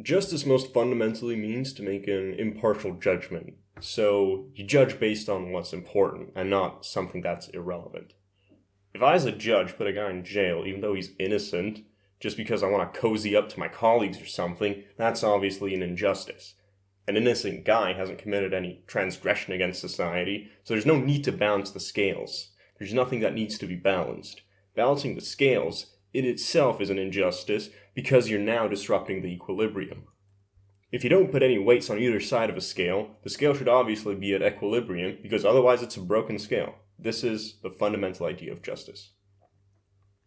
Justice most fundamentally means to make an impartial judgment. So you judge based on what's important and not something that's irrelevant. If I as a judge put a guy in jail even though he's innocent, just because I want to cozy up to my colleagues or something, that's obviously an injustice. An innocent guy hasn't committed any transgression against society, so there's no need to balance the scales. There's nothing that needs to be balanced. Balancing the scales in itself is an injustice because you're now disrupting the equilibrium. If you don't put any weights on either side of a scale, the scale should obviously be at equilibrium because otherwise it's a broken scale. This is the fundamental idea of justice.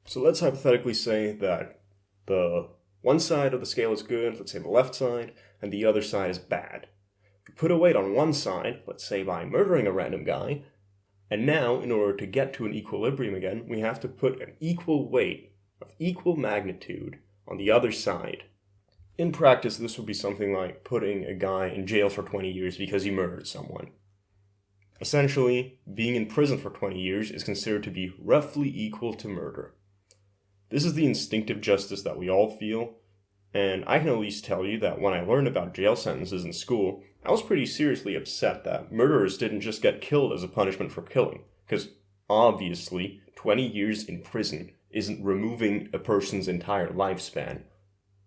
So let's hypothetically say that the one side of the scale is good, let's say the left side, and the other side is bad. We put a weight on one side, let's say by murdering a random guy, and now in order to get to an equilibrium again, we have to put an equal weight of equal magnitude on the other side. In practice, this would be something like putting a guy in jail for 20 years because he murdered someone. Essentially, being in prison for 20 years is considered to be roughly equal to murder. This is the instinctive justice that we all feel, and I can at least tell you that when I learned about jail sentences in school, I was pretty seriously upset that murderers didn't just get killed as a punishment for killing, because obviously 20 years in prison isn't removing a person's entire lifespan,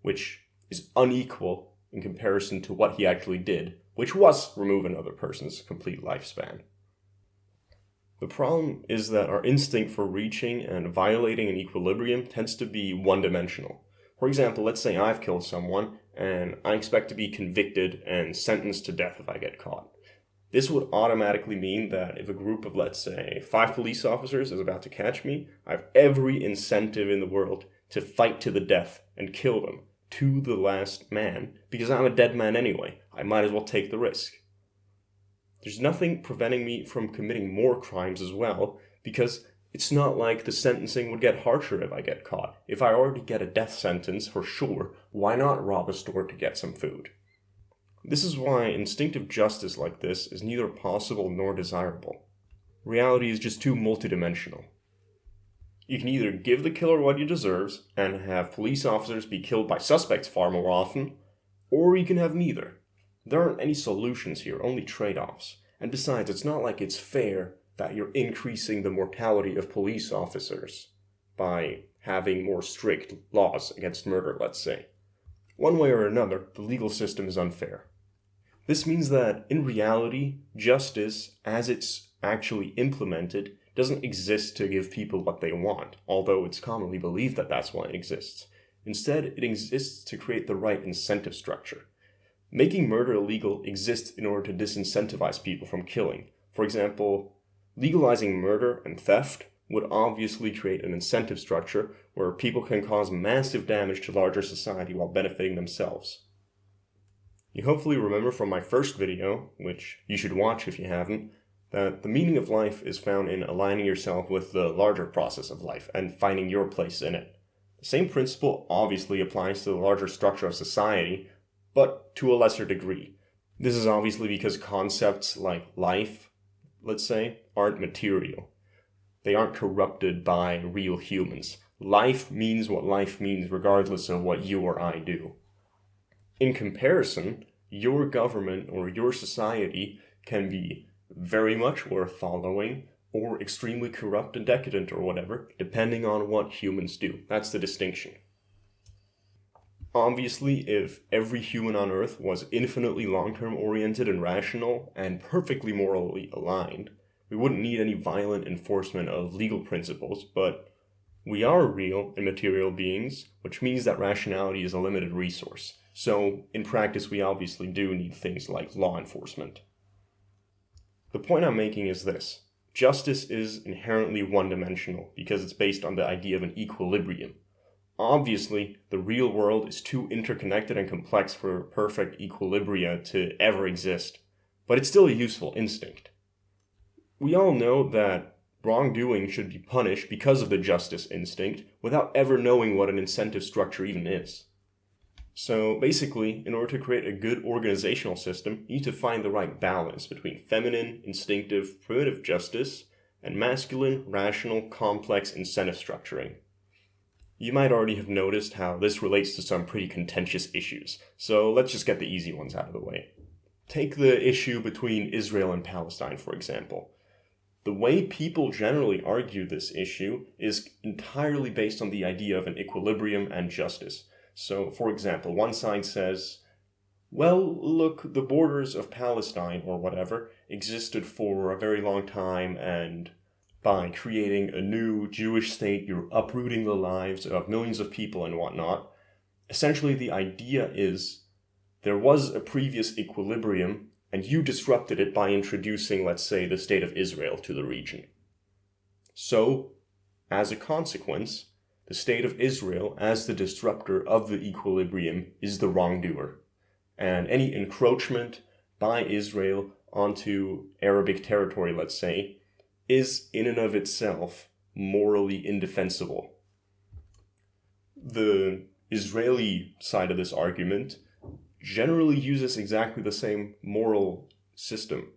which is unequal in comparison to what he actually did, which was remove another person's complete lifespan. The problem is that our instinct for reaching and violating an equilibrium tends to be one-dimensional. For example, let's say I've killed someone, and I expect to be convicted and sentenced to death if I get caught. This would automatically mean that if a group of, let's say, 5 police officers is about to catch me, I have every incentive in the world to fight to the death and kill them, to the last man, because I'm a dead man anyway. I might as well take the risk. There's nothing preventing me from committing more crimes as well, because it's not like the sentencing would get harsher if I get caught. If I already get a death sentence for sure, why not rob a store to get some food? This is why instinctive justice like this is neither possible nor desirable. Reality is just too multidimensional. You can either give the killer what he deserves and have police officers be killed by suspects far more often, or you can have neither. There aren't any solutions here, only trade-offs. And besides, it's not like it's fair that you're increasing the mortality of police officers by having more strict laws against murder, let's say. One way or another, the legal system is unfair. This means that, in reality, justice, as it's actually implemented, doesn't exist to give people what they want, although it's commonly believed that that's why it exists. Instead, it exists to create the right incentive structure. Making murder illegal exists in order to disincentivize people from killing. For example, legalizing murder and theft would obviously create an incentive structure where people can cause massive damage to larger society while benefiting themselves. You hopefully remember from my first video, which you should watch if you haven't, that the meaning of life is found in aligning yourself with the larger process of life and finding your place in it. The same principle obviously applies to the larger structure of society, but to a lesser degree. This is obviously because concepts like life, let's say, aren't material. They aren't corrupted by real humans. Life means what life means regardless of what you or I do. In comparison, your government or your society can be very much worth following or extremely corrupt and decadent or whatever, depending on what humans do. That's the distinction. Obviously, if every human on Earth was infinitely long-term oriented and rational and perfectly morally aligned, we wouldn't need any violent enforcement of legal principles, but we are real and material beings, which means that rationality is a limited resource. So, in practice, we obviously do need things like law enforcement. The point I'm making is this. Justice is inherently one-dimensional because it's based on the idea of an equilibrium. Obviously, the real world is too interconnected and complex for perfect equilibria to ever exist, but it's still a useful instinct. We all know that wrongdoing should be punished because of the justice instinct without ever knowing what an incentive structure even is. So basically, in order to create a good organizational system, you need to find the right balance between feminine, instinctive, primitive justice and masculine, rational, complex incentive structuring. You might already have noticed how this relates to some pretty contentious issues, so let's just get the easy ones out of the way. Take the issue between Israel and Palestine, for example. The way people generally argue this issue is entirely based on the idea of an equilibrium and justice. So, for example, one side says, well, look, the borders of Palestine, or whatever, existed for a very long time, and by creating a new Jewish state, you're uprooting the lives of millions of people and whatnot. Essentially, the idea is there was a previous equilibrium, and you disrupted it by introducing, let's say, the state of Israel to the region. So, as a consequence, the state of Israel, as the disruptor of the equilibrium, is the wrongdoer. And any encroachment by Israel onto Arabic territory, let's say, is in and of itself morally indefensible. The Israeli side of this argument generally uses exactly the same moral system,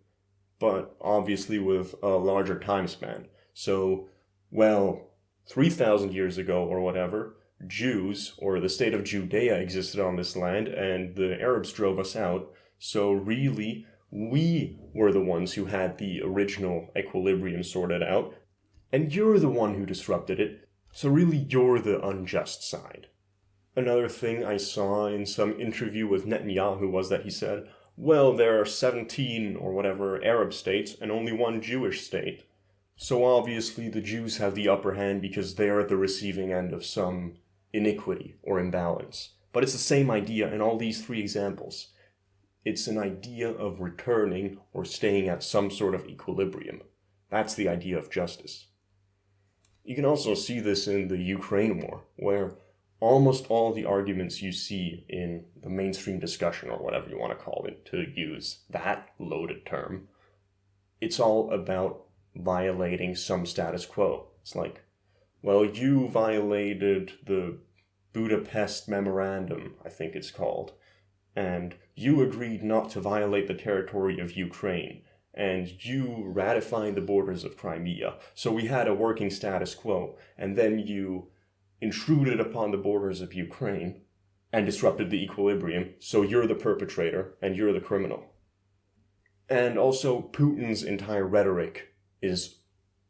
but obviously with a larger time span. So, 3,000 years ago or whatever, Jews, or the state of Judea, existed on this land, and the Arabs drove us out. So really, we were the ones who had the original equilibrium sorted out, and you're the one who disrupted it, so really you're the unjust side. Another thing I saw in some interview with Netanyahu was that he said, well, there are 17 or whatever Arab states and only one Jewish state. So obviously the Jews have the upper hand because they are at the receiving end of some iniquity or imbalance. But it's the same idea in all these three examples. It's an idea of returning or staying at some sort of equilibrium. That's the idea of justice. You can also see this in the Ukraine war, where almost all the arguments you see in the mainstream discussion, or whatever you want to call it, to use that loaded term, it's all about violating some status quo. It's like, well, you violated the Budapest Memorandum, I think it's called, and you agreed not to violate the territory of Ukraine, and you ratified the borders of Crimea, so we had a working status quo, and then you intruded upon the borders of Ukraine and disrupted the equilibrium, so you're the perpetrator and you're the criminal. And also, Putin's entire rhetoric is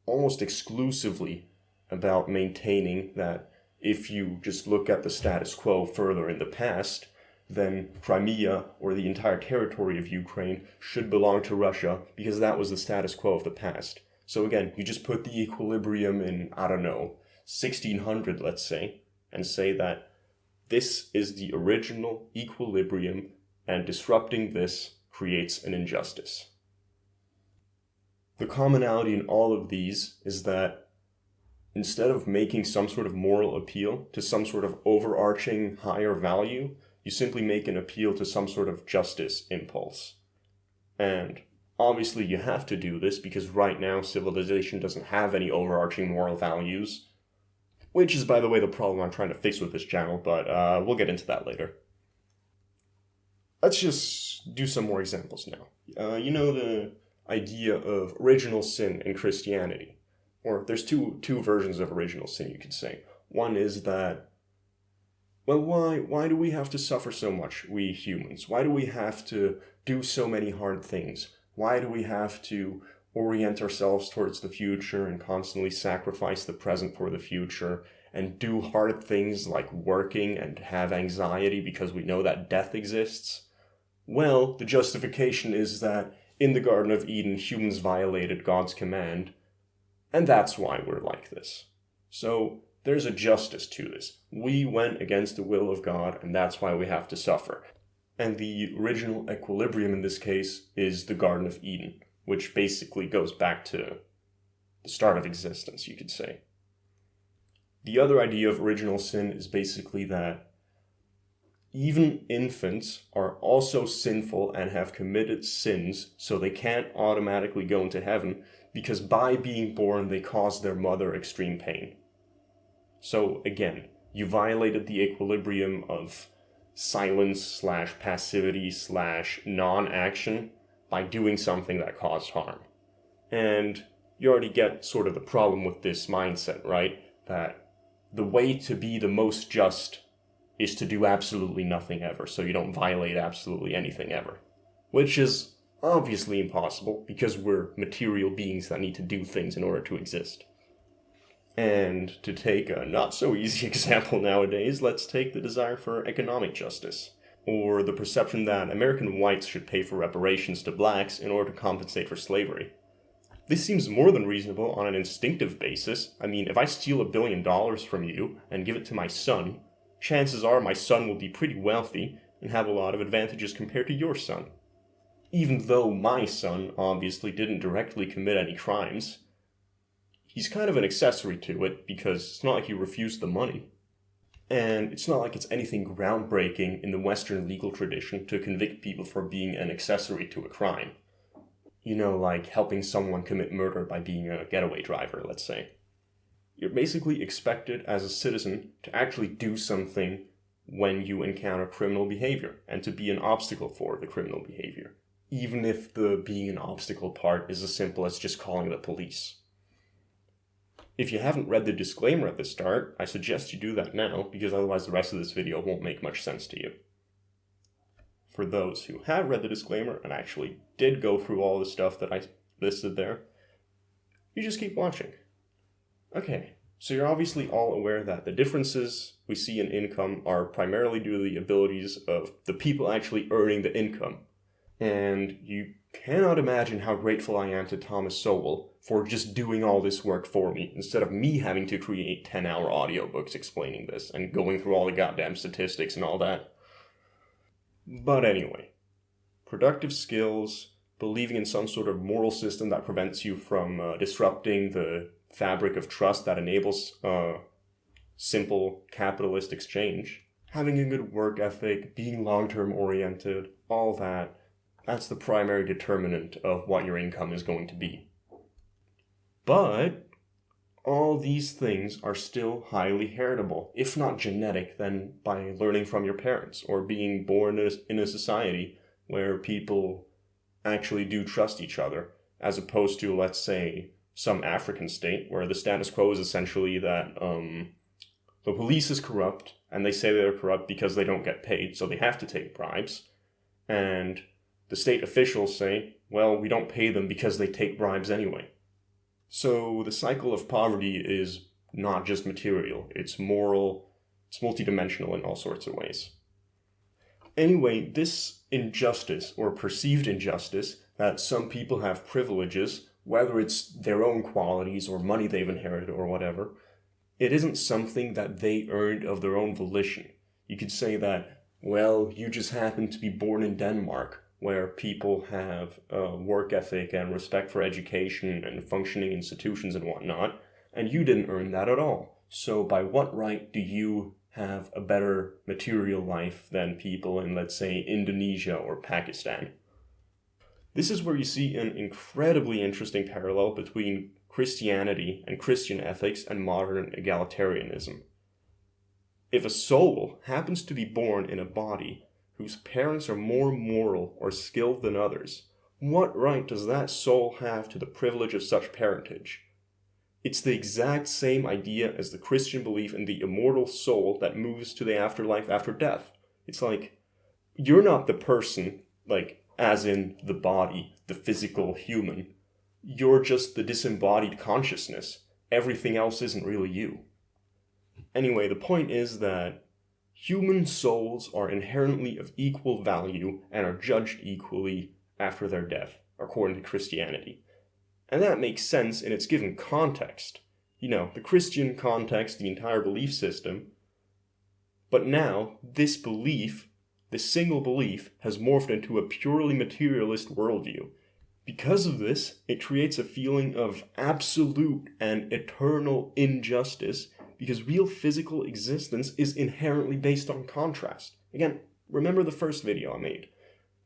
almost exclusively about maintaining that if you just look at the status quo further in the past, then Crimea, or the entire territory of Ukraine, should belong to Russia because that was the status quo of the past. So again, you just put the equilibrium in, 1600, let's say, and say that this is the original equilibrium, and disrupting this creates an injustice. The commonality in all of these is that instead of making some sort of moral appeal to some sort of overarching higher value, you simply make an appeal to some sort of justice impulse. And obviously you have to do this because right now civilization doesn't have any overarching moral values, which is, by the way, the problem I'm trying to fix with this channel, but we'll get into that later. Let's just do some more examples now. You know the idea of original sin in Christianity. Or there's two versions of original sin, you could say. One is that, well, why do we have to suffer so much, we humans? Why do we have to do so many hard things? Why do we have to orient ourselves towards the future and constantly sacrifice the present for the future and do hard things like working and have anxiety because we know that death exists? Well, the justification is that in the Garden of Eden, humans violated God's command, and that's why we're like this. So there's a justice to this. We went against the will of God, and that's why we have to suffer. And the original equilibrium in this case is the Garden of Eden, which basically goes back to the start of existence, you could say. The other idea of original sin is basically that even infants are also sinful and have committed sins, so they can't automatically go into heaven because by being born they cause their mother extreme pain. So again, you violated the equilibrium of silence / passivity / non-action by doing something that caused harm. And you already get sort of the problem with this mindset, right? That the way to be the most just is to do absolutely nothing ever, so you don't violate absolutely anything ever. Which is obviously impossible, because we're material beings that need to do things in order to exist. And to take a not-so-easy example nowadays, let's take the desire for economic justice, or the perception that American whites should pay for reparations to blacks in order to compensate for slavery. This seems more than reasonable on an instinctive basis. I mean, if I steal $1 billion from you and give it to my son, chances are my son will be pretty wealthy and have a lot of advantages compared to your son. Even though my son obviously didn't directly commit any crimes, he's kind of an accessory to it because it's not like he refused the money. And it's not like it's anything groundbreaking in the Western legal tradition to convict people for being an accessory to a crime. You know, like helping someone commit murder by being a getaway driver, let's say. You're basically expected as a citizen to actually do something when you encounter criminal behavior, and to be an obstacle for the criminal behavior, even if the being an obstacle part is as simple as just calling the police. If you haven't read the disclaimer at the start, I suggest you do that now, because otherwise the rest of this video won't make much sense to you. For those who have read the disclaimer and actually did go through all the stuff that I listed there, you just keep watching. Okay, so you're obviously all aware that the differences we see in income are primarily due to the abilities of the people actually earning the income. And you cannot imagine how grateful I am to Thomas Sowell for just doing all this work for me, instead of me having to create 10-hour audiobooks explaining this and going through all the goddamn statistics and all that. But anyway, productive skills, believing in some sort of moral system that prevents you from disrupting the fabric of trust that enables simple capitalist exchange, having a good work ethic, being long-term oriented, all that, that's the primary determinant of what your income is going to be. But all these things are still highly heritable. If not genetic, then by learning from your parents, or being born in a society where people actually do trust each other, as opposed to, let's say, some African state where the status quo is essentially that the police is corrupt, and they say they're corrupt because they don't get paid, so they have to take bribes, and the state officials say, well, we don't pay them because they take bribes anyway. So the cycle of poverty is not just material, it's moral, it's multidimensional in all sorts of ways. Anyway, this injustice, or perceived injustice, that some people have privileges, whether it's their own qualities or money they've inherited or whatever, it isn't something that they earned of their own volition. You could say that, well, you just happen to be born in Denmark, where people have work ethic and respect for education and functioning institutions and whatnot, and you didn't earn that at all. So by what right do you have a better material life than people in, let's say, Indonesia or Pakistan? This is where you see an incredibly interesting parallel between Christianity and Christian ethics and modern egalitarianism. If a soul happens to be born in a body whose parents are more moral or skilled than others, what right does that soul have to the privilege of such parentage? It's the exact same idea as the Christian belief in the immortal soul that moves to the afterlife after death. It's like, you're not the person, like, as in the body, the physical human. You're just the disembodied consciousness. Everything else isn't really you. Anyway, the point is that human souls are inherently of equal value and are judged equally after their death, according to Christianity. And that makes sense in its given context. You know, the Christian context, the entire belief system. But now, this belief, this single belief, has morphed into a purely materialist worldview. Because of this, it creates a feeling of absolute and eternal injustice, because real physical existence is inherently based on contrast. Again, remember the first video I made.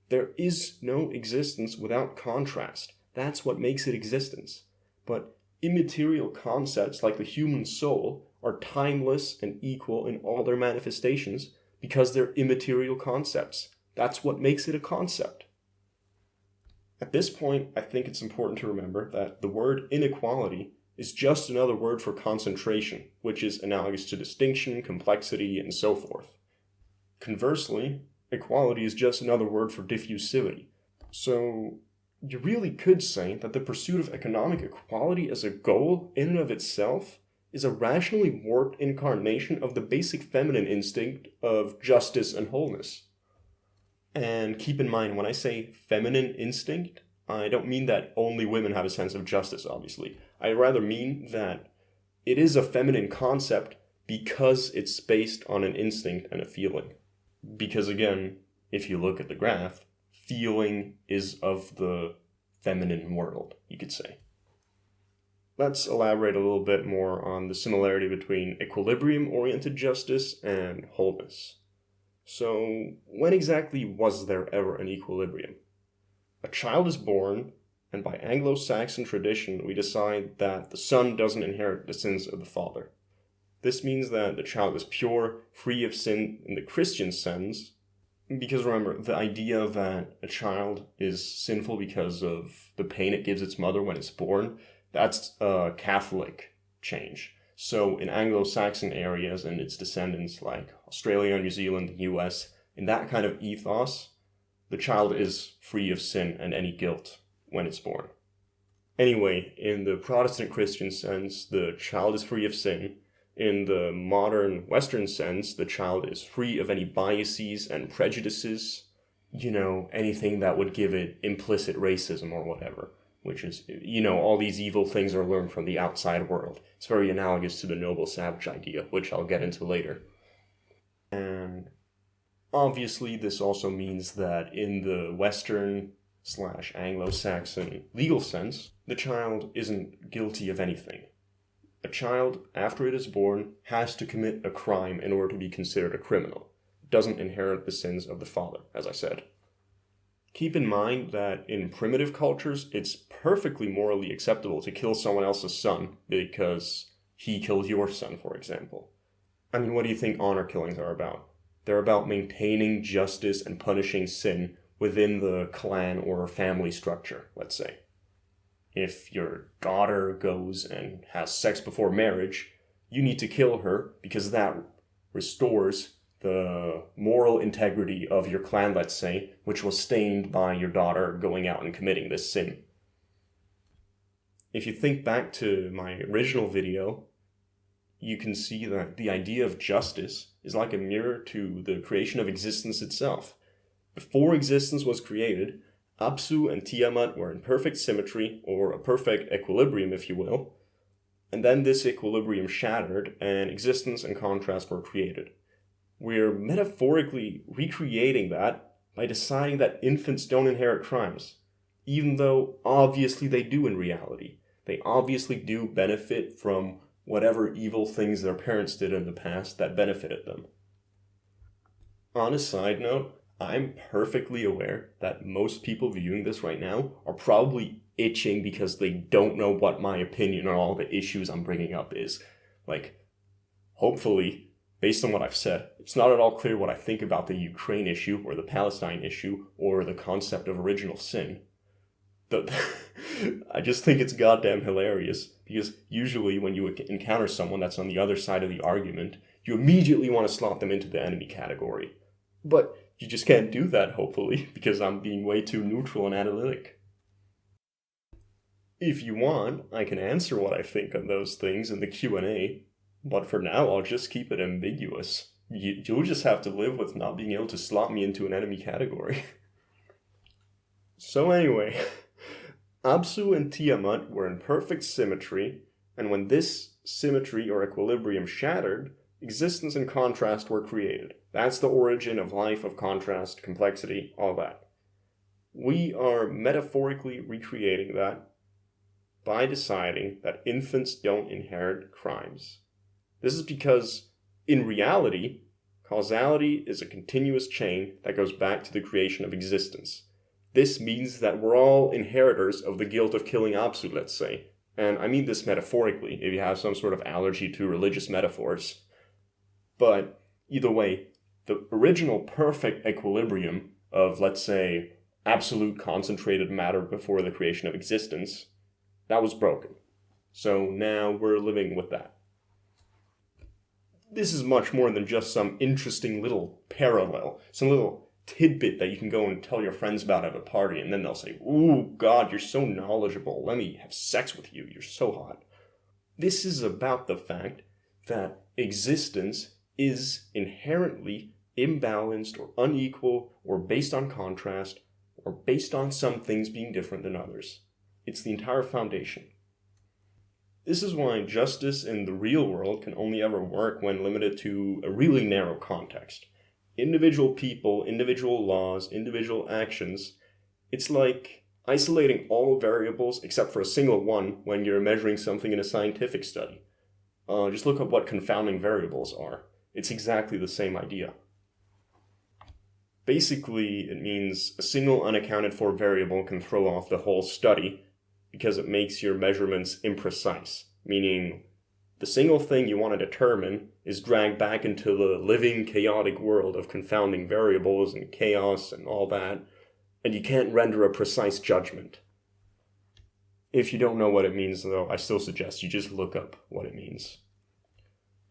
There is no existence without contrast. That's what makes it existence. But immaterial concepts like the human soul are timeless and equal in all their manifestations because they're immaterial concepts. That's what makes it a concept. At this point, I think it's important to remember that the word inequality is just another word for concentration, which is analogous to distinction, complexity, and so forth. Conversely, equality is just another word for diffusivity. So, you really could say that the pursuit of economic equality as a goal in and of itself is a rationally warped incarnation of the basic feminine instinct of justice and wholeness. And keep in mind, when I say feminine instinct, I don't mean that only women have a sense of justice, obviously. I rather mean that it is a feminine concept because it's based on an instinct and a feeling. Because again, if you look at the graph, feeling is of the feminine world, you could say. Let's elaborate a little bit more on the similarity between equilibrium-oriented justice and wholeness. So, when exactly was there ever an equilibrium? A child is born, and by Anglo-Saxon tradition, we decide that the son doesn't inherit the sins of the father. This means that the child is pure, free of sin in the Christian sense, because remember, the idea that a child is sinful because of the pain it gives its mother when it's born, that's a Catholic change. So in Anglo-Saxon areas and its descendants like Australia, New Zealand, the US, in that kind of ethos, the child is free of sin and any guilt when it's born. Anyway, in the Protestant Christian sense, the child is free of sin. In the modern Western sense, the child is free of any biases and prejudices, anything that would give it implicit racism or whatever, which is, all these evil things are learned from the outside world. It's very analogous to the noble savage idea, which I'll get into later. And obviously, this also means that in the Western/Anglo-Saxon legal sense, the child isn't guilty of anything. A child, after it is born, has to commit a crime in order to be considered a criminal. It doesn't inherit the sins of the father, as I said. Keep in mind that in primitive cultures, it's perfectly morally acceptable to kill someone else's son because he killed your son, for example. I mean, what do you think honor killings are about? They're about maintaining justice and punishing sin within the clan or family structure, let's say. If your daughter goes and has sex before marriage, you need to kill her because that restores the moral integrity of your clan, let's say, which was stained by your daughter going out and committing this sin. If you think back to my original video, you can see that the idea of justice is like a mirror to the creation of existence itself. Before existence was created, Apsu and Tiamat were in perfect symmetry, or a perfect equilibrium, if you will, and then this equilibrium shattered, and existence and contrast were created. We're metaphorically recreating that by deciding that infants don't inherit crimes, even though obviously they do in reality. They obviously do benefit from whatever evil things their parents did in the past that benefited them. On a side note, I'm perfectly aware that most people viewing this right now are probably itching because they don't know what my opinion on all the issues I'm bringing up is. Hopefully, based on what I've said, it's not at all clear what I think about the Ukraine issue or the Palestine issue or the concept of original sin. I just think it's goddamn hilarious because usually when you encounter someone that's on the other side of the argument, you immediately want to slot them into the enemy category. But you just can't do that, hopefully, because I'm being way too neutral and analytic. If you want, I can answer what I think on those things in the Q&A, but for now I'll just keep it ambiguous. You'll just have to live with not being able to slot me into an enemy category. So anyway, Apsu and Tiamat were in perfect symmetry, and when this symmetry or equilibrium shattered, existence and contrast were created. That's the origin of life, of contrast, complexity, all that. We are metaphorically recreating that by deciding that infants don't inherit crimes. This is because, in reality, causality is a continuous chain that goes back to the creation of existence. This means that we're all inheritors of the guilt of killing Apsu, let's say. And I mean this metaphorically, if you have some sort of allergy to religious metaphors. But either way, the original perfect equilibrium of, let's say, absolute concentrated matter before the creation of existence, that was broken. So now we're living with that. This is much more than just some interesting little parallel, some little tidbit that you can go and tell your friends about at a party, and then they'll say, "Ooh, God, you're so knowledgeable. Let me have sex with you. You're so hot." This is about the fact that existence is inherently imbalanced or unequal or based on contrast or based on some things being different than others. It's the entire foundation. This is why justice in the real world can only ever work when limited to a really narrow context. Individual people, individual laws, individual actions, it's like isolating all variables except for a single one when you're measuring something in a scientific study. Just look up what confounding variables are. It's exactly the same idea. Basically, it means a single unaccounted for variable can throw off the whole study because it makes your measurements imprecise, meaning the single thing you want to determine is dragged back into the living, chaotic world of confounding variables and chaos and all that, and you can't render a precise judgment. If you don't know what it means, though, I still suggest you just look up what it means.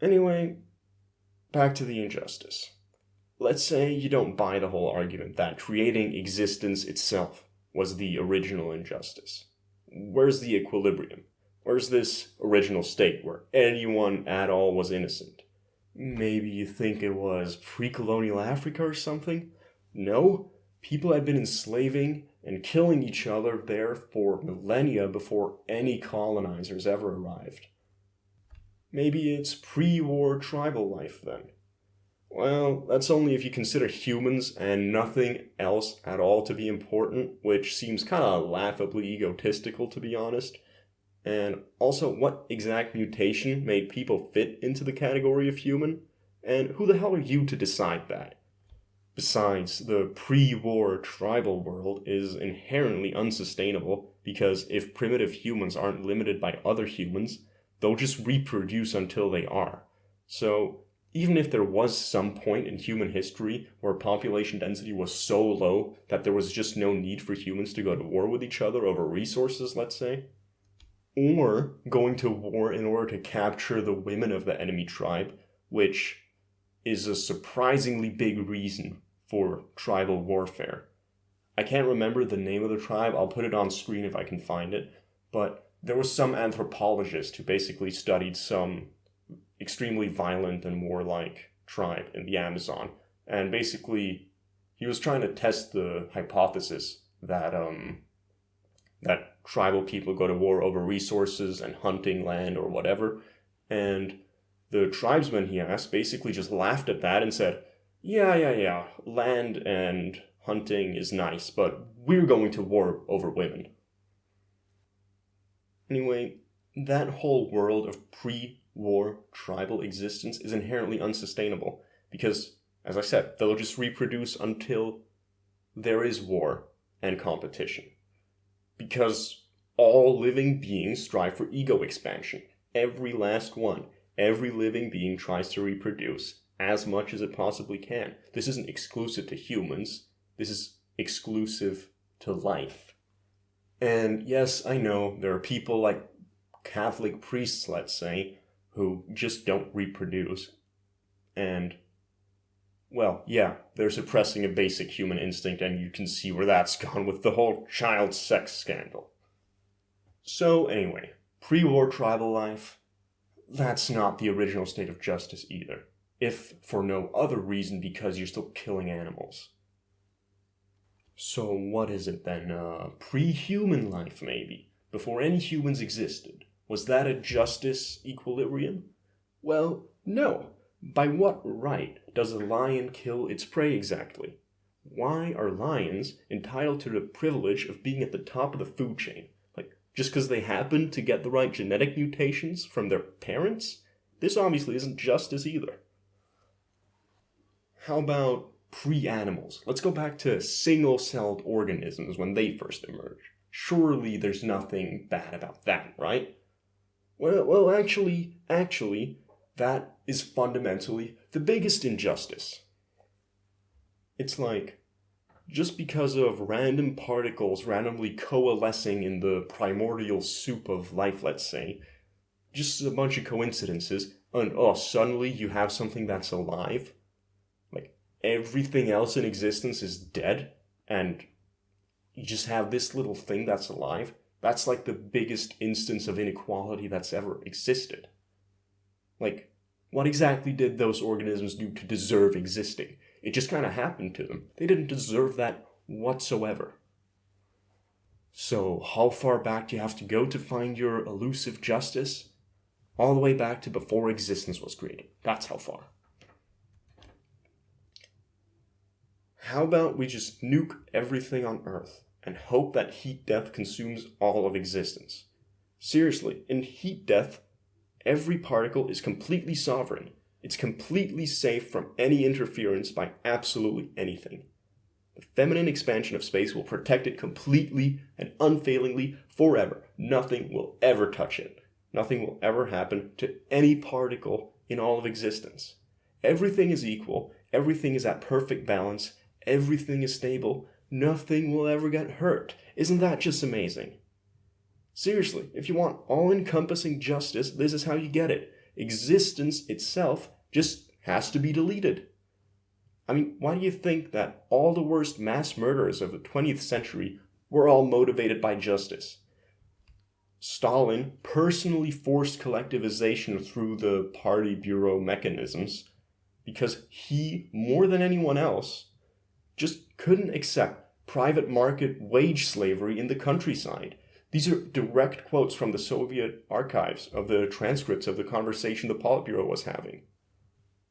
Anyway, back to the injustice. Let's say you don't buy the whole argument that creating existence itself was the original injustice. Where's the equilibrium? Where's this original state where anyone at all was innocent? Maybe you think it was pre-colonial Africa or something? No, people had been enslaving and killing each other there for millennia before any colonizers ever arrived. Maybe it's pre-war tribal life then. Well, that's only if you consider humans and nothing else at all to be important, which seems kind of laughably egotistical, to be honest. And also, what exact mutation made people fit into the category of human? And who the hell are you to decide that? Besides, the pre-war tribal world is inherently unsustainable because if primitive humans aren't limited by other humans, they'll just reproduce until they are. So, even if there was some point in human history where population density was so low that there was just no need for humans to go to war with each other over resources, let's say, or going to war in order to capture the women of the enemy tribe, which is a surprisingly big reason for tribal warfare. I can't remember the name of the tribe, I'll put it on screen if I can find it, but there was some anthropologist who basically studied some extremely violent and warlike tribe in the Amazon, and basically he was trying to test the hypothesis that tribal people go to war over resources and hunting land or whatever, and the tribesmen he asked basically just laughed at that and said, yeah, land and hunting is nice, but we're going to war over women. Anyway, that whole world of pre-war tribal existence is inherently unsustainable because, as I said, they'll just reproduce until there is war and competition. Because all living beings strive for ego expansion. Every last one. Every living being tries to reproduce as much as it possibly can. This isn't exclusive to humans. This is exclusive to life. And yes, I know, there are people like Catholic priests, let's say, who just don't reproduce. And, well, yeah, they're suppressing a basic human instinct, and you can see where that's gone with the whole child sex scandal. So, anyway, pre-war tribal life, that's not the original state of justice either, if for no other reason because you're still killing animals. So what is it then? Pre-human life, maybe? Before any humans existed? Was that a justice equilibrium? Well, no. By what right does a lion kill its prey exactly? Why are lions entitled to the privilege of being at the top of the food chain? Just because they happen to get the right genetic mutations from their parents? This obviously isn't justice either. How about pre-animals? Let's go back to single-celled organisms when they first emerged. Surely there's nothing bad about that, right? Well, actually, that is fundamentally the biggest injustice. It's like, just because of random particles randomly coalescing in the primordial soup of life, let's say, just a bunch of coincidences, and suddenly you have something that's alive. Like, everything else in existence is dead, and you just have this little thing that's alive. That's like the biggest instance of inequality that's ever existed. Like, what exactly did those organisms do to deserve existing? It just kind of happened to them. They didn't deserve that whatsoever. So, how far back do you have to go to find your elusive justice? All the way back to before existence was created. That's how far. How about we just nuke everything on Earth and hope that heat death consumes all of existence? Seriously, in heat death, every particle is completely sovereign. It's completely safe from any interference by absolutely anything. The feminine expansion of space will protect it completely and unfailingly forever. Nothing will ever touch it. Nothing will ever happen to any particle in all of existence. Everything is equal. Everything is at perfect balance. Everything is stable. Nothing will ever get hurt. Isn't that just amazing? Seriously, if you want all-encompassing justice, this is how you get it. Existence itself just has to be deleted. I mean, why do you think that all the worst mass murderers of the 20th century were all motivated by justice? Stalin personally forced collectivization through the party bureau mechanisms because he, more than anyone else, just couldn't accept private market wage slavery in the countryside. These are direct quotes from the Soviet archives of the transcripts of the conversation the Politburo was having.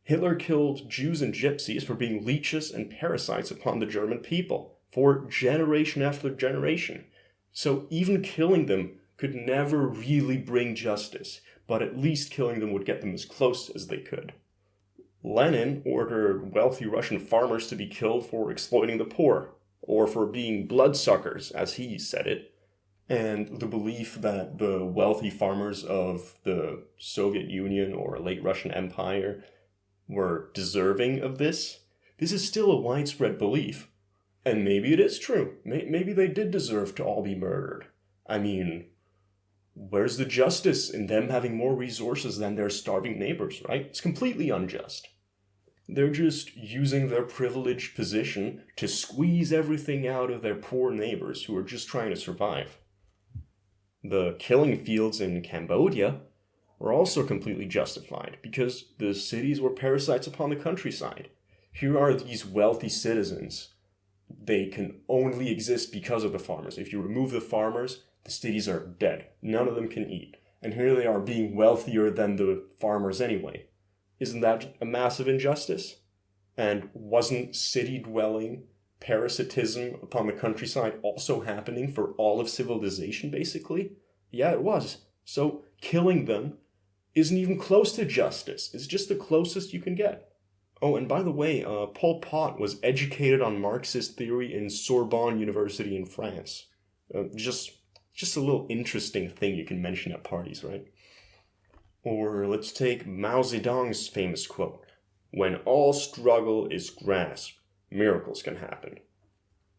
Hitler killed Jews and Gypsies for being leeches and parasites upon the German people for generation after generation. So even killing them could never really bring justice, but at least killing them would get them as close as they could. Lenin ordered wealthy Russian farmers to be killed for exploiting the poor, or for being bloodsuckers, as he said it. And the belief that the wealthy farmers of the Soviet Union or late Russian Empire were deserving of this is still a widespread belief. And maybe it is true. Maybe they did deserve to all be murdered. I mean, where's the justice in them having more resources than their starving neighbors, right? It's completely unjust. They're just using their privileged position to squeeze everything out of their poor neighbors who are just trying to survive. The killing fields in Cambodia were also completely justified because the cities were parasites upon the countryside. Here are these wealthy citizens. They can only exist because of the farmers. If you remove the farmers, the cities are dead. None of them can eat. And here they are being wealthier than the farmers anyway. Isn't that a massive injustice? And wasn't city-dwelling parasitism upon the countryside also happening for all of civilization, basically? Yeah, it was. So killing them isn't even close to justice. It's just the closest you can get. Oh, and by the way, Pol Pot was educated on Marxist theory in Sorbonne University in France. Just a little interesting thing you can mention at parties, right? Or let's take Mao Zedong's famous quote, "When all struggle is grasped, miracles can happen."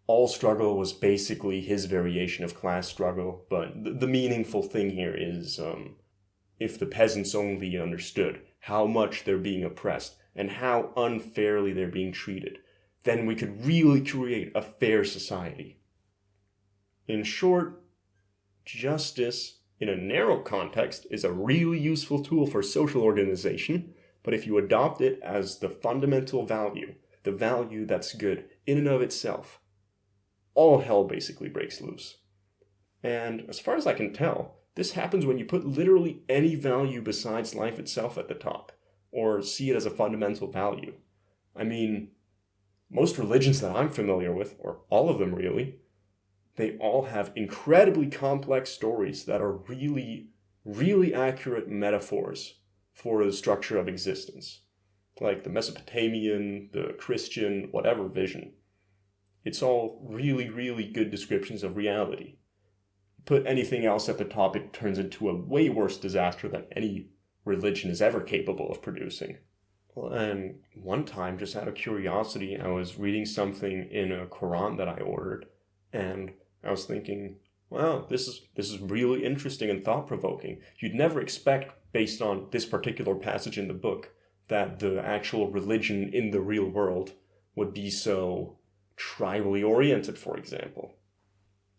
All struggle was basically his variation of class struggle, but the meaningful thing here is if the peasants only understood how much they're being oppressed and how unfairly they're being treated, then we could really create a fair society. In short, justice in a narrow context is a really useful tool for social organization, but if you adopt it as the fundamental value, the value that's good in and of itself, all hell basically breaks loose. And as far as I can tell, this happens when you put literally any value besides life itself at the top, or see it as a fundamental value. I mean, most religions that I'm familiar with, or all of them really, they all have incredibly complex stories that are really, really accurate metaphors for the structure of existence. Like the Mesopotamian, the Christian, whatever vision. It's all really, really good descriptions of reality. Put anything else at the top, it turns into a way worse disaster than any religion is ever capable of producing. Well, and one time, just out of curiosity, I was reading something in a Quran that I ordered, and I was thinking, wow, this is really interesting and thought-provoking. You'd never expect, based on this particular passage in the book, that the actual religion in the real world would be so tribally oriented, for example.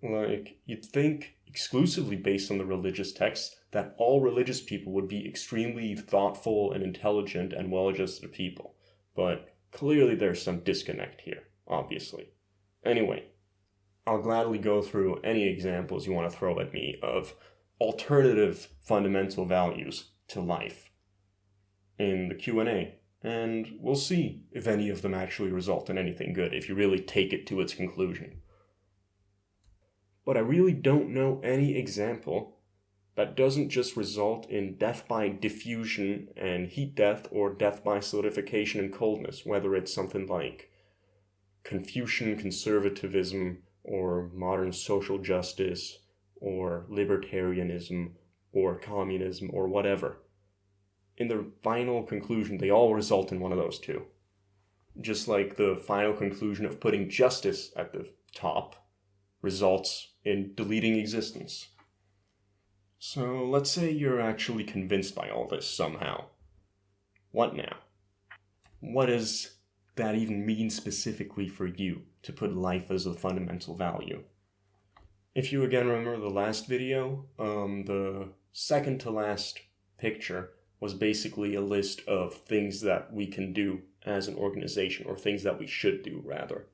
Like, you'd think, exclusively based on the religious texts, that all religious people would be extremely thoughtful and intelligent and well-adjusted people. But clearly there's some disconnect here, obviously. Anyway, I'll gladly go through any examples you want to throw at me of alternative fundamental values to life in the Q&A, and we'll see if any of them actually result in anything good, if you really take it to its conclusion. But I really don't know any example that doesn't just result in death by diffusion and heat death, or death by solidification and coldness, whether it's something like Confucian conservatism, or modern social justice, or libertarianism, or communism, or whatever. In the final conclusion, they all result in one of those two. Just like the final conclusion of putting justice at the top results in deleting existence. So let's say you're actually convinced by all this somehow. What now? What does that even mean specifically for you, to put life as a fundamental value? If you again remember the last video, the second to last picture was basically a list of things that we can do as an organization, or things that we should do, rather.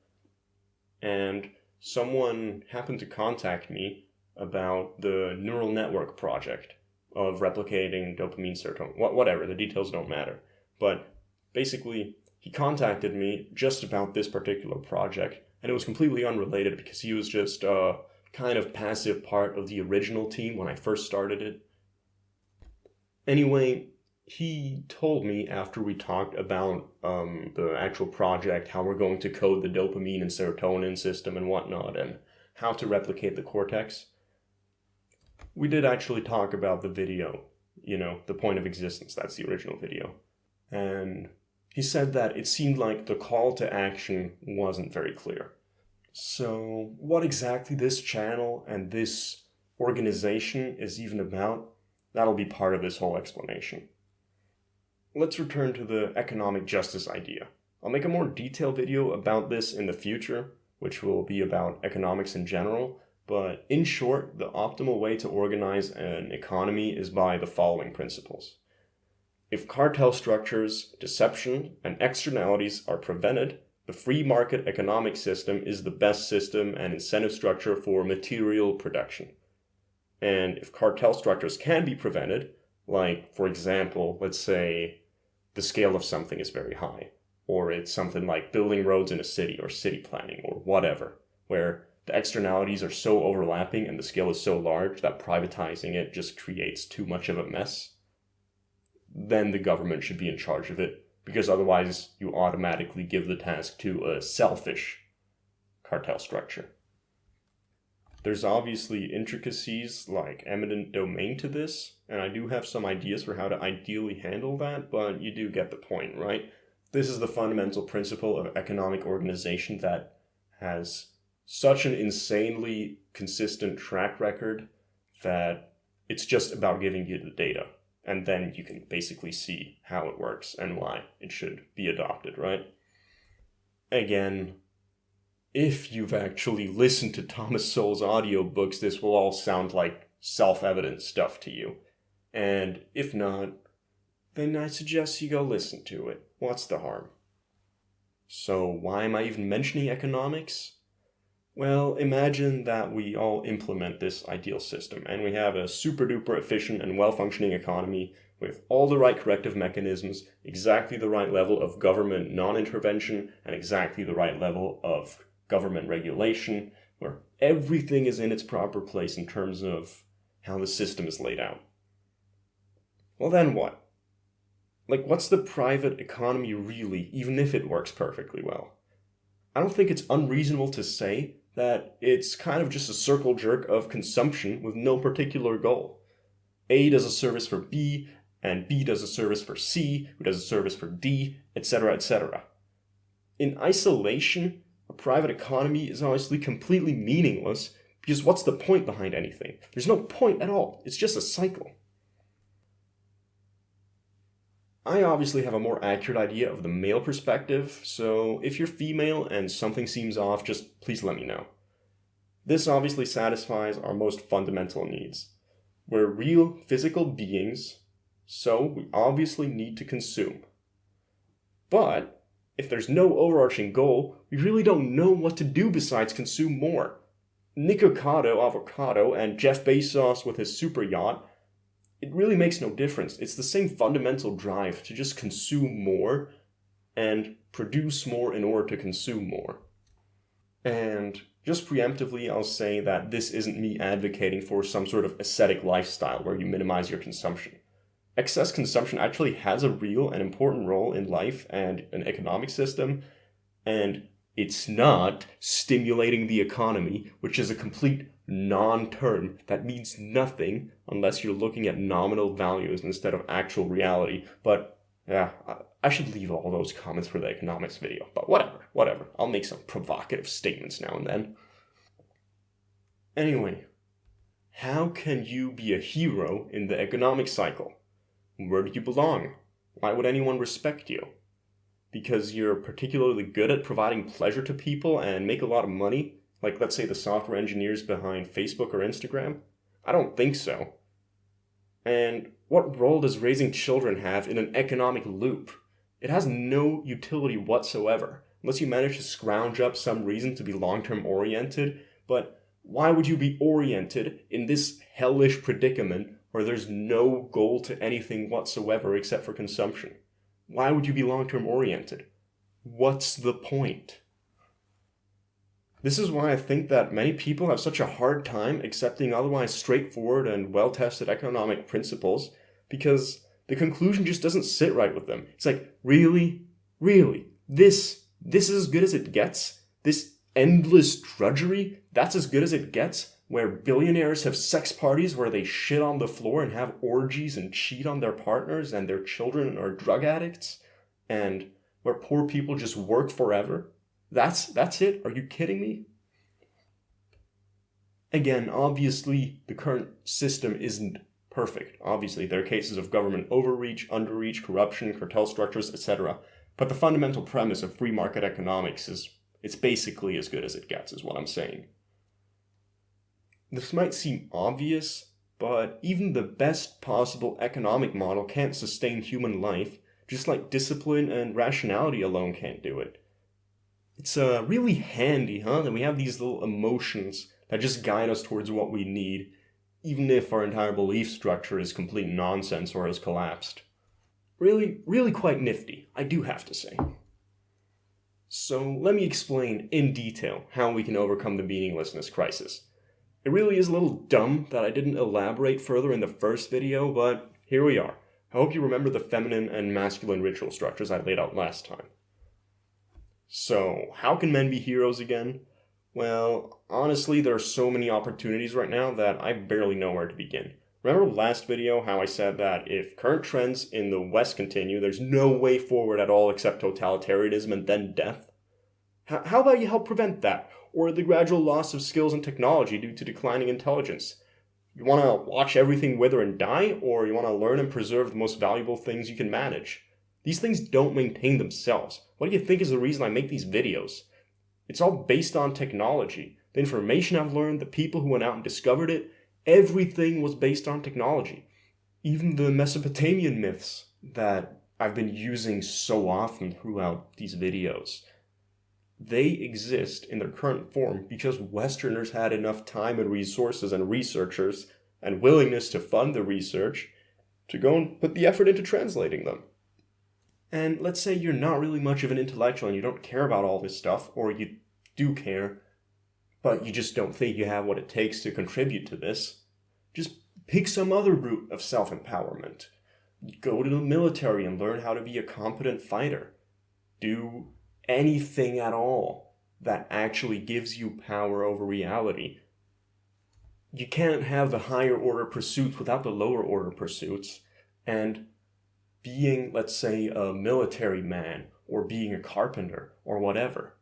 And someone happened to contact me about the neural network project of replicating dopamine, serotonin, whatever, the details don't matter. But basically, he contacted me just about this particular project, and it was completely unrelated because he was just a kind of passive part of the original team when I first started it. Anyway, he told me after we talked about the actual project, how we're going to code the dopamine and serotonin system and whatnot, and how to replicate the cortex. We did actually talk about the video, the point of existence, that's the original video. And he said that it seemed like the call to action wasn't very clear. So what exactly this channel and this organization is even about, that'll be part of this whole explanation. Let's return to the economic justice idea. I'll make a more detailed video about this in the future, which will be about economics in general, but in short, the optimal way to organize an economy is by the following principles. If cartel structures, deception, and externalities are prevented, the free market economic system is the best system and incentive structure for material production. And if cartel structures can be prevented, like, for example, let's say the scale of something is very high, or it's something like building roads in a city, or city planning, or whatever, where the externalities are so overlapping and the scale is so large that privatizing it just creates too much of a mess, then the government should be in charge of it, because otherwise you automatically give the task to a selfish cartel structure. There's obviously intricacies like eminent domain to this, and I do have some ideas for how to ideally handle that, but you do get the point, right? This is the fundamental principle of economic organization that has such an insanely consistent track record that it's just about giving you the data, and then you can basically see how it works and why it should be adopted, right? Again, if you've actually listened to Thomas Sowell's audiobooks, this will all sound like self-evident stuff to you. And if not, then I suggest you go listen to it. What's the harm? So why am I even mentioning economics? Well, imagine that we all implement this ideal system, and we have a super-duper efficient and well-functioning economy with all the right corrective mechanisms, exactly the right level of government non-intervention, and exactly the right level of government regulation, where everything is in its proper place in terms of how the system is laid out. Well, then what? Like, what's the private economy really, even if it works perfectly well? I don't think it's unreasonable to say that it's kind of just a circle jerk of consumption with no particular goal. A does a service for B, and B does a service for C, who does a service for D, etc., etc. In isolation, a private economy is obviously completely meaningless Because what's the point behind anything? There's no point at all. It's just a cycle. I obviously have a more accurate idea of the male perspective, so if you're female and something seems off, just please let me know. This obviously satisfies our most fundamental needs. We're real physical beings, so we obviously need to consume. But if there's no overarching goal, we really don't know what to do besides consume more. Nikocado Avocado and Jeff Bezos with his super yacht, it really makes no difference. It's the same fundamental drive to just consume more and produce more in order to consume more. And just preemptively, I'll say that this isn't me advocating for some sort of ascetic lifestyle where you minimize your consumption. Excess consumption actually has a real and important role in life and an economic system, and it's not stimulating the economy, which is a complete non-term that means nothing unless you're looking at nominal values instead of actual reality. But yeah, I should leave all those comments for the economics video. But whatever. I'll make some provocative statements now and then. Anyway, how can you be a hero in the economic cycle? Where do you belong? Why would anyone respect you? Because you're particularly good at providing pleasure to people and make a lot of money? Like, let's say the software engineers behind Facebook or Instagram? I don't think so. And what role does raising children have in an economic loop? It has no utility whatsoever, unless you manage to scrounge up some reason to be long-term oriented. But why would you be oriented in this hellish predicament where there's no goal to anything whatsoever except for consumption? Why would you be long-term oriented? What's the point? This is why I think that many people have such a hard time accepting otherwise straightforward and well-tested economic principles, because the conclusion just doesn't sit right with them. It's like, really? This is as good as it gets? This endless drudgery, that's as good as it gets? Where billionaires have sex parties where they shit on the floor and have orgies and cheat on their partners and their children are drug addicts? And where poor people just work forever? That's it? Are you kidding me? Again, obviously, the current system isn't perfect. Obviously, there are cases of government overreach, underreach, corruption, cartel structures, etc. But the fundamental premise of free market economics is it's basically as good as it gets, is what I'm saying. This might seem obvious, but even the best possible economic model can't sustain human life, just like discipline and rationality alone can't do it. It's really handy, that we have these little emotions that just guide us towards what we need, even if our entire belief structure is complete nonsense or has collapsed. Really quite nifty, I do have to say. So let me explain in detail how we can overcome the meaninglessness crisis. It really is a little dumb that I didn't elaborate further in the first video, but here we are. I hope you remember the feminine and masculine ritual structures I laid out last time. So, how can men be heroes again? Well, honestly, there are so many opportunities right now that I barely know where to begin. Remember last video how I said that if current trends in the West continue, there's no way forward at all except totalitarianism and then death? How about you help prevent that? Or the gradual loss of skills and technology due to declining intelligence? You want to watch everything wither and die, or you want to learn and preserve the most valuable things you can manage? These things don't maintain themselves. What do you think is the reason I make these videos? It's all based on technology. The information I've learned, the people who went out and discovered it, everything was based on technology. Even the Mesopotamian myths that I've been using so often throughout these videos. They exist in their current form because Westerners had enough time and resources and researchers and willingness to fund the research to go and put the effort into translating them. And let's say you're not really much of an intellectual and you don't care about all this stuff, or you do care, but you just don't think you have what it takes to contribute to this. Just pick some other route of self-empowerment. Go to the military and learn how to be a competent fighter. Do anything at all that actually gives you power over reality. You can't have the higher order pursuits without the lower order pursuits, and being, let's say, a military man, or being a carpenter, or whatever.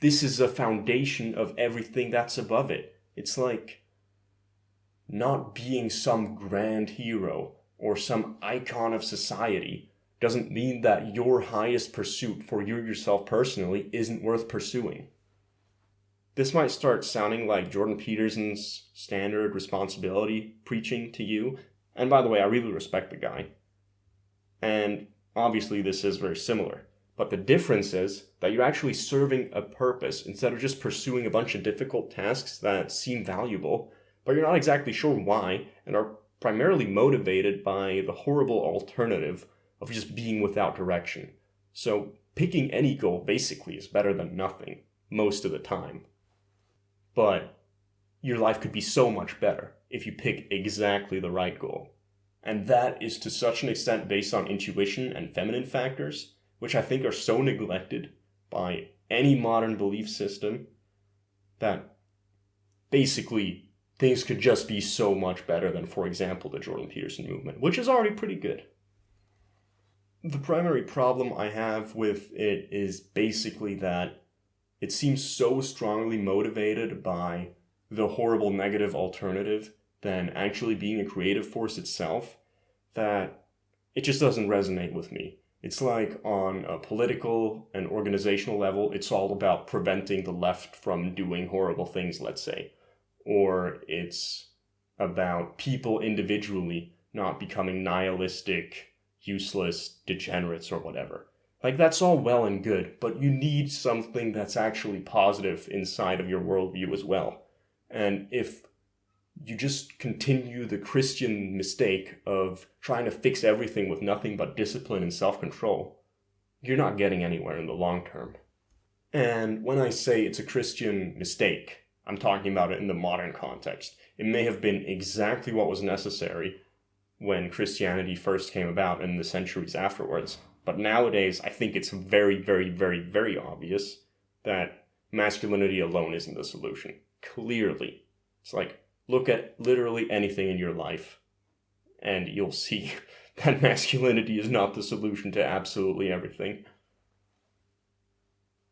This is a foundation of everything that's above it. It's like not being some grand hero or some icon of society doesn't mean that your highest pursuit for you yourself personally isn't worth pursuing. This might start sounding like Jordan Peterson's standard responsibility preaching to you. And by the way, I really respect the guy. And obviously this is very similar. But the difference is that you're actually serving a purpose instead of just pursuing a bunch of difficult tasks that seem valuable, but you're not exactly sure why and are primarily motivated by the horrible alternative of just being without direction. So picking any goal basically is better than nothing, most of the time. But your life could be so much better if you pick exactly the right goal. And that is to such an extent based on intuition and feminine factors, which I think are so neglected by any modern belief system, that basically things could just be so much better than, for example, the Jordan Peterson movement, which is already pretty good. The primary problem I have with it is basically that it seems so strongly motivated by the horrible negative alternative than actually being a creative force itself that it just doesn't resonate with me. It's like on a political and organizational level, it's all about preventing the left from doing horrible things, let's say. Or it's about people individually not becoming nihilistic, useless degenerates or whatever. Like, that's all well and good, but you need something that's actually positive inside of your worldview as well. And if you just continue the Christian mistake of trying to fix everything with nothing but discipline and self-control, you're not getting anywhere in the long term. And when I say it's a Christian mistake, I'm talking about it in the modern context. It may have been exactly what was necessary when Christianity first came about in the centuries afterwards. But nowadays, I think it's very, very, very, very obvious that masculinity alone isn't the solution. Clearly. It's like, look at literally anything in your life, and you'll see that masculinity is not the solution to absolutely everything.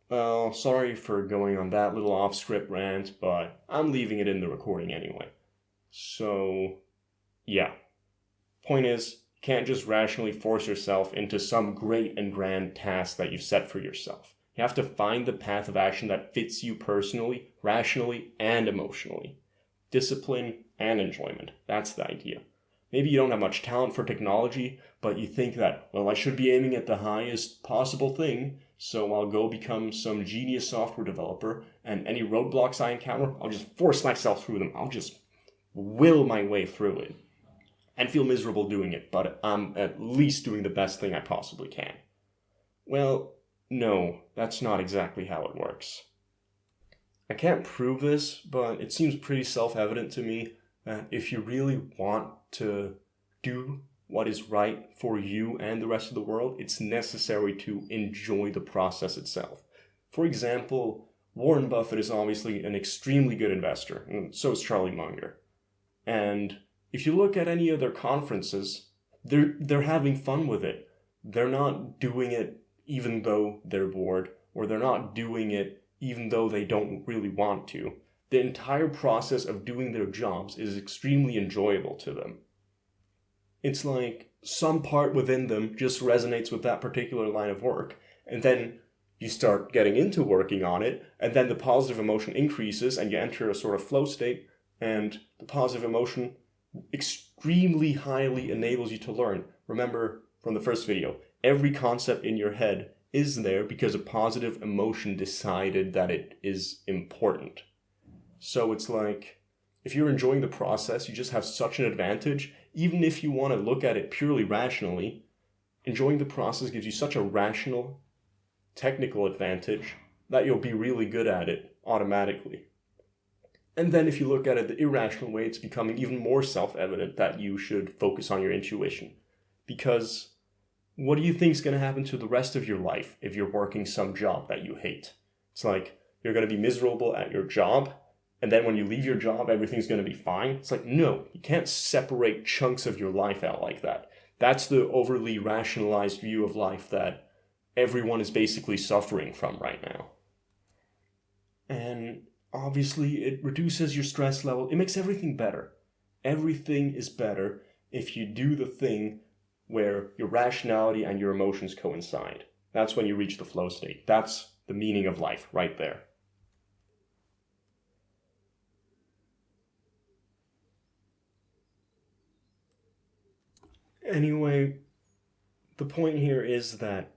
Well, sorry for going on that little off-script rant, but I'm leaving it in the recording anyway. So, yeah. Point is, you can't just rationally force yourself into some great and grand task that you've set for yourself. You have to find the path of action that fits you personally, rationally, and emotionally. Discipline and enjoyment. That's the idea. Maybe you don't have much talent for technology, but you think that, well, I should be aiming at the highest possible thing, so I'll go become some genius software developer, and any roadblocks I encounter, I'll just force myself through them. I'll just will my way through it. And feel miserable doing it, but I'm at least doing the best thing I possibly can. Well, no, that's not exactly how it works. I can't prove this, but it seems pretty self-evident to me that if you really want to do what is right for you and the rest of the world, it's necessary to enjoy the process itself. For example, Warren Buffett is obviously an extremely good investor, and so is Charlie Munger. And if you look at any of their conferences, they're having fun with it. They're not doing it even though they're bored, or they're not doing it even though they don't really want to. The entire process of doing their jobs is extremely enjoyable to them. It's like some part within them just resonates with that particular line of work, and then you start getting into working on it, and then the positive emotion increases, and you enter a sort of flow state, and the positive emotion extremely highly enables you to learn. Remember from the first video, every concept in your head is there because a positive emotion decided that it is important. So it's like, if you're enjoying the process, you just have such an advantage. Even if you want to look at it purely rationally, enjoying the process gives you such a rational, technical advantage that you'll be really good at it automatically. And then if you look at it the irrational way, it's becoming even more self-evident that you should focus on your intuition. Because what do you think is going to happen to the rest of your life if you're working some job that you hate? It's like, you're going to be miserable at your job, and then when you leave your job, everything's going to be fine. It's like, no, you can't separate chunks of your life out like that. That's the overly rationalized view of life that everyone is basically suffering from right now. And obviously it reduces your stress level. It makes everything better. Everything is better if you do the thing where your rationality and your emotions coincide. That's when you reach the flow state. That's the meaning of life right there. Anyway, the point here is that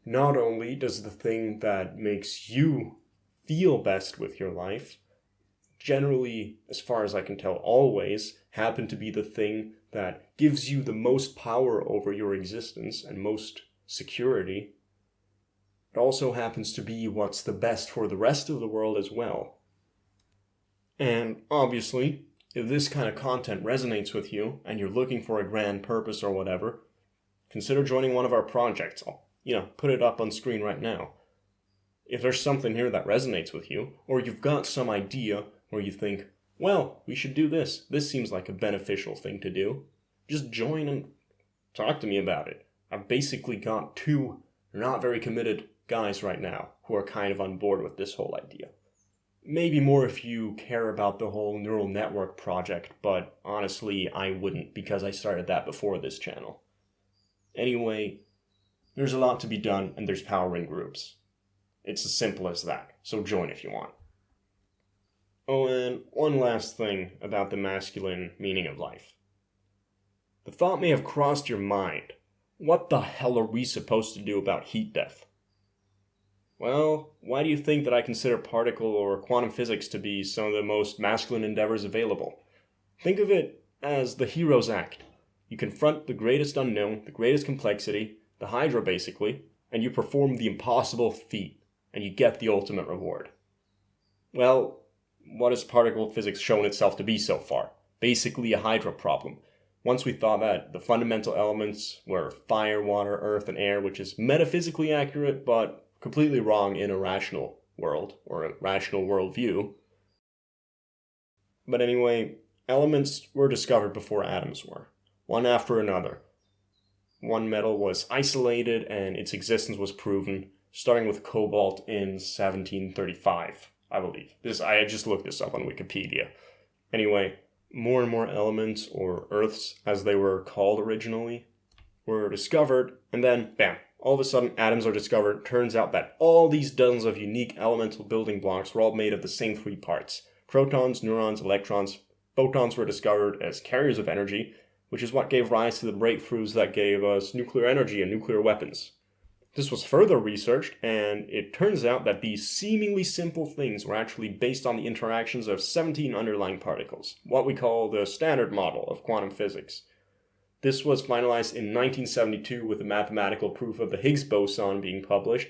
not only does the thing that makes you feel best with your life, generally, as far as I can tell, always happen to be the thing that gives you the most power over your existence and most security. It also happens to be what's the best for the rest of the world as well. And obviously, if this kind of content resonates with you and you're looking for a grand purpose or whatever, consider joining one of our projects. I'll, put it up on screen right now. If there's something here that resonates with you, or you've got some idea where you think, well, we should do this. This seems like a beneficial thing to do. Just join and talk to me about it. I've basically got 2 not very committed guys right now who are kind of on board with this whole idea. Maybe more if you care about the whole neural network project, but honestly, I wouldn't because I started that before this channel. Anyway, there's a lot to be done and there's power in groups. It's as simple as that, so join if you want. Oh, and one last thing about the masculine meaning of life. The thought may have crossed your mind, what the hell are we supposed to do about heat death? Well, why do you think that I consider particle or quantum physics to be some of the most masculine endeavors available? Think of it as the hero's act. You confront the greatest unknown, the greatest complexity, the Hydra basically, and you perform the impossible feat, and you get the ultimate reward. Well, what has particle physics shown itself to be so far? Basically a Hydra problem. Once we thought that the fundamental elements were fire, water, earth, and air, which is metaphysically accurate, but completely wrong in a rational world, or a rational worldview. But anyway, elements were discovered before atoms were, one after another. One metal was isolated and its existence was proven, starting with cobalt in 1735, I believe. I just looked this up on Wikipedia. Anyway, more and more elements, or earths as they were called originally, were discovered, and then, bam, all of a sudden atoms are discovered. Turns out that all these dozens of unique elemental building blocks were all made of the same 3 parts. Protons, neurons, electrons. Photons were discovered as carriers of energy, which is what gave rise to the breakthroughs that gave us nuclear energy and nuclear weapons. This was further researched, and it turns out that these seemingly simple things were actually based on the interactions of 17 underlying particles, what we call the standard model of quantum physics. This was finalized in 1972 with the mathematical proof of the Higgs boson being published,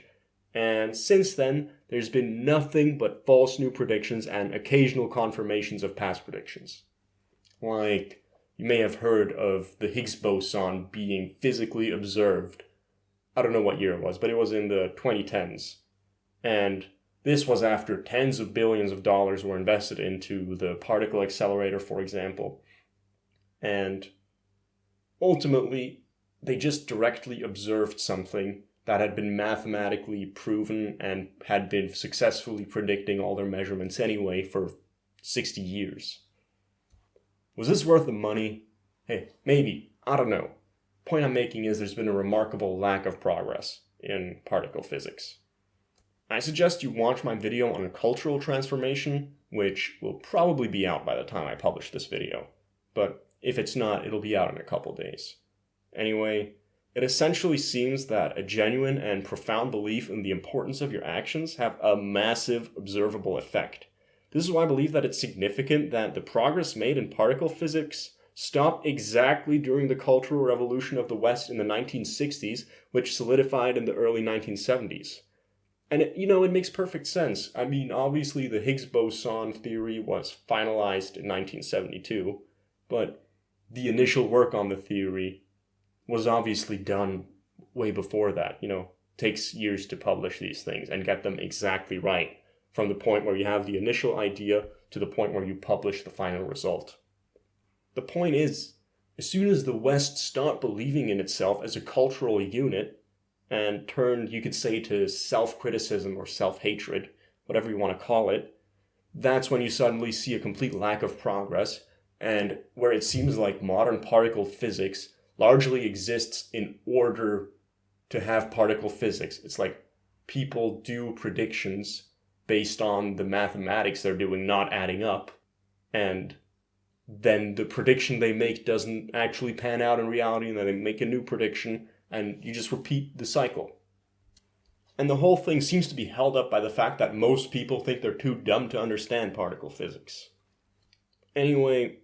and since then, there's been nothing but false new predictions and occasional confirmations of past predictions. Like, you may have heard of the Higgs boson being physically observed. I don't know what year it was, but it was in the 2010s. And this was after tens of billions of dollars were invested into the particle accelerator, for example. And ultimately, they just directly observed something that had been mathematically proven and had been successfully predicting all their measurements anyway for 60 years. Was this worth the money? Hey, maybe. I don't know. The point I'm making is there's been a remarkable lack of progress in particle physics. I suggest you watch my video on cultural transformation, which will probably be out by the time I publish this video. But if it's not, it'll be out in a couple days. Anyway, it essentially seems that a genuine and profound belief in the importance of your actions have a massive observable effect. This is why I believe that it's significant that the progress made in particle physics stopped exactly during the Cultural Revolution of the West in the 1960s, which solidified in the early 1970s. And it makes perfect sense. I mean, obviously the Higgs boson theory was finalized in 1972, but the initial work on the theory was obviously done way before that. Takes years to publish these things and get them exactly right, from the point where you have the initial idea to the point where you publish the final result. The point is, as soon as the West stopped believing in itself as a cultural unit and turned, you could say, to self-criticism or self-hatred, whatever you want to call it, that's when you suddenly see a complete lack of progress, and where it seems like modern particle physics largely exists in order to have particle physics. It's like people do predictions based on the mathematics they're doing not adding up, and then the prediction they make doesn't actually pan out in reality, and then they make a new prediction, and you just repeat the cycle. And the whole thing seems to be held up by the fact that most people think they're too dumb to understand particle physics. Anyway,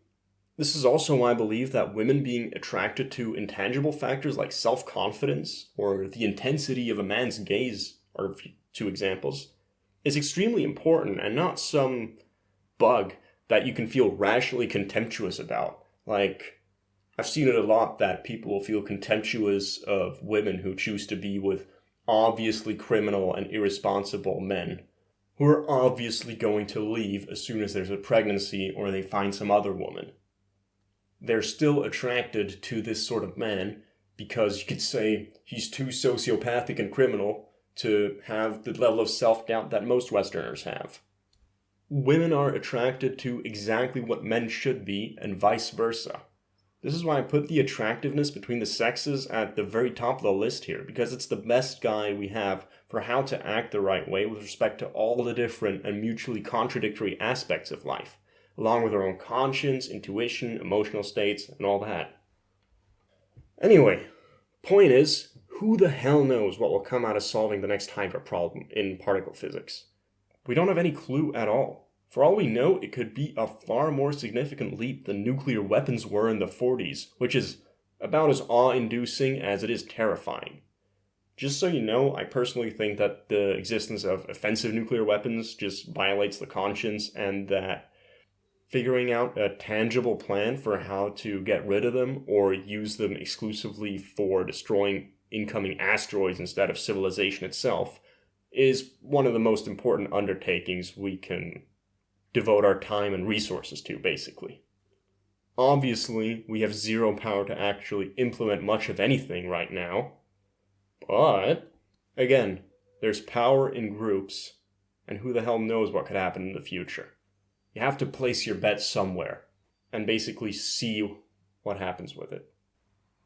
this is also why I believe that women being attracted to intangible factors like self-confidence or the intensity of a man's gaze, are two examples, is extremely important and not some bug that you can feel rationally contemptuous about. Like, I've seen it a lot that people will feel contemptuous of women who choose to be with obviously criminal and irresponsible men who are obviously going to leave as soon as there's a pregnancy or they find some other woman. They're still attracted to this sort of man because you could say he's too sociopathic and criminal to have the level of self-doubt that most Westerners have. Women are attracted to exactly what men should be and vice versa. This is why I put the attractiveness between the sexes at the very top of the list here, because it's the best guide we have for how to act the right way with respect to all the different and mutually contradictory aspects of life, along with our own conscience, intuition, emotional states, and all that. Anyway, point is, who the hell knows what will come out of solving the next Hydra problem in particle physics? We don't have any clue at all. For all we know, it could be a far more significant leap than nuclear weapons were in the 40s, which is about as awe-inducing as it is terrifying. Just so you know, I personally think that the existence of offensive nuclear weapons just violates the conscience, and that figuring out a tangible plan for how to get rid of them or use them exclusively for destroying incoming asteroids instead of civilization itself is one of the most important undertakings we can devote our time and resources to, basically. Obviously, we have zero power to actually implement much of anything right now, but, again, there's power in groups, and who the hell knows what could happen in the future. You have to place your bet somewhere, and basically see what happens with it.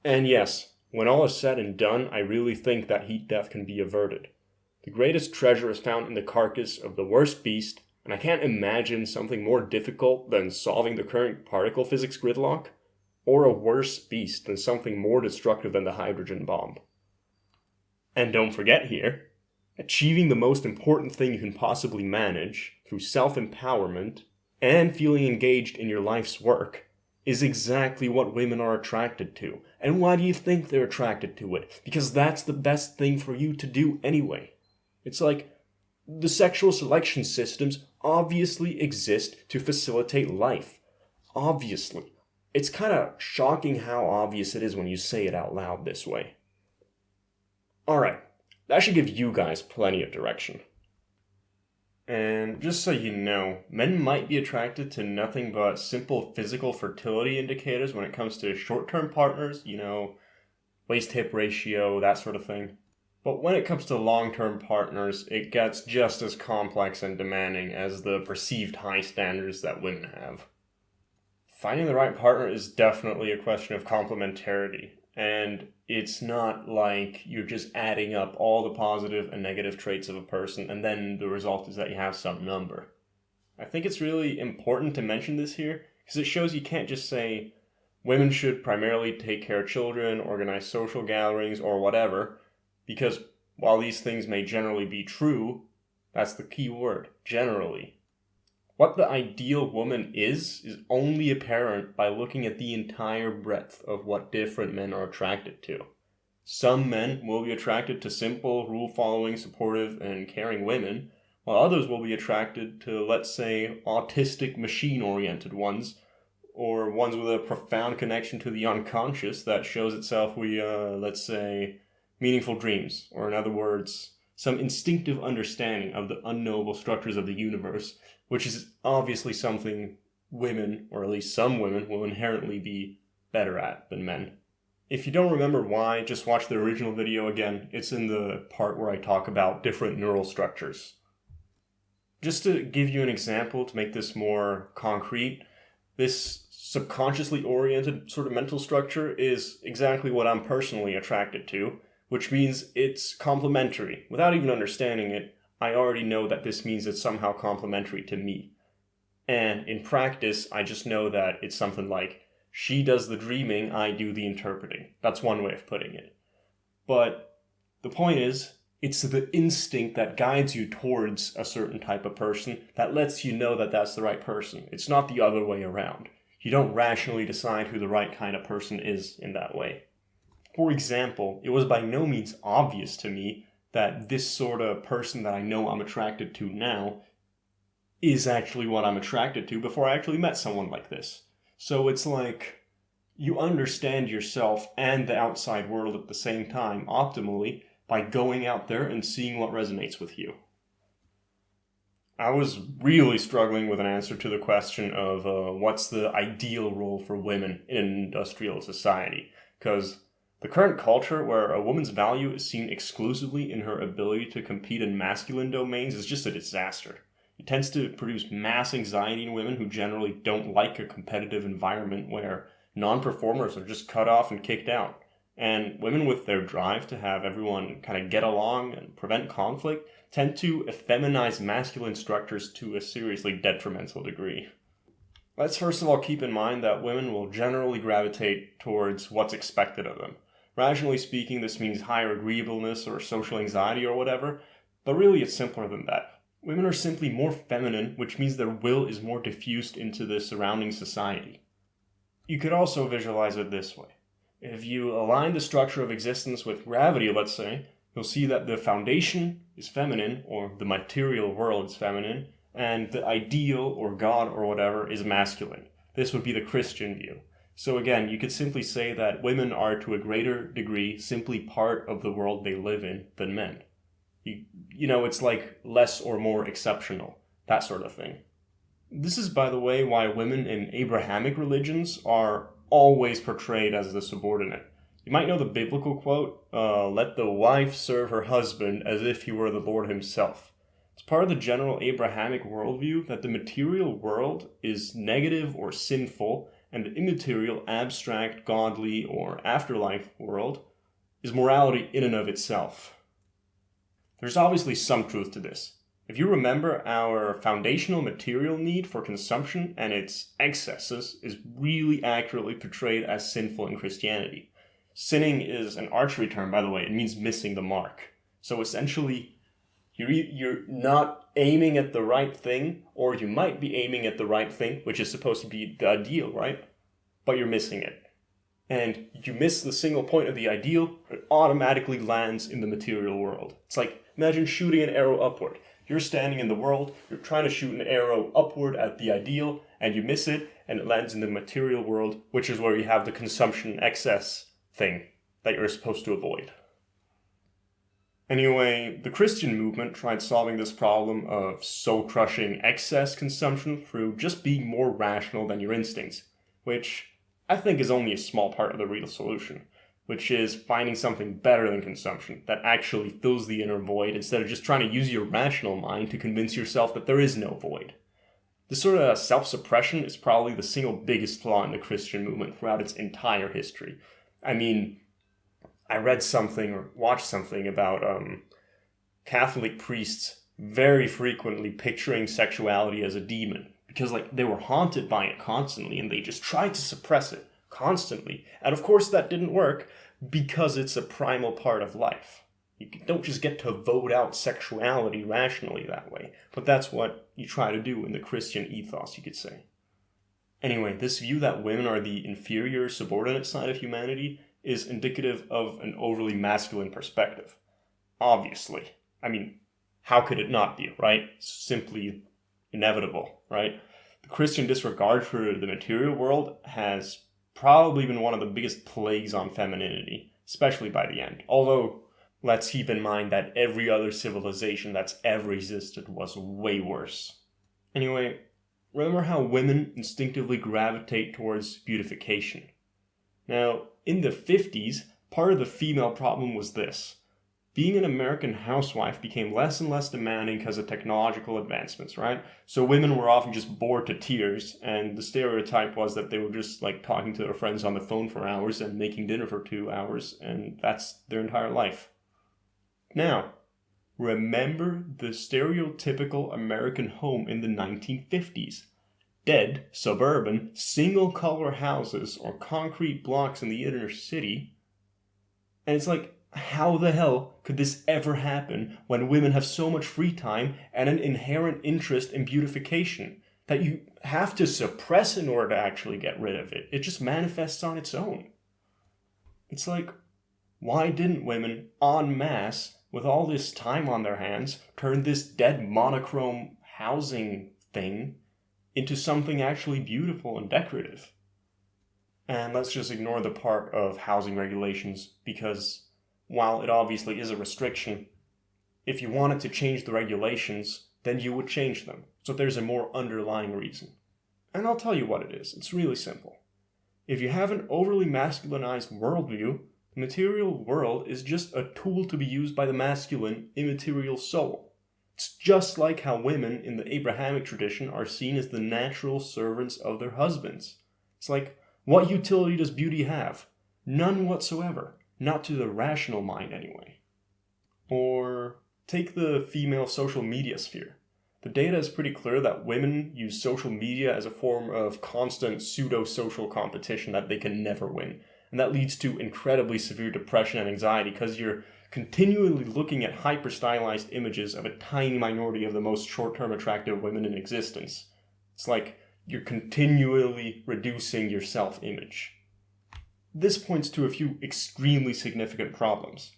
And yes, when all is said and done, I really think that heat death can be averted. The greatest treasure is found in the carcass of the worst beast, and I can't imagine something more difficult than solving the current particle physics gridlock, or a worse beast than something more destructive than the hydrogen bomb. And don't forget here, achieving the most important thing you can possibly manage through self-empowerment and feeling engaged in your life's work is exactly what women are attracted to. And why do you think they're attracted to it? Because that's the best thing for you to do anyway. It's like, the sexual selection systems obviously exist to facilitate life. Obviously. It's kind of shocking how obvious it is when you say it out loud this way. Alright, that should give you guys plenty of direction. And just so you know, men might be attracted to nothing but simple physical fertility indicators when it comes to short-term partners, waist-hip ratio, that sort of thing. But when it comes to long-term partners, it gets just as complex and demanding as the perceived high standards that women have. Finding the right partner is definitely a question of complementarity, and it's not like you're just adding up all the positive and negative traits of a person and then the result is that you have some number. I think it's really important to mention this here because it shows you can't just say women should primarily take care of children, organize social gatherings, or whatever, because while these things may generally be true, that's the key word, generally. What the ideal woman is only apparent by looking at the entire breadth of what different men are attracted to. Some men will be attracted to simple, rule-following, supportive, and caring women, while others will be attracted to, let's say, autistic, machine-oriented ones, or ones with a profound connection to the unconscious that shows itself let's say, meaningful dreams, or in other words, some instinctive understanding of the unknowable structures of the universe, which is obviously something women, or at least some women, will inherently be better at than men. If you don't remember why, just watch the original video again. It's in the part where I talk about different neural structures. Just to give you an example to make this more concrete, this subconsciously oriented sort of mental structure is exactly what I'm personally attracted to, which means it's complementary. Without even understanding it, I already know that this means it's somehow complementary to me. And in practice, I just know that it's something like, she does the dreaming, I do the interpreting. That's one way of putting it. But the point is, it's the instinct that guides you towards a certain type of person that lets you know that that's the right person. It's not the other way around. You don't rationally decide who the right kind of person is in that way. For example, it was by no means obvious to me that this sort of person that I know I'm attracted to now is actually what I'm attracted to before I actually met someone like this. So it's like you understand yourself and the outside world at the same time optimally by going out there and seeing what resonates with you. I was really struggling with an answer to the question of what's the ideal role for women in an industrial society, because the current culture where a woman's value is seen exclusively in her ability to compete in masculine domains is just a disaster. It tends to produce mass anxiety in women who generally don't like a competitive environment where non-performers are just cut off and kicked out. And women with their drive to have everyone kind of get along and prevent conflict tend to effeminize masculine structures to a seriously detrimental degree. Let's first of all keep in mind that women will generally gravitate towards what's expected of them. Rationally speaking, this means higher agreeableness or social anxiety or whatever, but really it's simpler than that. Women are simply more feminine, which means their will is more diffused into the surrounding society. You could also visualize it this way. If you align the structure of existence with gravity, let's say, you'll see that the foundation is feminine, or the material world is feminine, and the ideal, or God, or whatever, is masculine. This would be the Christian view. So again, you could simply say that women are to a greater degree simply part of the world they live in than men. You know, it's like less or more exceptional, that sort of thing. This is, by the way, why women in Abrahamic religions are always portrayed as the subordinate. You might know the biblical quote, let the wife serve her husband as if he were the Lord himself. It's part of the general Abrahamic worldview that the material world is negative or sinful, and the immaterial, abstract, godly, or afterlife world is morality in and of itself. There's obviously some truth to this. If you remember, our foundational material need for consumption and its excesses is really accurately portrayed as sinful in Christianity. Sinning is an archery term, by the way. It means missing the mark. So essentially, you're not aiming at the right thing, or you might be aiming at the right thing, which is supposed to be the ideal, right? But you're missing it. And you miss the single point of the ideal, it automatically lands in the material world. It's like, imagine shooting an arrow upward. You're standing in the world, you're trying to shoot an arrow upward at the ideal, and you miss it, and it lands in the material world, which is where you have the consumption excess thing that you're supposed to avoid. Anyway, the Christian movement tried solving this problem of soul-crushing excess consumption through just being more rational than your instincts, which I think is only a small part of the real solution, which is finding something better than consumption that actually fills the inner void instead of just trying to use your rational mind to convince yourself that there is no void. This sort of self-suppression is probably the single biggest flaw in the Christian movement throughout its entire history. I mean, I read something or watched something about Catholic priests very frequently picturing sexuality as a demon because they were haunted by it constantly and they just tried to suppress it constantly. And of course that didn't work because it's a primal part of life. You don't just get to vote out sexuality rationally that way, but that's what you try to do in the Christian ethos, you could say. Anyway, this view that women are the inferior, subordinate side of humanity is indicative of an overly masculine perspective. Obviously. I mean, how could it not be, right? It's simply inevitable, right? The Christian disregard for the material world has probably been one of the biggest plagues on femininity, especially by the end. Although, let's keep in mind that every other civilization that's ever existed was way worse. Anyway, remember how women instinctively gravitate towards beautification? Now, in the 50s, part of the female problem was this. being an American housewife became less and less demanding because of technological advancements, right? So women were often just bored to tears, and the stereotype was that they were just like talking to their friends on the phone for hours and making dinner for 2 hours, and that's their entire life. Now, remember the stereotypical American home in the 1950s. Dead, suburban, single-color houses or concrete blocks in the inner city. And it's like, how the hell could this ever happen when women have so much free time and an inherent interest in beautification that you have to suppress in order to actually get rid of it? It just manifests on its own. It's like, why didn't women en masse, with all this time on their hands, turn this dead monochrome housing thing into something actually beautiful and decorative? And let's just ignore the part of housing regulations, because while it obviously is a restriction, if you wanted to change the regulations, then you would change them. So there's a more underlying reason. And I'll tell you what it is. It's really simple. If you have an overly masculinized worldview, the material world is just a tool to be used by the masculine, immaterial soul. It's just like how women in the Abrahamic tradition are seen as the natural servants of their husbands. It's like, what utility does beauty have? None whatsoever. Not to the rational mind, anyway. Or take the female social media sphere. The data is pretty clear that women use social media as a form of constant pseudo-social competition that they can never win. And that leads to incredibly severe depression and anxiety because you're continually looking at hyper-stylized images of a tiny minority of the most short-term attractive women in existence. It's like you're continually reducing your self-image. This points to a few extremely significant problems.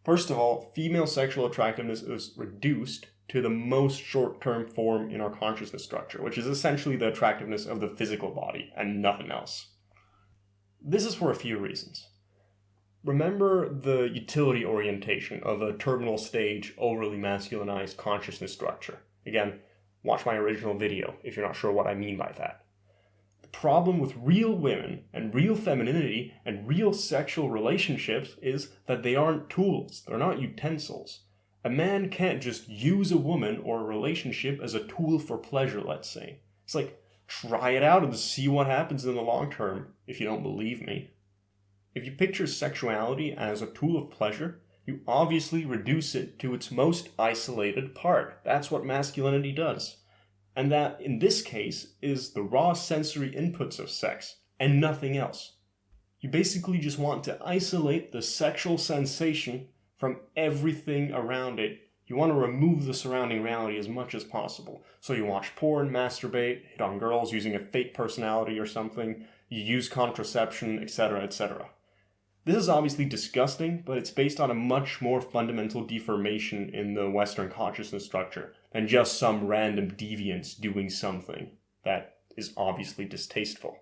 First of all, female sexual attractiveness is reduced to the most short-term form in our consciousness structure, which is essentially the attractiveness of the physical body and nothing else. This is for a few reasons. Remember the utility orientation of a terminal stage, overly masculinized consciousness structure. Again, watch my original video if you're not sure what I mean by that. The problem with real women and real femininity and real sexual relationships is that they aren't tools, they're not utensils. A man can't just use a woman or a relationship as a tool for pleasure, let's say. It's like, try it out and see what happens in the long term, if you don't believe me. If you picture sexuality as a tool of pleasure, you obviously reduce it to its most isolated part. That's what masculinity does. And that, in this case, is the raw sensory inputs of sex, and nothing else. You basically just want to isolate the sexual sensation from everything around it. You want to remove the surrounding reality as much as possible. So you watch porn, masturbate, hit on girls using a fake personality or something, you use contraception, etc., etc. This is obviously disgusting, but it's based on a much more fundamental deformation in the Western consciousness structure than just some random deviants doing something that is obviously distasteful.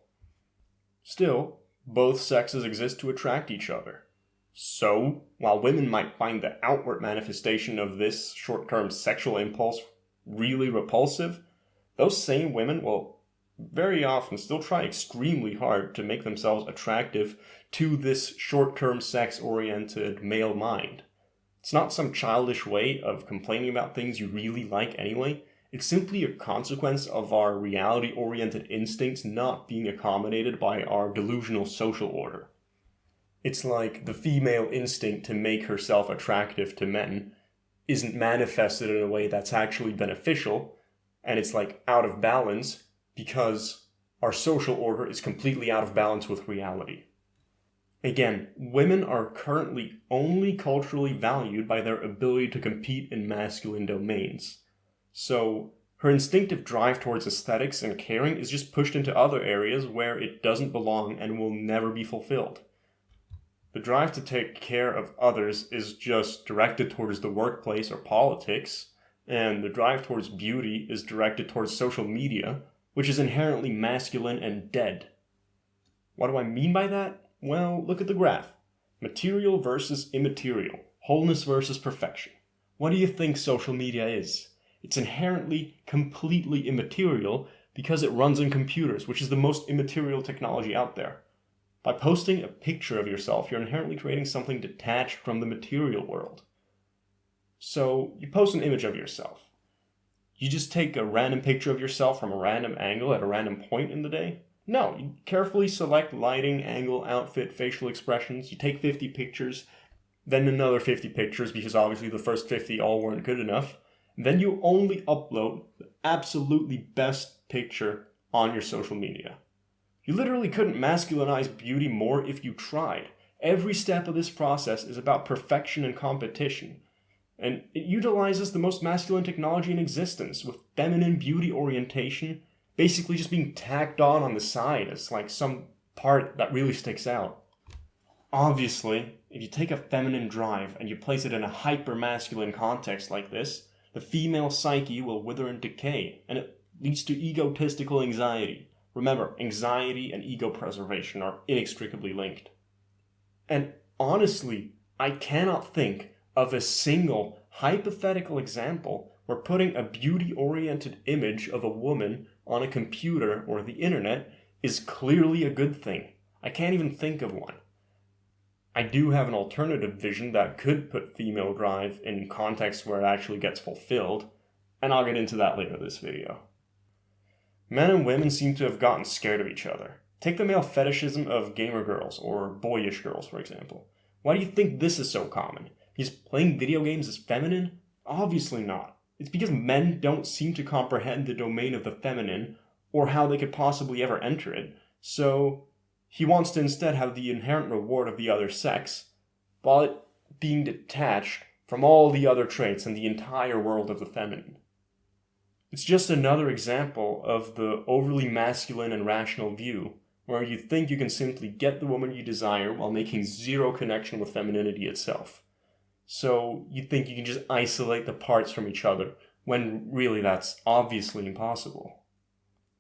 Still, both sexes exist to attract each other. So, while women might find the outward manifestation of this short-term sexual impulse really repulsive, those same women will very often still try extremely hard to make themselves attractive to this short-term sex-oriented male mind. It's not some childish way of complaining about things you really like anyway. It's simply a consequence of our reality-oriented instincts not being accommodated by our delusional social order. It's like the female instinct to make herself attractive to men isn't manifested in a way that's actually beneficial, and it's like out of balance because our social order is completely out of balance with reality. Again, women are currently only culturally valued by their ability to compete in masculine domains. So, her instinctive drive towards aesthetics and caring is just pushed into other areas where it doesn't belong and will never be fulfilled. The drive to take care of others is just directed towards the workplace or politics, and the drive towards beauty is directed towards social media, which is inherently masculine and dead. What do I mean by that? Well, look at the graph. Material versus immaterial. Wholeness versus perfection. What do you think social media is? It's inherently completely immaterial because it runs on computers, which is the most immaterial technology out there. By posting a picture of yourself, you're inherently creating something detached from the material world. So you post an image of yourself. You just take a random picture of yourself from a random angle at a random point in the day? No, you carefully select lighting, angle, outfit, facial expressions. You take 50 pictures, then another 50 pictures because obviously the first 50 all weren't good enough. Then you only upload the absolutely best picture on your social media. You literally couldn't masculinize beauty more if you tried. Every step of this process is about perfection and competition. And it utilizes the most masculine technology in existence, with feminine beauty orientation basically just being tacked on the side as like some part that really sticks out. Obviously, if you take a feminine drive and you place it in a hyper-masculine context like this, the female psyche will wither and decay, and it leads to egotistical anxiety. Remember, anxiety and ego preservation are inextricably linked. And honestly, I cannot think of a single hypothetical example where putting a beauty-oriented image of a woman on a computer or the internet is clearly a good thing. I can't even think of one. I do have an alternative vision that could put female drive in contexts where it actually gets fulfilled, and I'll get into that later this video. Men and women seem to have gotten scared of each other. Take the male fetishism of gamer girls, or boyish girls, for example. Why do you think this is so common? Because playing video games is feminine? Obviously not. It's because men don't seem to comprehend the domain of the feminine, or how they could possibly ever enter it, so he wants to instead have the inherent reward of the other sex, while it being detached from all the other traits and the entire world of the feminine. It's just another example of the overly masculine and rational view, where you think you can simply get the woman you desire while making zero connection with femininity itself. So you think you can just isolate the parts from each other, when really that's obviously impossible.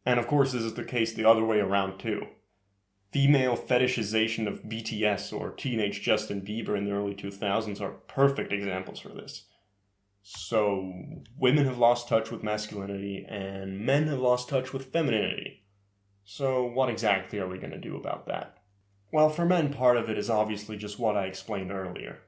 And of course this is the case the other way around too. Female fetishization of BTS or teenage Justin Bieber in the early 2000s are perfect examples for this. So, women have lost touch with masculinity, and men have lost touch with femininity. So, what exactly are we going to do about that? Well, for men, part of it is obviously just what I explained earlier.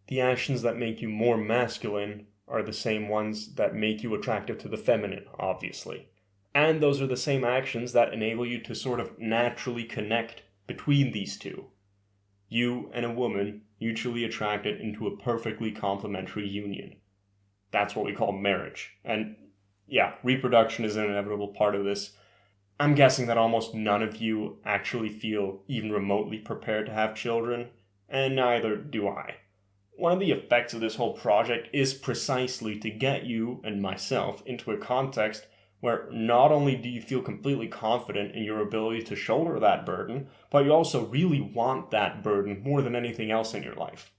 The actions that make you more masculine are the same ones that make you attractive to the feminine, obviously. And those are the same actions that enable you to sort of naturally connect between these two. You and a woman mutually attracted into a perfectly complementary union. That's what we call marriage. And yeah, reproduction is an inevitable part of this. I'm guessing that almost none of you actually feel even remotely prepared to have children, and neither do I. One of the effects of this whole project is precisely to get you and myself into a context where not only do you feel completely confident in your ability to shoulder that burden, but you also really want that burden more than anything else in your life.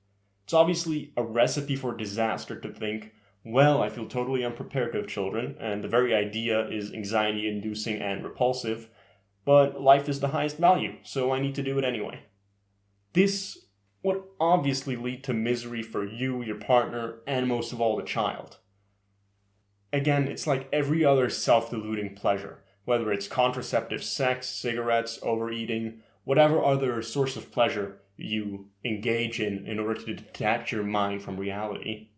It's obviously a recipe for disaster to think, well, I feel totally unprepared to have children, and the very idea is anxiety-inducing and repulsive, but life is the highest value, so I need to do it anyway. This would obviously lead to misery for you, your partner, and most of all the child. Again, it's like every other self-deluding pleasure, whether it's contraceptive sex, cigarettes, overeating, whatever other source of pleasure you engage in order to detach your mind from reality.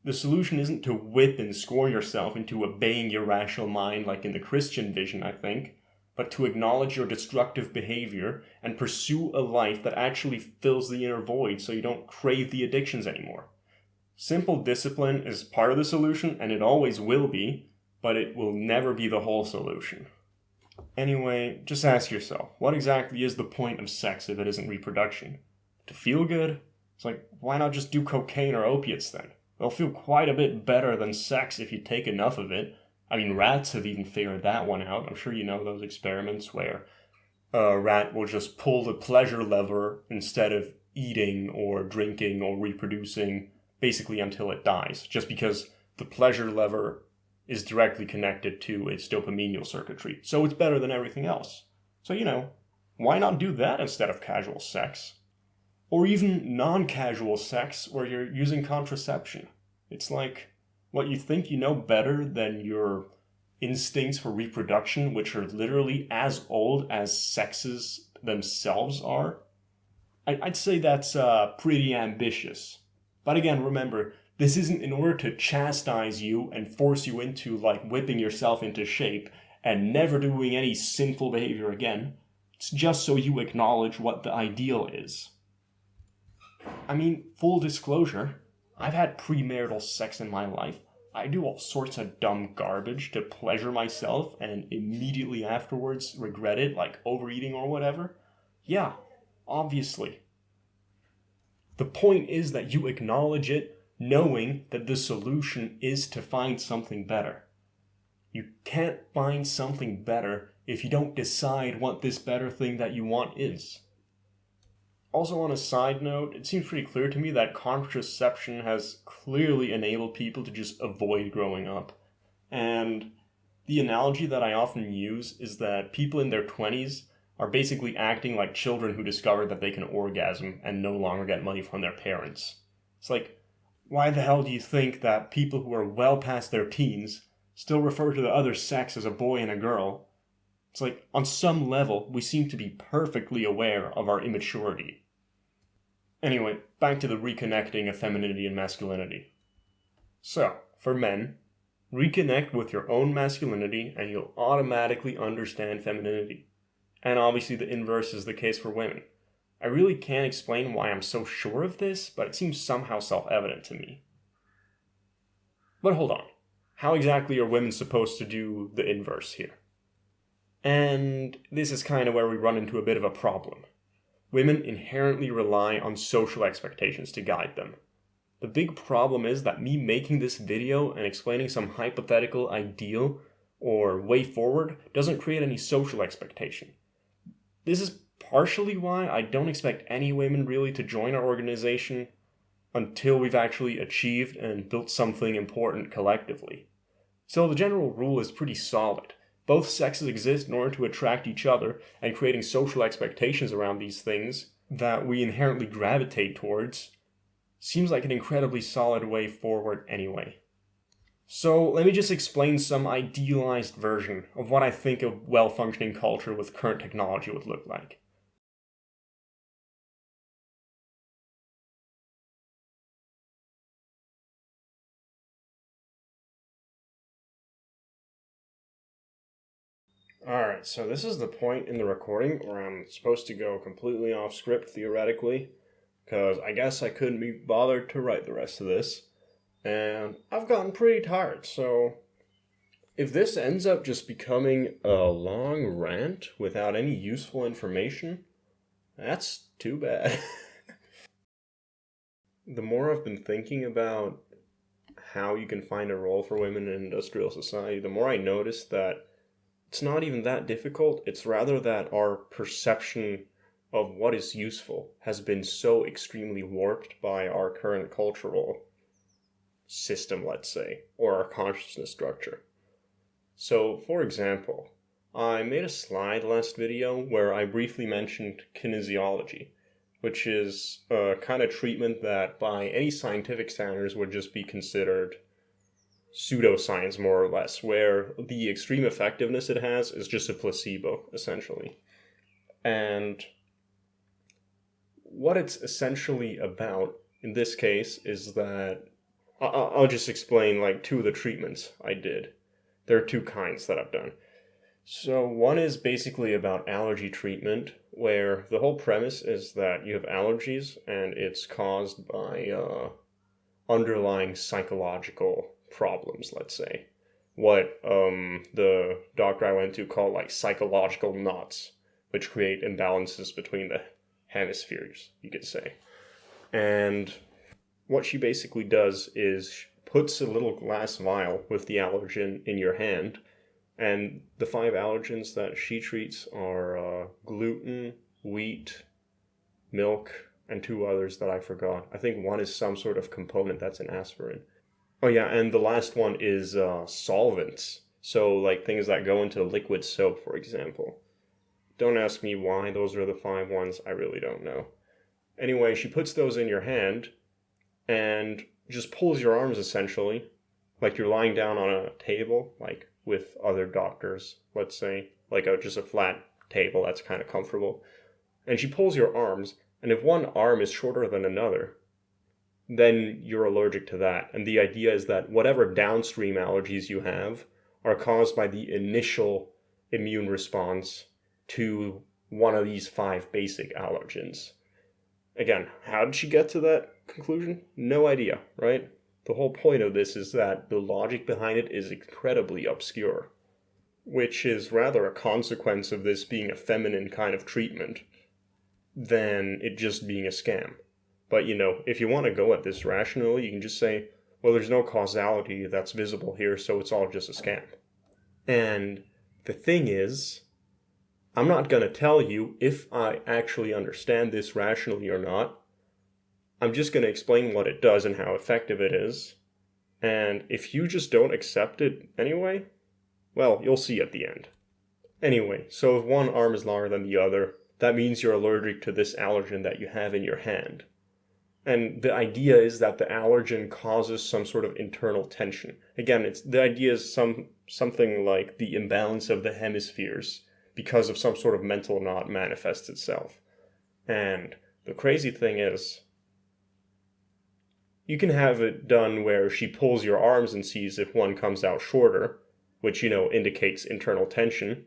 The solution isn't to whip and scorn yourself into obeying your rational mind like in the Christian vision, I think, but to acknowledge your destructive behavior and pursue a life that actually fills the inner void so you don't crave the addictions anymore. Simple discipline is part of the solution, and it always will be, but it will never be the whole solution. Anyway, just ask yourself, what exactly is the point of sex if it isn't reproduction? To feel good? It's like, why not just do cocaine or opiates then? They'll feel quite a bit better than sex if you take enough of it. I mean, rats have even figured that one out. I'm sure you know those experiments where a rat will just pull the pleasure lever instead of eating or drinking or reproducing, basically until it dies, just because the pleasure lever is directly connected to its dopamineal circuitry. So it's better than everything else. So, why not do that instead of casual sex? Or even non-casual sex where you're using contraception. It's like, what, you think you know better than your instincts for reproduction, which are literally as old as sexes themselves are? I'd say that's pretty ambitious. But again, remember, This isn't in order to chastise you and force you into, like, whipping yourself into shape and never doing any sinful behavior again. It's just so you acknowledge what the ideal is. I mean, full disclosure, I've had premarital sex in my life. I do all sorts of dumb garbage to pleasure myself and immediately afterwards regret it, like overeating or whatever. Yeah, obviously. The point is that you acknowledge it, knowing that the solution is to find something better. You can't find something better if you don't decide what this better thing that you want is. Also, on a side note, it seems pretty clear to me that contraception has clearly enabled people to just avoid growing up. And the analogy that I often use is that people in their 20s are basically acting like children who discover that they can orgasm and no longer get money from their parents. It's like, why the hell do you think that people who are well past their teens still refer to the other sex as a boy and a girl? It's like, on some level, we seem to be perfectly aware of our immaturity. Anyway, back to the reconnecting of femininity and masculinity. So, for men, reconnect with your own masculinity and you'll automatically understand femininity. And obviously the inverse is the case for women. I really can't explain why I'm so sure of this, but it seems somehow self-evident to me. But hold on. How exactly are women supposed to do the inverse here? And this is kind of where we run into a bit of a problem. Women inherently rely on social expectations to guide them. The big problem is that me making this video and explaining some hypothetical ideal or way forward doesn't create any social expectation. This is partially why I don't expect any women really to join our organization until we've actually achieved and built something important collectively. So the general rule is pretty solid. Both sexes exist in order to attract each other, and creating social expectations around these things that we inherently gravitate towards seems like an incredibly solid way forward anyway. So let me just explain some idealized version of what I think a well-functioning culture with current technology would look like. Alright, so this is the point in the recording where I'm supposed to go completely off script theoretically, because I guess I couldn't be bothered to write the rest of this, and I've gotten pretty tired, so if this ends up just becoming a long rant without any useful information, that's too bad. The more I've been thinking about how you can find a role for women in industrial society, the more I notice that it's not even that difficult. It's rather that our perception of what is useful has been so extremely warped by our current cultural system, let's say, or our consciousness structure. So, for example, I made a slide last video where I briefly mentioned kinesiology, which is a kind of treatment that by any scientific standards would just be considered pseudoscience, more or less, where the extreme effectiveness it has is just a placebo, essentially. And what it's essentially about in this case is that I'll just explain like two of the treatments I did. There are two kinds that I've done. So one is basically about allergy treatment, where the whole premise is that you have allergies and it's caused by underlying psychological problems, let's say. What the doctor I went to called like psychological knots, which create imbalances between the hemispheres, you could say. And what she basically does is puts a little glass vial with the allergen in your hand, and the 5 allergens that she treats are gluten, wheat, milk, and 2 others that I forgot. I think one is some sort of component that's in aspirin. Oh yeah, and the last one is solvents. So like things that go into liquid soap, for example. Don't ask me why those are the 5 ones, I really don't know. Anyway, she puts those in your hand and just pulls your arms essentially, like you're lying down on a table, like with other doctors, let's say, like just a flat table that's kind of comfortable. And she pulls your arms, and if one arm is shorter than another, then you're allergic to that. And the idea is that whatever downstream allergies you have are caused by the initial immune response to one of these 5 basic allergens. Again, how did she get to that conclusion? No idea, right? The whole point of this is that the logic behind it is incredibly obscure, which is rather a consequence of this being a feminine kind of treatment than it just being a scam. But, if you want to go at this rationally, you can just say, well, there's no causality that's visible here, so it's all just a scam. And the thing is, I'm not going to tell you if I actually understand this rationally or not. I'm just going to explain what it does and how effective it is. And if you just don't accept it anyway, well, you'll see at the end. Anyway, so if one arm is longer than the other, that means you're allergic to this allergen that you have in your hand. And the idea is that the allergen causes some sort of internal tension. Again, the idea is something like the imbalance of the hemispheres because of some sort of mental knot manifests itself. And the crazy thing is, you can have it done where she pulls your arms and sees if one comes out shorter, which, indicates internal tension.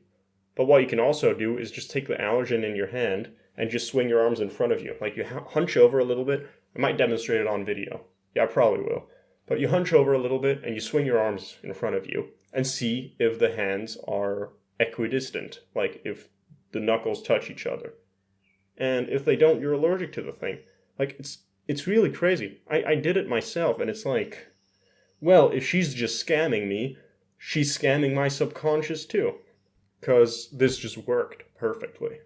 But what you can also do is just take the allergen in your hand and just swing your arms in front of you. Like you hunch over a little bit. I might demonstrate it on video. Yeah, I probably will. But you hunch over a little bit and you swing your arms in front of you and see if the hands are equidistant, like if the knuckles touch each other. And if they don't, you're allergic to the thing. Like, it's really crazy. I did it myself, and it's like, well, if she's just scamming me, she's scamming my subconscious too. Because this just worked perfectly.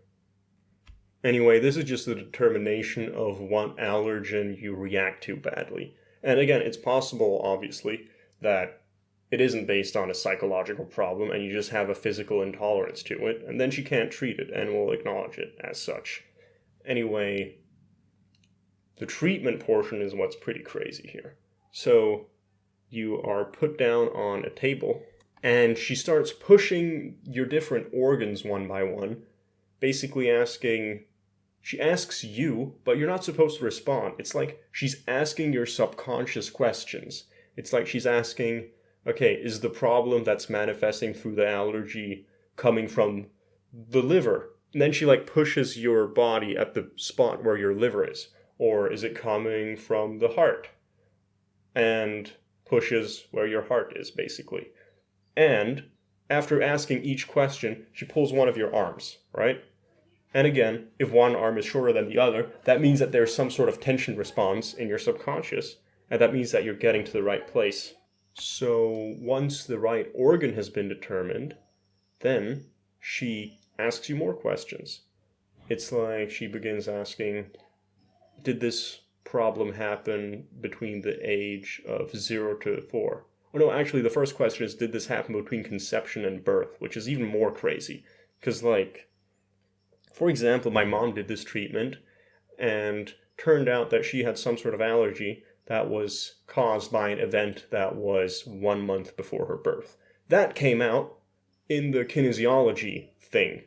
Anyway, this is just the determination of what allergen you react to badly. And again, it's possible, obviously, that it isn't based on a psychological problem and you just have a physical intolerance to it, and then she can't treat it and will acknowledge it as such. Anyway, the treatment portion is what's pretty crazy here. So you are put down on a table and she starts pushing your different organs one by one, basically she asks you, but you're not supposed to respond. It's like she's asking your subconscious questions. It's like she's asking, okay, is the problem that's manifesting through the allergy coming from the liver? And then she pushes your body at the spot where your liver is. Or is it coming from the heart? And pushes where your heart is, basically. And after asking each question, she pulls one of your arms, right? And again, if one arm is shorter than the other, that means that there's some sort of tension response in your subconscious, and that means that you're getting to the right place. So once the right organ has been determined, then she asks you more questions. It's like she begins asking, did this problem happen between the age of 0 to 4? Oh no, actually the first question is, did this happen between conception and birth? Which is even more crazy. Because for example, my mom did this treatment and turned out that she had some sort of allergy that was caused by an event that was 1 month before her birth. That came out in the kinesiology thing,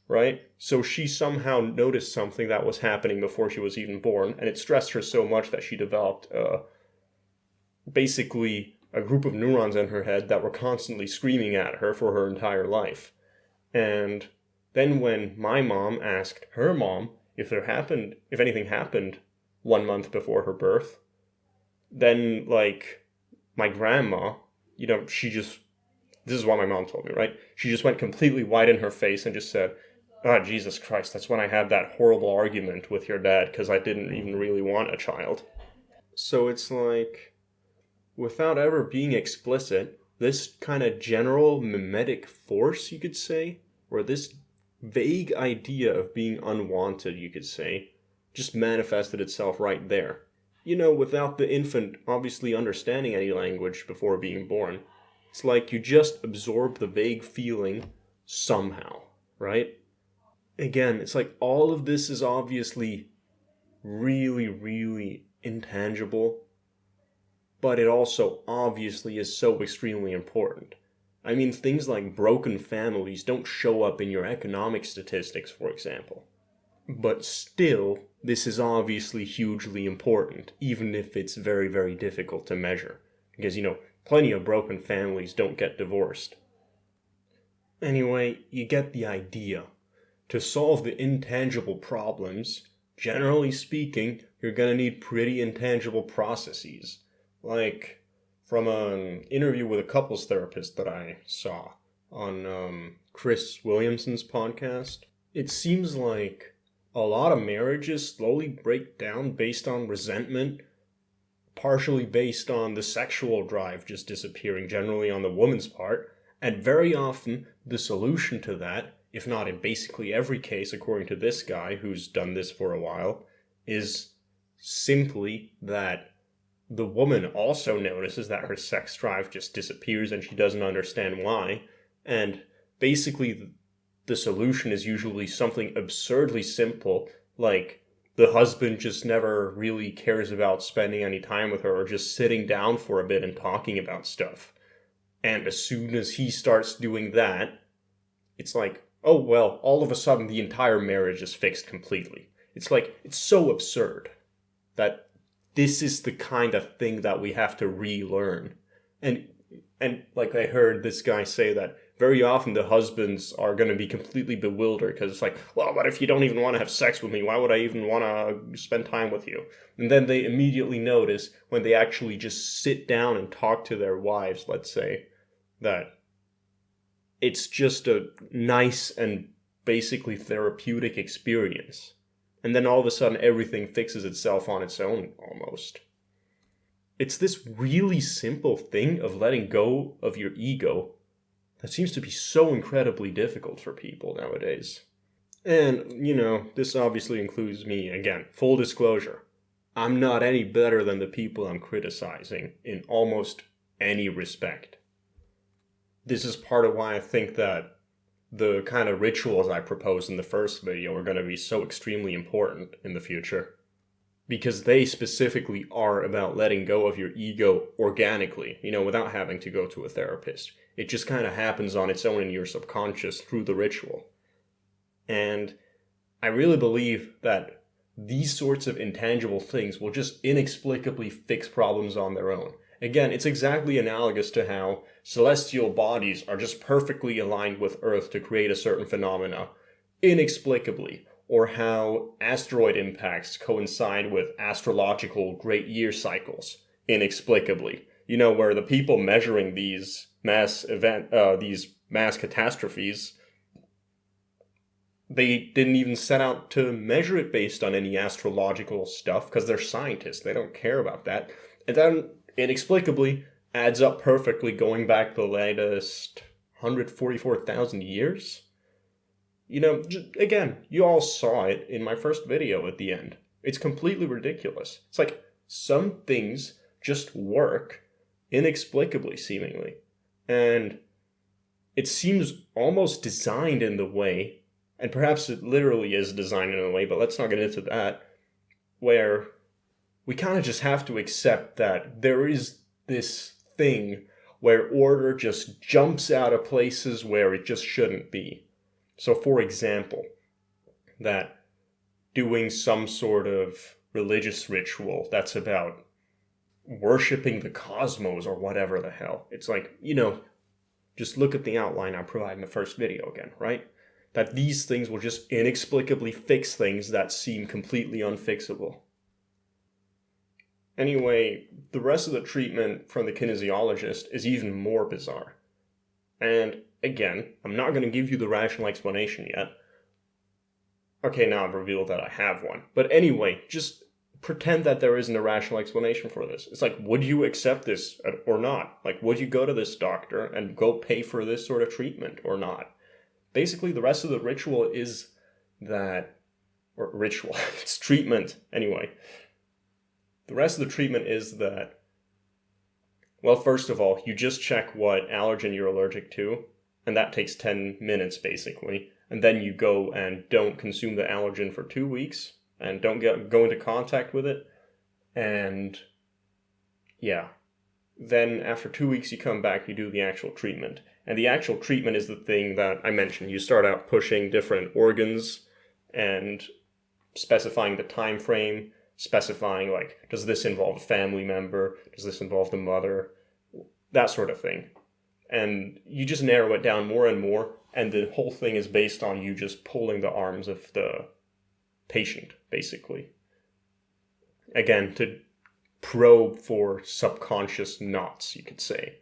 right? So she somehow noticed something that was happening before she was even born, and it stressed her so much that she developed basically a group of neurons in her head that were constantly screaming at her for her entire life. And then when my mom asked her mom if anything happened 1 month before her birth, then my grandma, this is what my mom told me, right? She just went completely white in her face and just said, "Oh, Jesus Christ, that's when I had that horrible argument with your dad because I didn't even really want a child." So it's without ever being explicit, this kind of general mimetic force, you could say, or this vague idea of being unwanted, you could say, just manifested itself right there. Without the infant obviously understanding any language before being born. It's like you just absorb the vague feeling somehow, right? Again, it's like all of this is obviously really, really intangible, but it also obviously is so extremely important. I mean, things like broken families don't show up in your economic statistics, for example. But still, this is obviously hugely important, even if it's very, very difficult to measure. Because, plenty of broken families don't get divorced. Anyway, you get the idea. To solve the intangible problems, generally speaking, you're gonna need pretty intangible processes. Like, from an interview with a couples therapist that I saw on Chris Williamson's podcast, it seems like a lot of marriages slowly break down based on resentment, partially based on the sexual drive just disappearing, generally on the woman's part, and very often the solution to that, if not in basically every case, according to this guy who's done this for a while, is simply that the woman also notices that her sex drive just disappears and she doesn't understand why, and basically the solution is usually something absurdly simple, like the husband just never really cares about spending any time with her or just sitting down for a bit and talking about stuff. And as soon as he starts doing that, it's like, oh well, all of a sudden the entire marriage is fixed completely. It's like, it's so absurd that this is the kind of thing that we have to relearn. And like I heard this guy say that very often the husbands are going to be completely bewildered because it's like, well, what if you don't even want to have sex with me? Why would I even want to spend time with you? And then they immediately notice when they actually just sit down and talk to their wives, let's say, that it's just a nice and basically therapeutic experience. And then all of a sudden everything fixes itself on its own, almost. It's this really simple thing of letting go of your ego that seems to be so incredibly difficult for people nowadays. And, this obviously includes me. Again, full disclosure, I'm not any better than the people I'm criticizing in almost any respect. This is part of why I think that the kind of rituals I proposed in the first video are going to be so extremely important in the future. Because they specifically are about letting go of your ego organically, without having to go to a therapist. It just kind of happens on its own in your subconscious through the ritual. And I really believe that these sorts of intangible things will just inexplicably fix problems on their own. Again, it's exactly analogous to how celestial bodies are just perfectly aligned with Earth to create a certain phenomena, inexplicably, or how asteroid impacts coincide with astrological great year cycles, inexplicably. Where the people measuring these mass catastrophes, they didn't even set out to measure it based on any astrological stuff, because they're scientists, they don't care about that. And then, inexplicably, adds up perfectly going back the latest 144,000 years. Again, you all saw it in my first video at the end. It's completely ridiculous. It's like some things just work inexplicably, seemingly. And it seems almost designed in the way, and perhaps it literally is designed in a way, but let's not get into that, where we kind of just have to accept that there is this thing where order just jumps out of places where it just shouldn't be. So, for example, that doing some sort of religious ritual that's about worshipping the cosmos or whatever the hell. It's like, just look at the outline I provided in the first video again, right? That these things will just inexplicably fix things that seem completely unfixable. Anyway, the rest of the treatment from the kinesiologist is even more bizarre. And again, I'm not going to give you the rational explanation yet. Okay, now I've revealed that I have one. But anyway, just pretend that there isn't a rational explanation for this. It's like, would you accept this or not? Like, would you go to this doctor and go pay for this sort of treatment or not? Basically, the rest of the ritual is that, or ritual, it's treatment anyway. The rest of the treatment is that, well, first of all, you just check what allergen you're allergic to, and that takes 10 minutes basically. And then you go and don't consume the allergen for 2 weeks, and don't go into contact with it. And yeah, then after 2 weeks you come back, you do the actual treatment. And the actual treatment is the thing that I mentioned. You start out pushing different organs and specifying the time frame, specifying, like, does this involve a family member? Does this involve the mother? That sort of thing. And you just narrow it down more and more, and the whole thing is based on you just pulling the arms of the patient, basically. Again, to probe for subconscious knots, you could say.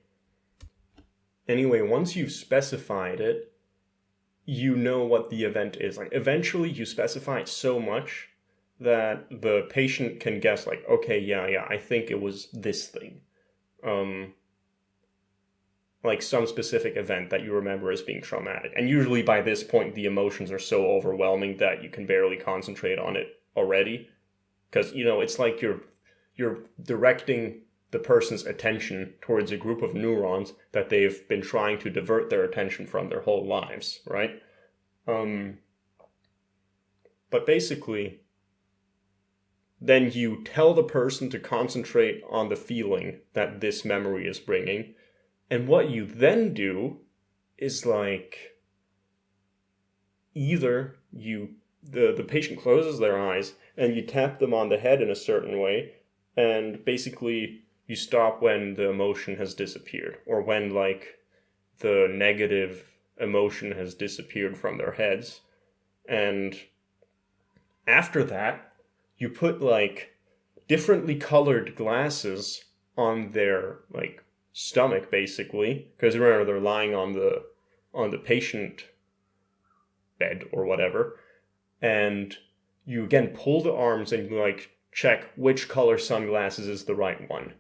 Anyway, once you've specified it, you know what the event is. Like, eventually you specify it so much that the patient can guess, like, okay, yeah, I think it was this thing. Like some specific event that you remember as being traumatic. And usually by this point, the emotions are so overwhelming that you can barely concentrate on it already. Because, it's like you're directing the person's attention towards a group of neurons that they've been trying to divert their attention from their whole lives, right? But basically, then you tell the person to concentrate on the feeling that this memory is bringing. And what you then do is, like, either the patient closes their eyes and you tap them on the head in a certain way, and basically you stop when the emotion has disappeared, or when, like, the negative emotion has disappeared from their heads. And after that, you put, like, differently colored glasses on their, like, stomach, basically, because remember, they're lying on the patient bed or whatever, and you again pull the arms and you, like, check which color sunglasses is the right one.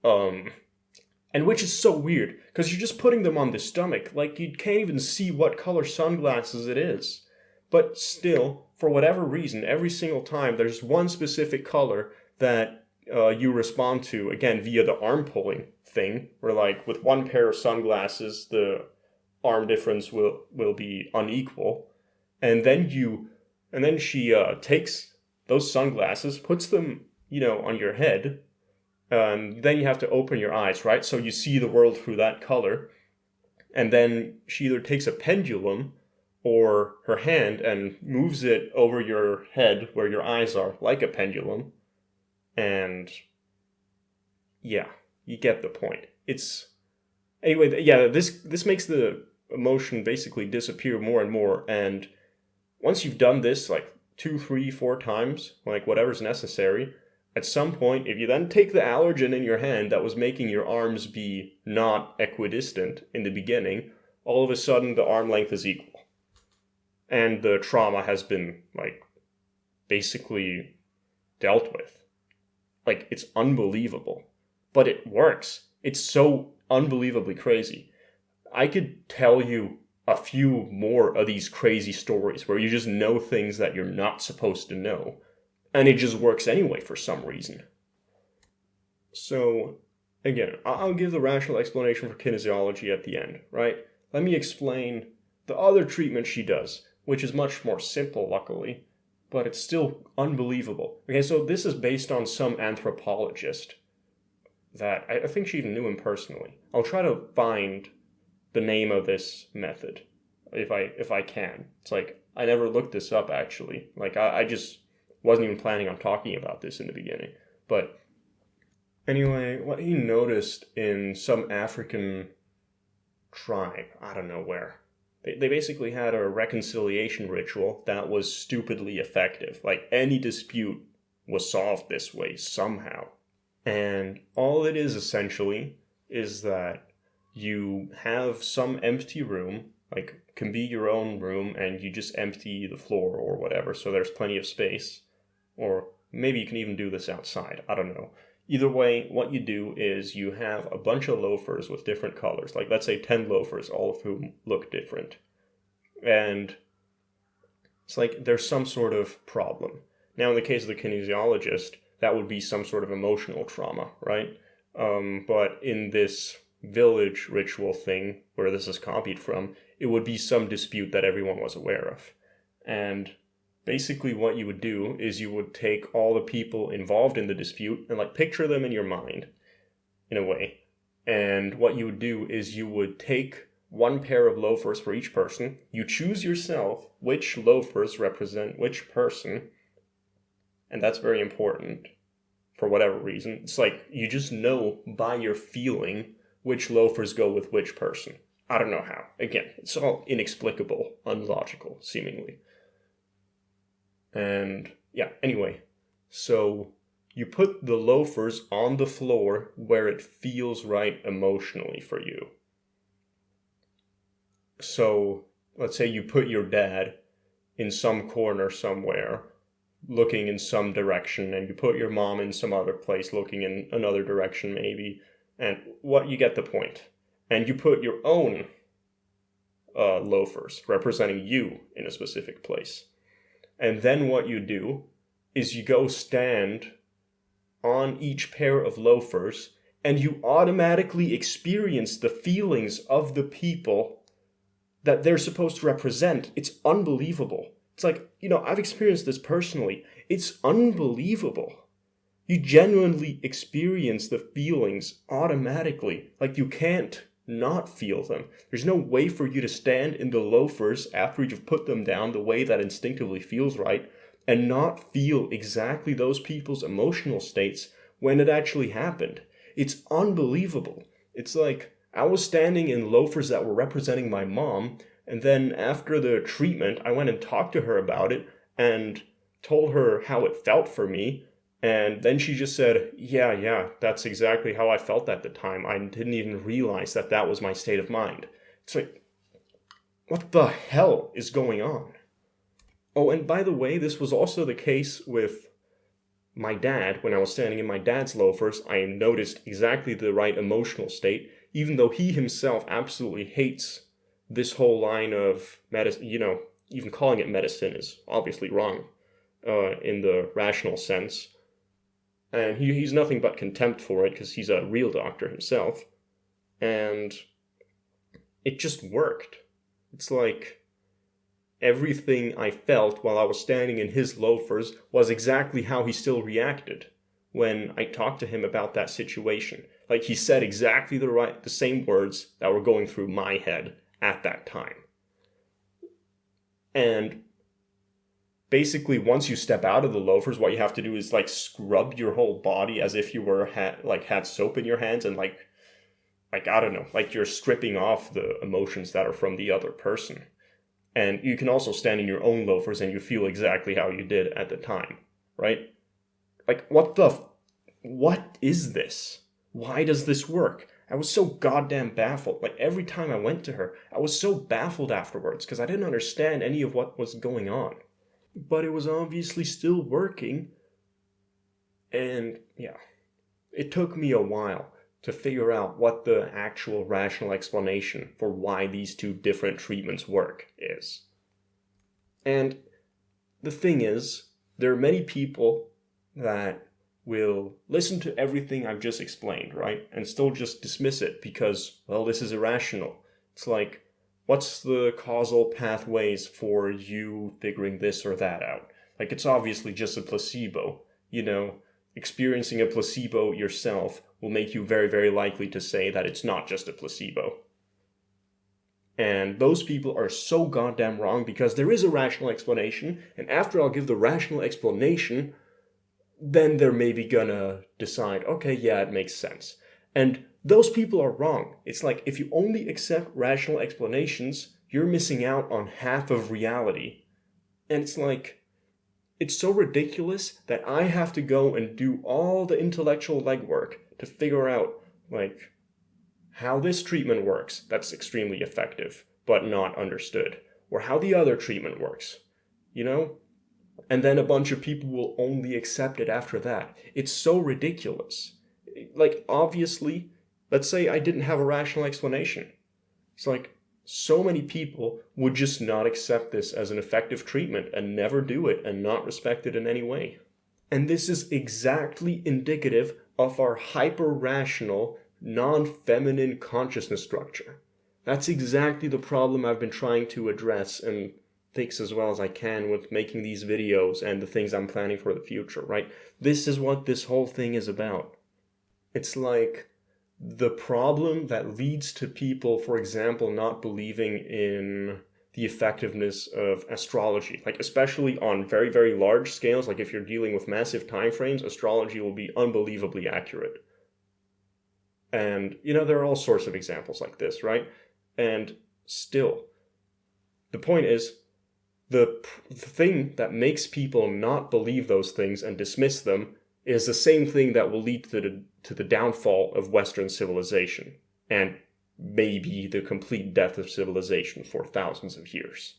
And which is so weird, because you're just putting them on the stomach, like, you can't even see what color sunglasses it is. But still, for whatever reason, every single time there's one specific color that you respond to, again, via the arm pulling thing, where, like, with one pair of sunglasses, the arm difference will be unequal. And then she takes those sunglasses, puts them, on your head. Then you have to open your eyes, right? So you see the world through that color. And then she either takes a pendulum or her hand and moves it over your head where your eyes are, like a pendulum. And yeah, you get the point. Anyway, yeah, this makes the emotion basically disappear more and more. And once you've done this, like, 2, 3, 4 times, like, whatever's necessary, at some point, if you then take the allergen in your hand that was making your arms be not equidistant in the beginning, all of a sudden the arm length is equal. And the trauma has been, like, basically dealt with. Like, it's unbelievable. But it works. It's so unbelievably crazy. I could tell you a few more of these crazy stories where you just know things that you're not supposed to know. And it just works anyway for some reason. So, again, I'll give the rational explanation for kinesiology at the end, right? Let me explain the other treatment she does, which is much more simple, luckily, but it's still unbelievable. Okay, so this is based on some anthropologist that I think she even knew him personally. I'll try to find the name of this method if I can. It's like, I never looked this up, actually. Like, I just wasn't even planning on talking about this in the beginning. But anyway, what he noticed in some African tribe, I don't know where, they basically had a reconciliation ritual that was stupidly effective. Like, any dispute was solved this way somehow. And all it is, essentially, is that you have some empty room, like, can be your own room, and you just empty the floor or whatever, so there's plenty of space. Or maybe you can even do this outside, I don't know. Either way, what you do is you have a bunch of loafers with different colors, like, let's say 10 loafers, all of whom look different. And it's like there's some sort of problem. Now, in the case of the kinesiologist, that would be some sort of emotional trauma, right? But in this village ritual thing, where this is copied from, it would be some dispute that everyone was aware of. And basically what you would do is you would take all the people involved in the dispute and, like, picture them in your mind, in a way. And what you would do is you would take one pair of loafers for each person. You choose yourself which loafers represent which person, And that's very important for whatever reason. It's like you just know by your feeling which loafers go with which person. I don't know how. Again, it's all inexplicable, unlogical, seemingly. And yeah, anyway, so you put the loafers on the floor where it feels right emotionally for you. So let's say you put your dad in some corner somewhere, looking in some direction, and you put your mom in some other place looking in another direction maybe, and what, you get the point. And you put your own loafers representing you in a specific place. And then what you do is you go stand on each pair of loafers and you automatically experience the feelings of the people that they're supposed to represent. It's unbelievable. It's like, I've experienced this personally. It's unbelievable. You genuinely experience the feelings automatically. Like, you can't not feel them. There's no way for you to stand in the loafers after you've put them down the way that instinctively feels right and not feel exactly those people's emotional states when it actually happened. It's unbelievable. It's like, I was standing in loafers that were representing my mom, and then after the treatment, I went and talked to her about it and told her how it felt for me. And then she just said, yeah, that's exactly how I felt at the time. I didn't even realize that that was my state of mind. It's like, what the hell is going on? Oh, and by the way, this was also the case with my dad. When I was standing in my dad's loafers, I noticed exactly the right emotional state, even though he himself absolutely hates this whole line of medicine. Even calling it medicine is obviously wrong in the rational sense. And he's nothing but contempt for it because he's a real doctor himself. And it just worked. It's like everything I felt while I was standing in his loafers was exactly how he still reacted when I talked to him about that situation. Like, he said exactly the same words that were going through my head at that time. And basically, once you step out of the loafers, what you have to do is like scrub your whole body as if you were had soap in your hands, and like I don't know, like you're stripping off the emotions that are from the other person. And you can also stand in your own loafers and you feel exactly how you did at the time, right? Like, what is this? Why does this work? I was so goddamn baffled. Like, every time I went to her, I was so baffled afterwards because I didn't understand any of what was going on. But it was obviously still working. And yeah, it took me a while to figure out what the actual rational explanation for why these two different treatments work is. And the thing is, there are many people that will listen to everything I've just explained, right? And still just dismiss it because, well, this is irrational. It's like, what's the causal pathways for you figuring this or that out? Like, it's obviously just a placebo. Experiencing a placebo yourself will make you very, very likely to say that it's not just a placebo. And those people are so goddamn wrong because there is a rational explanation, and after I'll give the rational explanation, then they're maybe gonna decide, okay, yeah, it makes sense. And those people are wrong. It's like, if you only accept rational explanations, you're missing out on half of reality. And it's like, it's so ridiculous that I have to go and do all the intellectual legwork to figure out, like, how this treatment works that's extremely effective, but not understood. Or how the other treatment works, And then a bunch of people will only accept it after that. It's so ridiculous. Like, obviously, let's say I didn't have a rational explanation. It's like, so many people would just not accept this as an effective treatment and never do it and not respect it in any way. And this is exactly indicative of our hyper-rational, non-feminine consciousness structure. That's exactly the problem I've been trying to address and fix as well as I can with making these videos and the things I'm planning for the future, right? This is what this whole thing is about. It's like the problem that leads to people, for example, not believing in the effectiveness of astrology. Like, especially on very, very large scales, like if you're dealing with massive time frames, astrology will be unbelievably accurate. And, there are all sorts of examples like this, right? And still, the point is, the thing that makes people not believe those things and dismiss them is the same thing that will lead to the downfall of Western civilization, and maybe the complete death of civilization for thousands of years.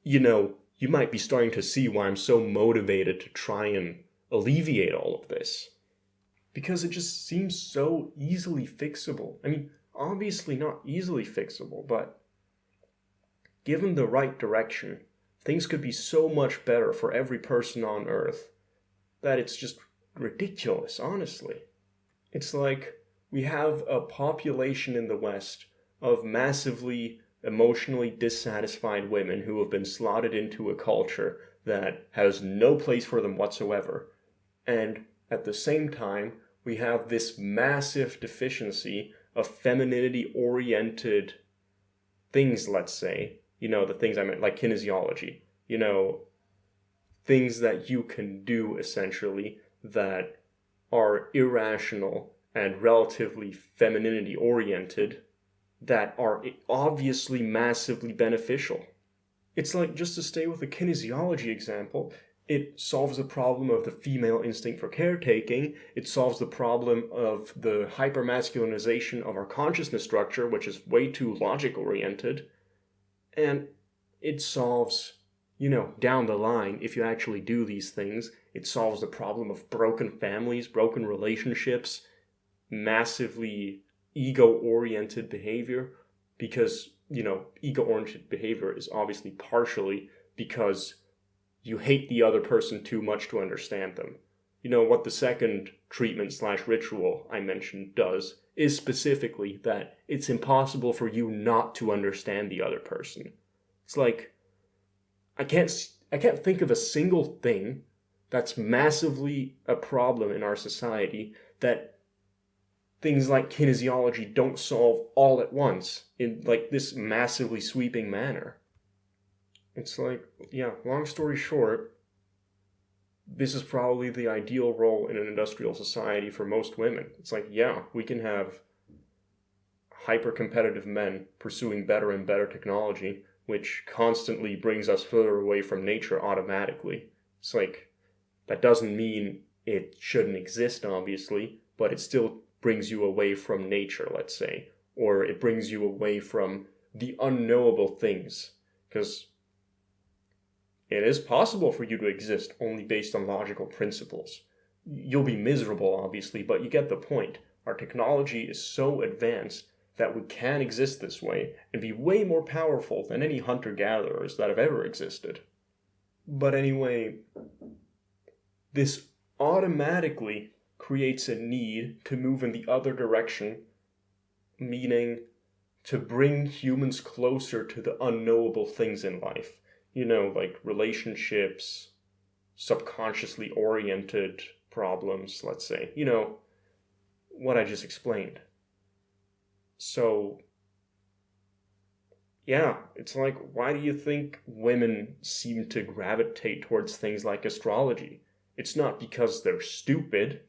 You might be starting to see why I'm so motivated to try and alleviate all of this. Because it just seems so easily fixable. I mean, obviously not easily fixable, but given the right direction, things could be so much better for every person on Earth that it's just ridiculous, honestly. It's like we have a population in the West of massively emotionally dissatisfied women who have been slotted into a culture that has no place for them whatsoever. And at the same time, we have this massive deficiency of femininity-oriented things, let's say. The things I meant, like kinesiology. Things that you can do, essentially, that are irrational and relatively femininity-oriented, that are obviously massively beneficial. It's like, just to stay with the kinesiology example, it solves the problem of the female instinct for caretaking. It solves the problem of the hypermasculinization of our consciousness structure, which is way too logic-oriented. And it solves, down the line, if you actually do these things, it solves the problem of broken families, broken relationships, massively ego-oriented behavior. Because, ego-oriented behavior is obviously partially because you hate the other person too much to understand them. What the second treatment/ritual I mentioned does is specifically that it's impossible for you not to understand the other person. It's like, I can't think of a single thing that's massively a problem in our society that things like kinesiology don't solve all at once in like this massively sweeping manner. It's like, long story short, this is probably the ideal role in an industrial society for most women. It's like, we can have hyper-competitive men pursuing better and better technology, which constantly brings us further away from nature automatically. It's like, that doesn't mean it shouldn't exist, obviously, but it still brings you away from nature, let's say. Or it brings you away from the unknowable things. Because it is possible for you to exist only based on logical principles. You'll be miserable, obviously, but you get the point. Our technology is so advanced that we can exist this way and be way more powerful than any hunter-gatherers that have ever existed. But anyway, this automatically creates a need to move in the other direction, meaning to bring humans closer to the unknowable things in life. Like relationships, subconsciously oriented problems, let's say. What I just explained. So, it's like, why do you think women seem to gravitate towards things like astrology? It's not because they're stupid.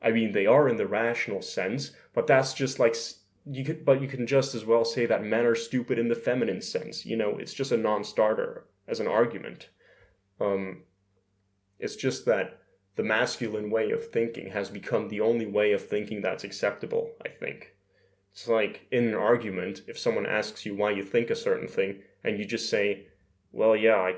I mean, they are in the rational sense, but that's just like, you can just as well say that men are stupid in the feminine sense. It's just a non-starter as an argument. It's just that the masculine way of thinking has become the only way of thinking that's acceptable, I think. It's like, in an argument, if someone asks you why you think a certain thing, and you just say, well, I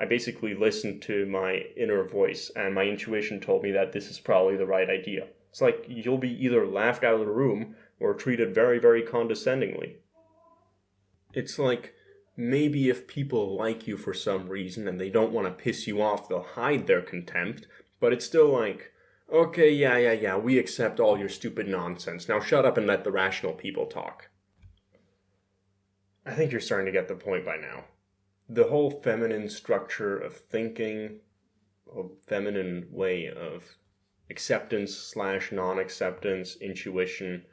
basically listened to my inner voice, and my intuition told me that this is probably the right idea. It's like, you'll be either laughed out of the room, or treated very, very condescendingly. It's like, maybe if people like you for some reason and they don't want to piss you off, they'll hide their contempt, but it's still like, okay, we accept all your stupid nonsense. Now shut up and let the rational people talk. I think you're starting to get the point by now. The whole feminine structure of thinking, a feminine way of acceptance/non-acceptance, intuition,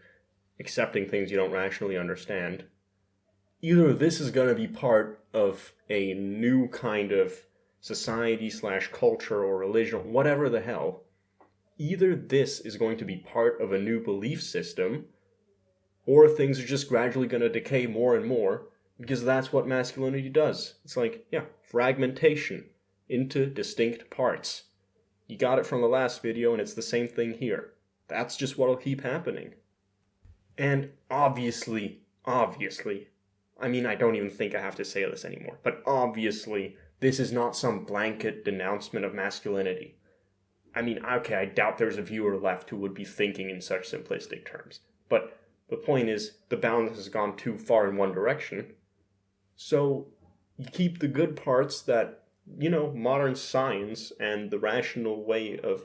accepting things you don't rationally understand, either this is going to be part of a new kind of society slash culture or religion, whatever the hell. Either this is going to be part of a new belief system, or things are just gradually going to decay more and more, because that's what masculinity does. It's like, yeah, fragmentation into distinct parts. You got it from the last video, and it's the same thing here. That's just what'll keep happening. And obviously, I mean, I don't even think I have to say this anymore, but obviously, this is not some blanket denouncement of masculinity. I mean, okay, I doubt there's a viewer left who would be thinking in such simplistic terms, but the point is, the balance has gone too far in one direction, so you keep the good parts that, modern science and the rational way of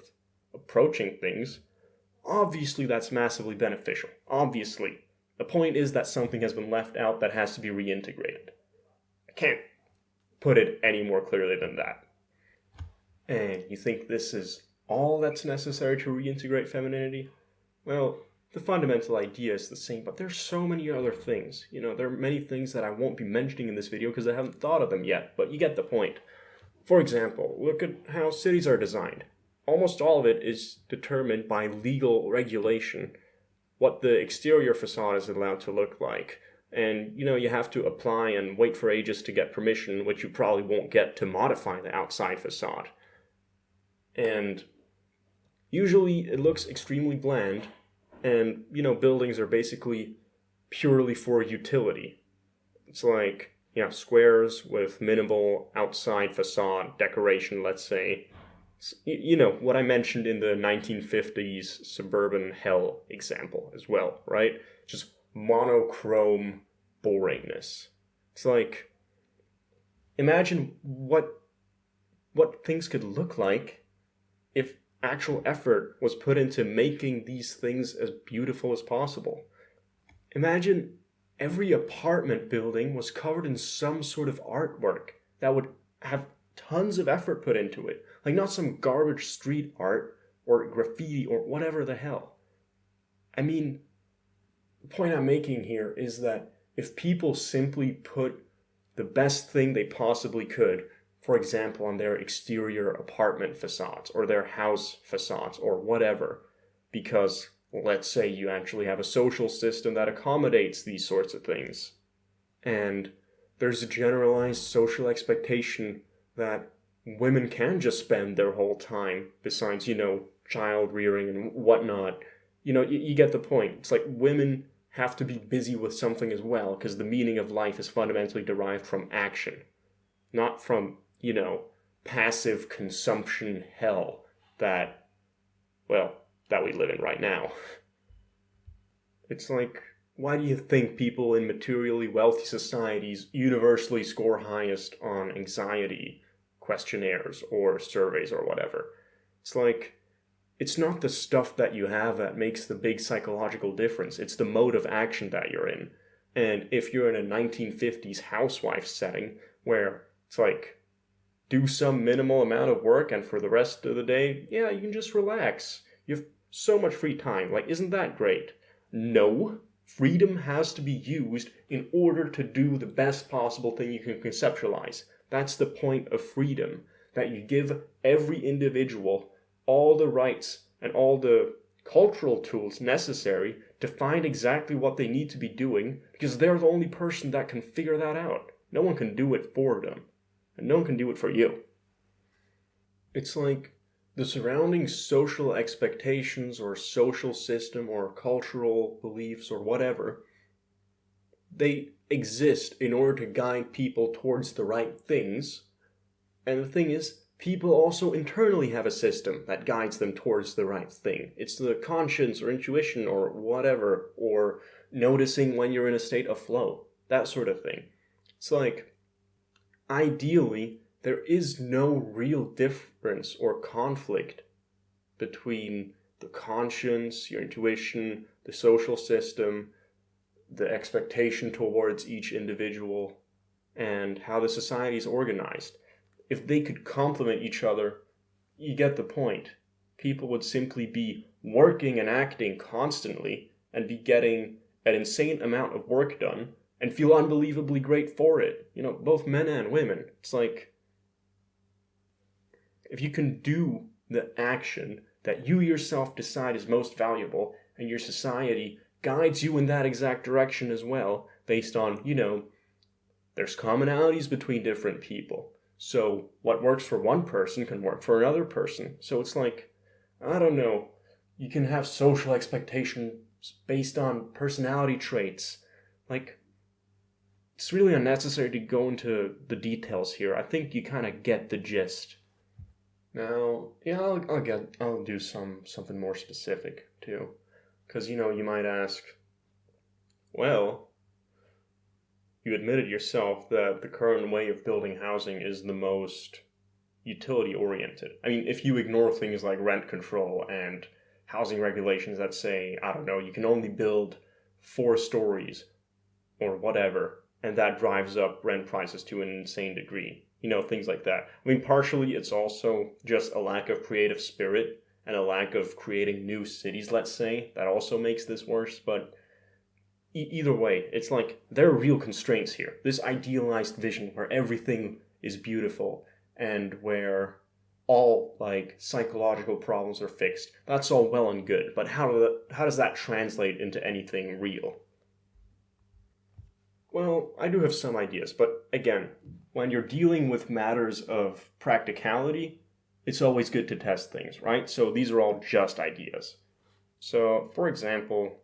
approaching things. Obviously, that's massively beneficial. Obviously. The point is that something has been left out that has to be reintegrated. I can't put it any more clearly than that. And you think this is all that's necessary to reintegrate femininity? Well, the fundamental idea is the same, but there's so many other things. There are many things that I won't be mentioning in this video because I haven't thought of them yet, but you get the point. For example, look at how cities are designed. Almost all of it is determined by legal regulation, what the exterior facade is allowed to look like. And, you have to apply and wait for ages to get permission, which you probably won't get to modify the outside facade. And usually it looks extremely bland, and, buildings are basically purely for utility. It's like, squares with minimal outside facade decoration, let's say. What I mentioned in the 1950s suburban hell example as well, right? Just monochrome boringness. It's like, imagine what things could look like if actual effort was put into making these things as beautiful as possible. Imagine every apartment building was covered in some sort of artwork that would have tons of effort put into it. Like, not some garbage street art or graffiti or whatever the hell. I mean, the point I'm making here is that if people simply put the best thing they possibly could, for example, on their exterior apartment facades or their house facades or whatever, because let's say you actually have a social system that accommodates these sorts of things, and there's a generalized social expectation that women can just spend their whole time, besides, child rearing and whatnot. You get the point. It's like women have to be busy with something as well, because the meaning of life is fundamentally derived from action, not from, passive consumption hell that we live in right now. It's like, why do you think people in materially wealthy societies universally score highest on anxiety questionnaires or surveys or whatever? It's like, it's not the stuff that you have that makes the big psychological difference. It's the mode of action that you're in. And if you're in a 1950s housewife setting where it's like, do some minimal amount of work and for the rest of the day, you can just relax. You have so much free time. Like, isn't that great? No. Freedom has to be used in order to do the best possible thing you can conceptualize. That's the point of freedom, that you give every individual all the rights and all the cultural tools necessary to find exactly what they need to be doing, because they're the only person that can figure that out. No one can do it for them, and no one can do it for you. It's like the surrounding social expectations or social system or cultural beliefs or whatever, they exist in order to guide people towards the right things. And the thing is, people also internally have a system that guides them towards the right thing. It's the conscience or intuition or whatever, or noticing when you're in a state of flow, that sort of thing. It's like, ideally, there is no real difference or conflict between the conscience, your intuition, the social system, the expectation towards each individual, and how the society is organized. If they could complement each other, you get the point. People would simply be working and acting constantly and be getting an insane amount of work done, and feel unbelievably great for it. You know, both men and women. It's like, if you can do the action that you yourself decide is most valuable, and your society guides you in that exact direction as well, based on, you know, there's commonalities between different people. So what works for one person can work for another person. So it's like, I don't know, you can have social expectations based on personality traits. Like, it's really unnecessary to go into the details here. I think you kind of get the gist. Now, yeah, I'll do something more specific too, because you know you might ask, well, you admitted yourself that the current way of building housing is the most utility oriented. I mean, if you ignore things like rent control and housing regulations that say, I don't know, you can only build 4 stories or whatever, and that drives up rent prices to an insane degree. You know, things like that. I mean, partially it's also just a lack of creative spirit and a lack of creating new cities, let's say, that also makes this worse. But either way, it's like there are real constraints here. This idealized vision where everything is beautiful and where all like psychological problems are fixed. That's all well and good, but how does that translate into anything real? Well, I do have some ideas, but again, when you're dealing with matters of practicality, it's always good to test things, right? So these are all just ideas. So, for example,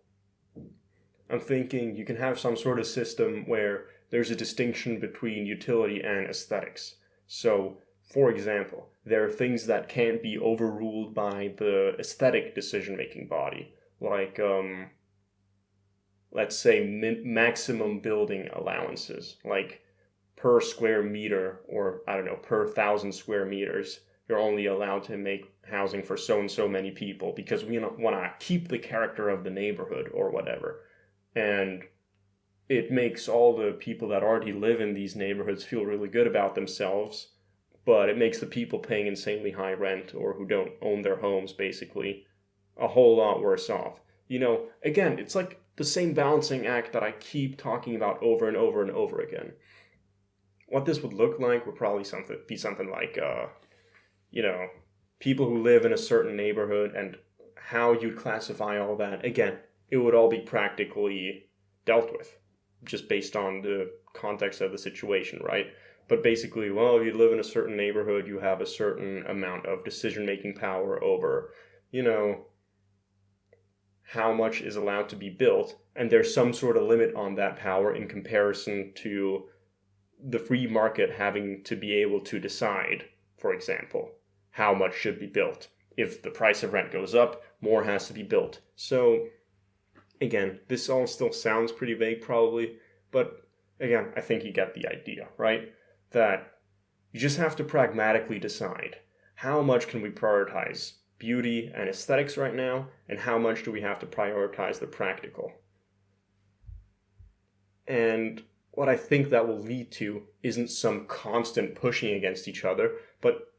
I'm thinking you can have some sort of system where there's a distinction between utility and aesthetics. So, for example, there are things that can't be overruled by the aesthetic decision-making body, like let's say maximum building allowances, like per square meter, or I don't know, per 1,000 square meters, you're only allowed to make housing for so and so many people because we want to keep the character of the neighborhood or whatever. And it makes all the people that already live in these neighborhoods feel really good about themselves, but it makes the people paying insanely high rent or who don't own their homes basically a whole lot worse off. You know, again, it's like the same balancing act that I keep talking about over and over and over again. What this would look like would probably be something like, you know, people who live in a certain neighborhood and how you'd classify all that. Again, it would all be practically dealt with, just based on the context of the situation, right? But basically, well, if you live in a certain neighborhood, you have a certain amount of decision-making power over, you know, how much is allowed to be built, and there's some sort of limit on that power in comparison to the free market having to be able to decide, for example, how much should be built. If the price of rent goes up, more has to be built. So, again, this all still sounds pretty vague probably, but again, I think you get the idea, right? That you just have to pragmatically decide how much can we prioritize beauty and aesthetics right now, and how much do we have to prioritize the practical. And what I think that will lead to isn't some constant pushing against each other, but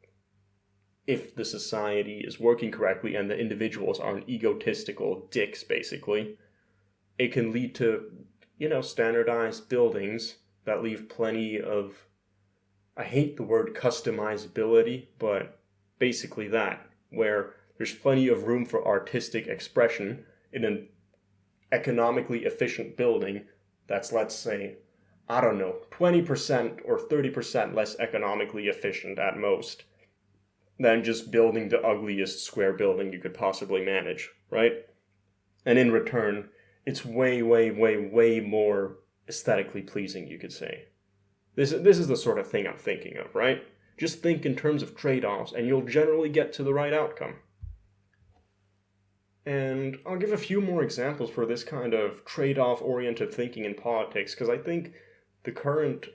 if the society is working correctly and the individuals aren't egotistical dicks, basically, it can lead to, you know, standardized buildings that leave plenty of, I hate the word customizability, but basically that, where there's plenty of room for artistic expression in an economically efficient building that's, let's say, I don't know, 20% or 30% less economically efficient at most than just building the ugliest square building you could possibly manage, right? And in return, it's way, way, way, way more aesthetically pleasing, you could say. This is the sort of thing I'm thinking of, right? Just think in terms of trade-offs, and you'll generally get to the right outcome. And I'll give a few more examples for this kind of trade-off-oriented thinking in politics, because I think the current,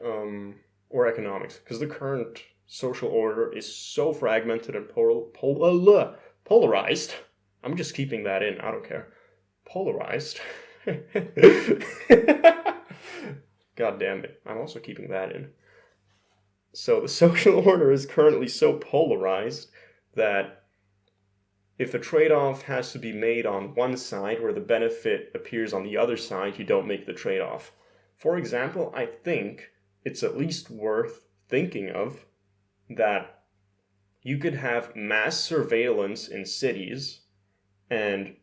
or economics, because the current social order is so fragmented and polarized. I'm just keeping that in, I don't care. Polarized. God damn it, I'm also keeping that in. So the social order is currently so polarized that if a trade-off has to be made on one side where the benefit appears on the other side, you don't make the trade-off. For example, I think it's at least worth thinking of that you could have mass surveillance in cities and,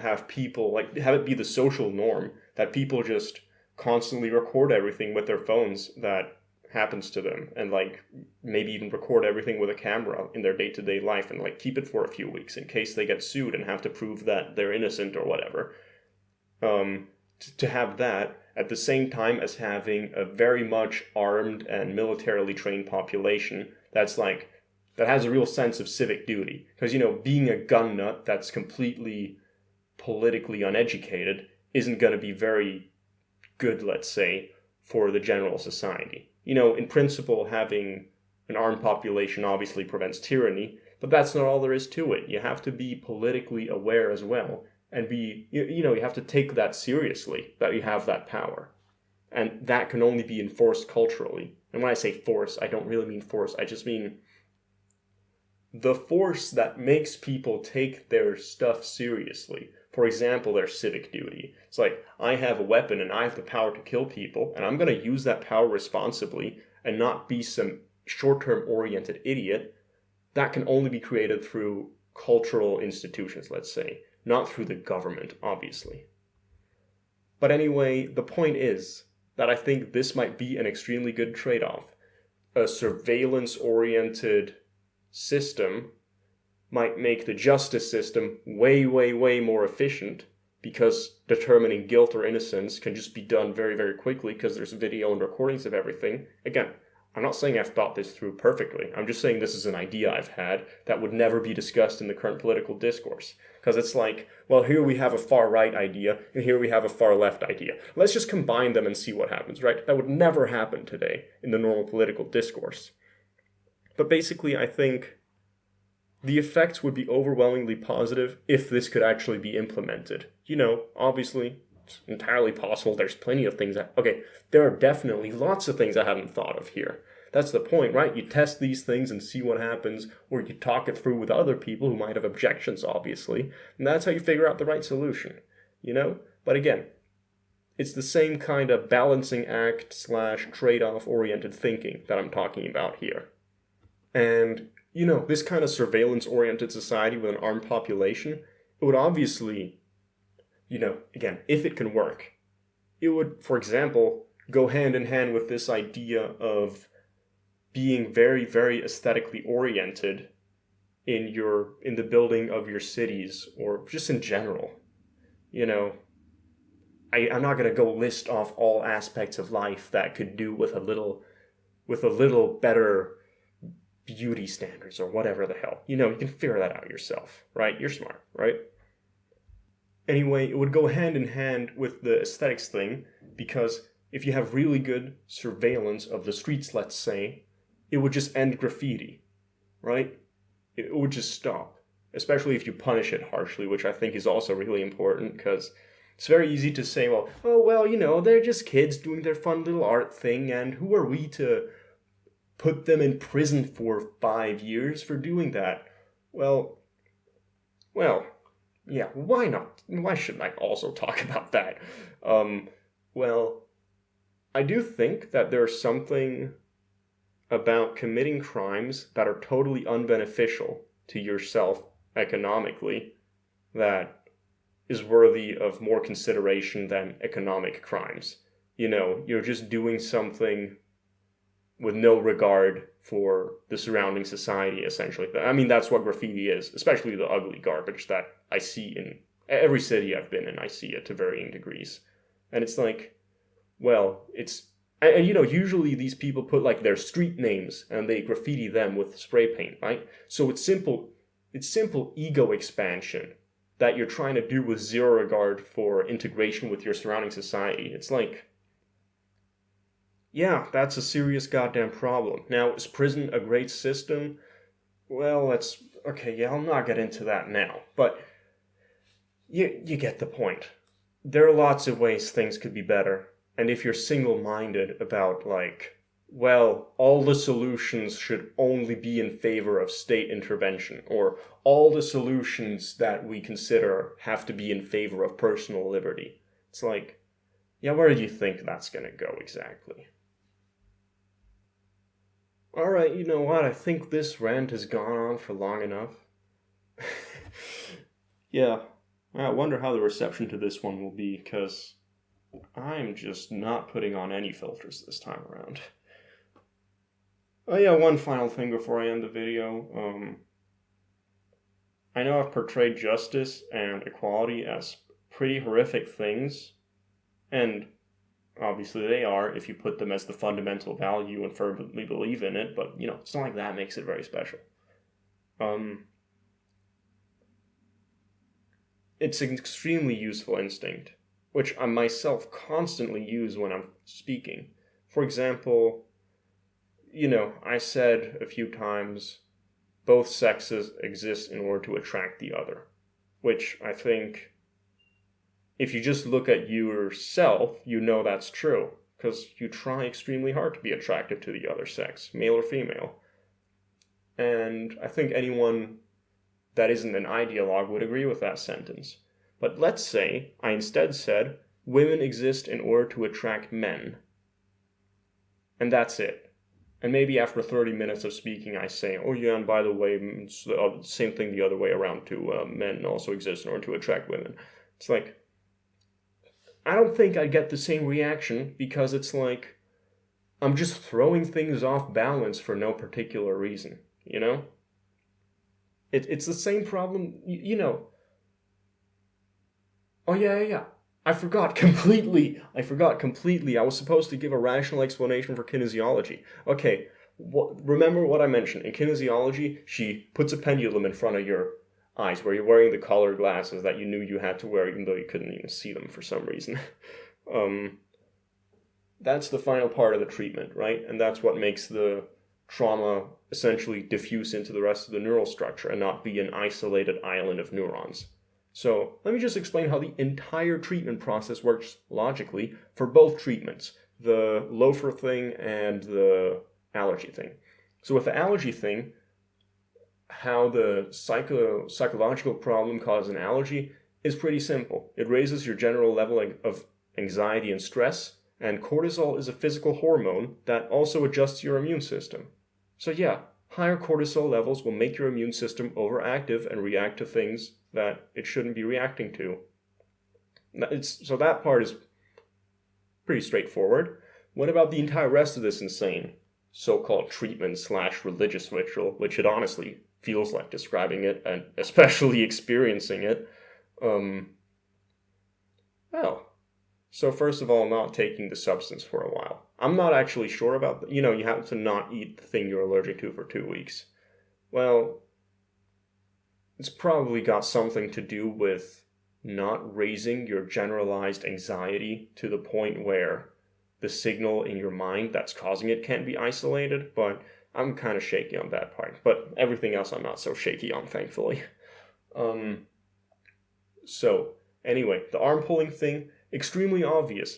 have people, like, have it be the social norm that people just constantly record everything with their phones that happens to them, and, like, maybe even record everything with a camera in their day-to-day life, and, like, keep it for a few weeks in case they get sued and have to prove that they're innocent or whatever. To have that at the same time as having a very much armed and militarily trained population that has a real sense of civic duty. Because, being a gun nut that's completely politically uneducated isn't going to be very good, let's say, for the general society. In principle, having an armed population obviously prevents tyranny, but that's not all there is to it. You have to be politically aware as well, and you have to take that seriously, that you have that power. And that can only be enforced culturally. And when I say force, I don't really mean force, I just mean the force that makes people take their stuff seriously. For example, their civic duty. It's like, I have a weapon and I have the power to kill people, and I'm going to use that power responsibly and not be some short-term oriented idiot. That can only be created through cultural institutions, let's say, not through the government, obviously. But anyway, the point is that I think this might be an extremely good trade-off. A surveillance-oriented system might make the justice system way, way, way more efficient, because determining guilt or innocence can just be done very, very quickly because there's video and recordings of everything. Again, I'm not saying I've thought this through perfectly. I'm just saying this is an idea I've had that would never be discussed in the current political discourse. Because it's like, well, here we have a far-right idea, and here we have a far-left idea. Let's just combine them and see what happens, right? That would never happen today in the normal political discourse. But basically, I think the effects would be overwhelmingly positive if this could actually be implemented. Obviously, it's entirely possible. There's plenty of things there are definitely lots of things I haven't thought of here. That's the point, right? You test these things and see what happens, or you talk it through with other people who might have objections, obviously, and that's how you figure out the right solution, But again, it's the same kind of balancing act / trade-off oriented thinking that I'm talking about here. And, this kind of surveillance-oriented society with an armed population, it would obviously, again, if it can work, it would, for example, go hand in hand with this idea of being very, very aesthetically oriented in the building of your cities, or just in general. I'm not going to go list off all aspects of life that could do with a little better beauty standards or whatever the hell. You can figure that out yourself, right? You're smart, right? Anyway, it would go hand in hand with the aesthetics thing, because if you have really good surveillance of the streets, let's say, it would just end graffiti, right? It would just stop, especially if you punish it harshly, which I think is also really important, because it's very easy to say, they're just kids doing their fun little art thing, and who are we to put them in prison for 5 years for doing that? Well, yeah, why not? Why shouldn't I also talk about that? I do think that there's something about committing crimes that are totally unbeneficial to yourself economically that is worthy of more consideration than economic crimes. You're just doing something with no regard for the surrounding society, essentially. I mean, that's what graffiti is, especially the ugly garbage that I see in every city I've been in. I see it to varying degrees. And it's like, usually these people put like their street names and they graffiti them with spray paint, right? So it's simple ego expansion that you're trying to do with zero regard for integration with your surrounding society. It's like, yeah, that's a serious goddamn problem. Now, is prison a great system? Well, I'll not get into that now. But you get the point. There are lots of ways things could be better. And if you're single-minded about, all the solutions should only be in favor of state intervention, or all the solutions that we consider have to be in favor of personal liberty, it's like, Yeah, where do you think that's gonna go exactly? Alright, you know what? I think this rant has gone on for long enough. Yeah, I wonder how the reception to this one will be, because I'm just not putting on any filters this time around. Oh yeah, one final thing before I end the video. I know I've portrayed justice and equality as pretty horrific things, and obviously they are if you put them as the fundamental value and firmly believe in it, but it's not like that makes it very special. It's an extremely useful instinct, which I myself constantly use when I'm speaking. For example, I said a few times both sexes exist in order to attract the other, which I think if you just look at yourself, you know that's true, because you try extremely hard to be attractive to the other sex, male or female. And I think anyone that isn't an ideologue would agree with that sentence. But let's say I instead said women exist in order to attract men. And that's it. And maybe after 30 minutes of speaking, I say, oh yeah, and by the way, it's the same thing the other way around too. Men also exist in order to attract women. It's like, I don't think I'd get the same reaction, because it's like, I'm just throwing things off balance for no particular reason, It's the same problem, Oh yeah. I forgot completely. I was supposed to give a rational explanation for kinesiology. Okay, remember what I mentioned. In kinesiology, she puts a pendulum in front of your eyes where you're wearing the colored glasses that you knew you had to wear even though you couldn't even see them for some reason. That's the final part of the treatment, right? And that's what makes the trauma essentially diffuse into the rest of the neural structure and not be an isolated island of neurons. So let me just explain how the entire treatment process works logically for both treatments, the loafer thing and the allergy thing. So with the allergy thing, how the psychological problem causes an allergy is pretty simple. It raises your general level of anxiety and stress, and cortisol is a physical hormone that also adjusts your immune system. So yeah, higher cortisol levels will make your immune system overactive and react to things that it shouldn't be reacting to. So that part is pretty straightforward. What about the entire rest of this insane so-called treatment/religious ritual, which it honestly feels like describing it, and especially experiencing it? So first of all, not taking the substance for a while. I'm not actually sure about you have to not eat the thing you're allergic to for 2 weeks. Well, it's probably got something to do with not raising your generalized anxiety to the point where the signal in your mind that's causing it can't be isolated, but I'm kind of shaky on that part. But everything else I'm not so shaky on, thankfully. So, anyway, the arm pulling thing, extremely obvious,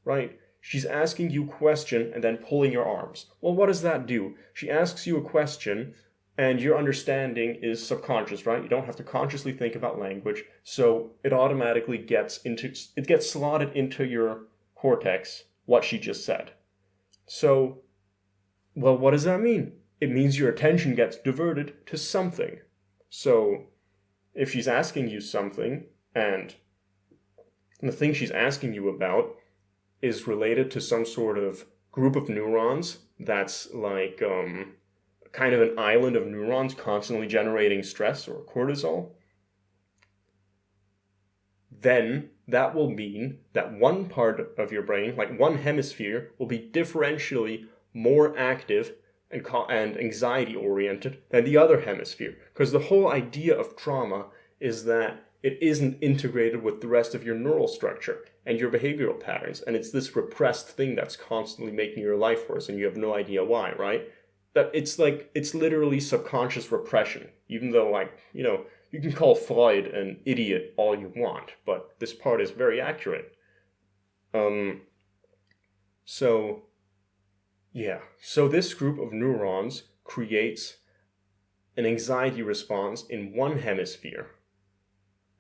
right? She's asking you a question and then pulling your arms. Well, what does that do? She asks you a question, and your understanding is subconscious, right? You don't have to consciously think about language, so it automatically gets slotted into your cortex what she just said. So, well, what does that mean? It means your attention gets diverted to something. So, if she's asking you something, and the thing she's asking you about is related to some sort of group of neurons that's like kind of an island of neurons constantly generating stress or cortisol, then that will mean that one part of your brain, like one hemisphere, will be differentially more active and anxiety oriented than the other hemisphere. Because the whole idea of trauma is that it isn't integrated with the rest of your neural structure and your behavioral patterns. And it's this repressed thing that's constantly making your life worse, and you have no idea why, right? That it's literally subconscious repression, even though, you can call Freud an idiot all you want, but this part is very accurate. So this group of neurons creates an anxiety response in one hemisphere.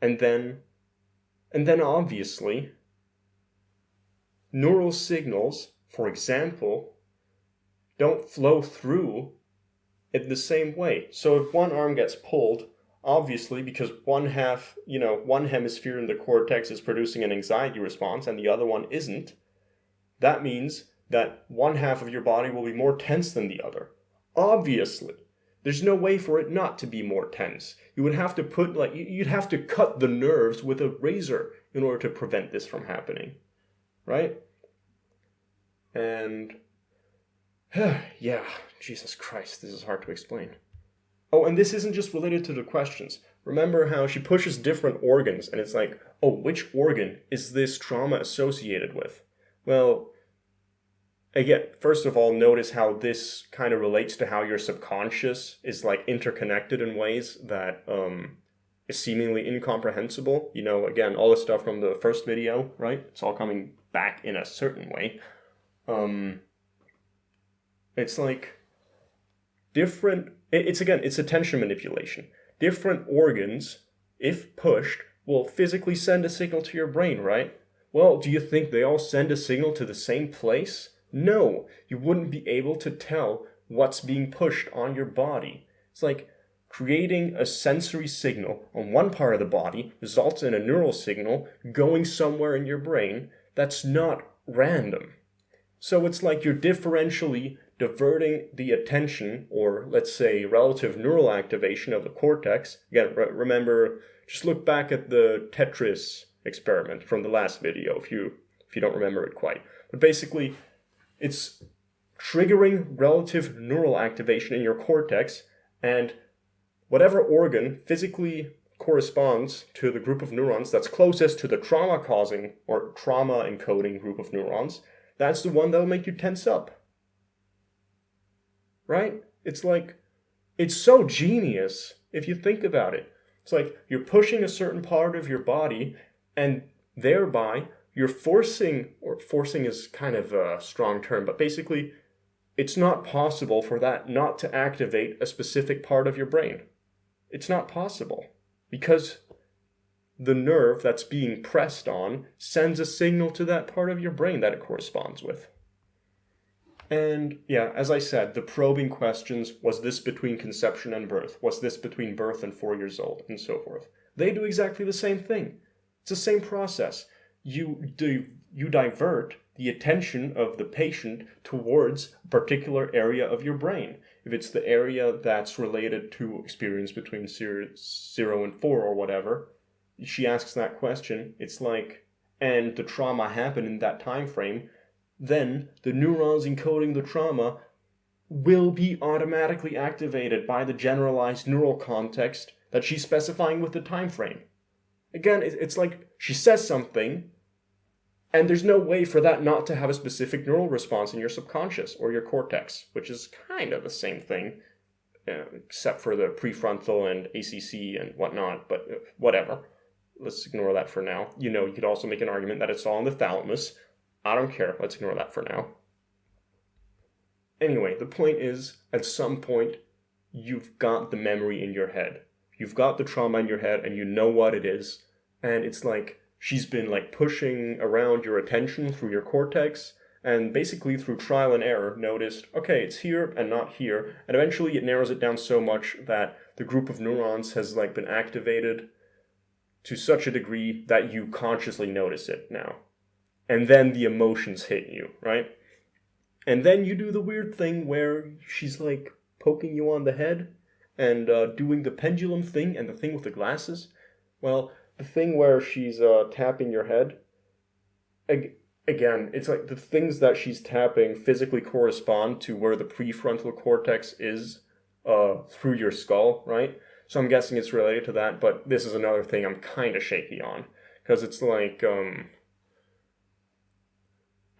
And then obviously, neural signals, for example, don't flow through in the same way. So if one arm gets pulled, obviously, because one hemisphere in the cortex is producing an anxiety response and the other one isn't, that means that one half of your body will be more tense than the other. Obviously. There's no way for it not to be more tense. You would have to you'd have to cut the nerves with a razor in order to prevent this from happening. Right? And yeah, Jesus Christ, this is hard to explain. Oh, and this isn't just related to the questions. Remember how she pushes different organs, and it's like, oh, which organ is this trauma associated with? Well, again, first of all, notice how this kind of relates to how your subconscious is like interconnected in ways that is seemingly incomprehensible. Again, all the stuff from the first video, right? It's all coming back in a certain way. It's like it's attention manipulation. Different organs, if pushed, will physically send a signal to your brain, right? Well, do you think they all send a signal to the same place? No, you wouldn't be able to tell what's being pushed on your body. It's like creating a sensory signal on one part of the body results in a neural signal going somewhere in your brain that's not random. So it's like you're differentially diverting the attention, or let's say relative neural activation of the cortex. Again, remember, just look back at the Tetris experiment from the last video if you don't remember it quite. But basically, it's triggering relative neural activation in your cortex, and whatever organ physically corresponds to the group of neurons that's closest to the trauma-causing or trauma-encoding group of neurons, that's the one that'll make you tense up. Right? It's so genius if you think about it. It's like you're pushing a certain part of your body, and thereby you're forcing is kind of a strong term, but basically it's not possible for that not to activate a specific part of your brain. It's not possible because the nerve that's being pressed on sends a signal to that part of your brain that it corresponds with. And yeah, as I said, the probing questions, was this between conception and birth? Was this between birth and 4 years old? And so forth. They do exactly the same thing. It's the same process. You divert the attention of the patient towards a particular area of your brain. If it's the area that's related to experience between 0 and 4 or whatever, she asks that question, it's like, and the trauma happened in that time frame, then the neurons encoding the trauma will be automatically activated by the generalized neural context that she's specifying with the time frame. Again, it's like she says something, and there's no way for that not to have a specific neural response in your subconscious or your cortex, which is kind of the same thing, except for the prefrontal and ACC and whatnot, but whatever. Let's ignore that for now. You could also make an argument that it's all in the thalamus. I don't care. Let's ignore that for now. Anyway, the point is, at some point, you've got the memory in your head. You've got the trauma in your head, and you know what it is. And it's like she's been pushing around your attention through your cortex, and basically through trial and error noticed, okay, it's here and not here. And eventually it narrows it down so much that the group of neurons has been activated to such a degree that you consciously notice it now. And then the emotions hit you, right? And then you do the weird thing where she's poking you on the head and doing the pendulum thing and the thing with the glasses. Well, the thing where she's tapping your head, again, it's like the things that she's tapping physically correspond to where the prefrontal cortex is through your skull, right? So I'm guessing it's related to that, but this is another thing I'm kind of shaky on. Because it's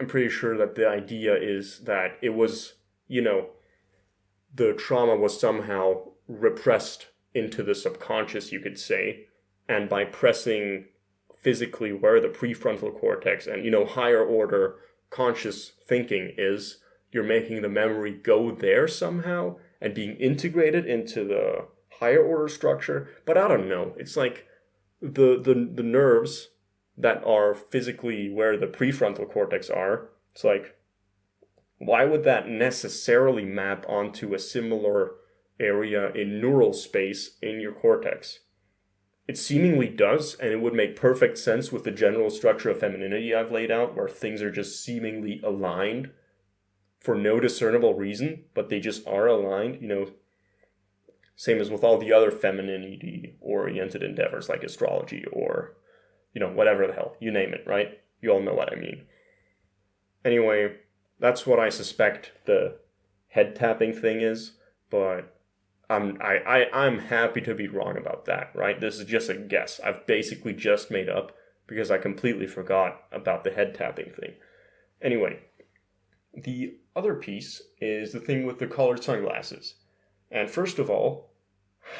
I'm pretty sure that the idea is that it was, the trauma was somehow repressed into the subconscious, you could say, and by pressing physically where the prefrontal cortex and, higher order conscious thinking is, you're making the memory go there somehow and being integrated into the higher order structure. But I don't know. It's like the nerves that are physically where the prefrontal cortex are. It's like, why would that necessarily map onto a similar area in neural space in your cortex? It seemingly does, and it would make perfect sense with the general structure of femininity I've laid out, where things are just seemingly aligned for no discernible reason, but they just are aligned, same as with all the other femininity-oriented endeavors like astrology or, whatever the hell, you name it, right? You all know what I mean. Anyway, that's what I suspect the head tapping thing is, but I'm happy to be wrong about that, right? This is just a guess. I've basically just made up because I completely forgot about the head tapping thing. Anyway, the other piece is the thing with the colored sunglasses. And first of all,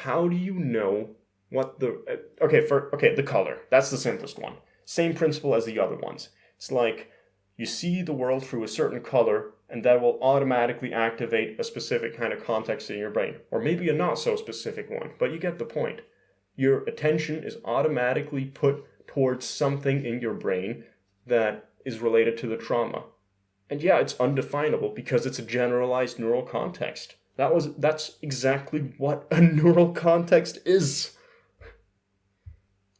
how do you know what the... the color. That's the simplest one. Same principle as the other ones. It's like you see the world through a certain color, and that will automatically activate a specific kind of context in your brain. Or maybe a not so specific one, but you get the point. Your attention is automatically put towards something in your brain that is related to the trauma. And yeah, it's undefinable because it's a generalized neural context. That's exactly what a neural context is.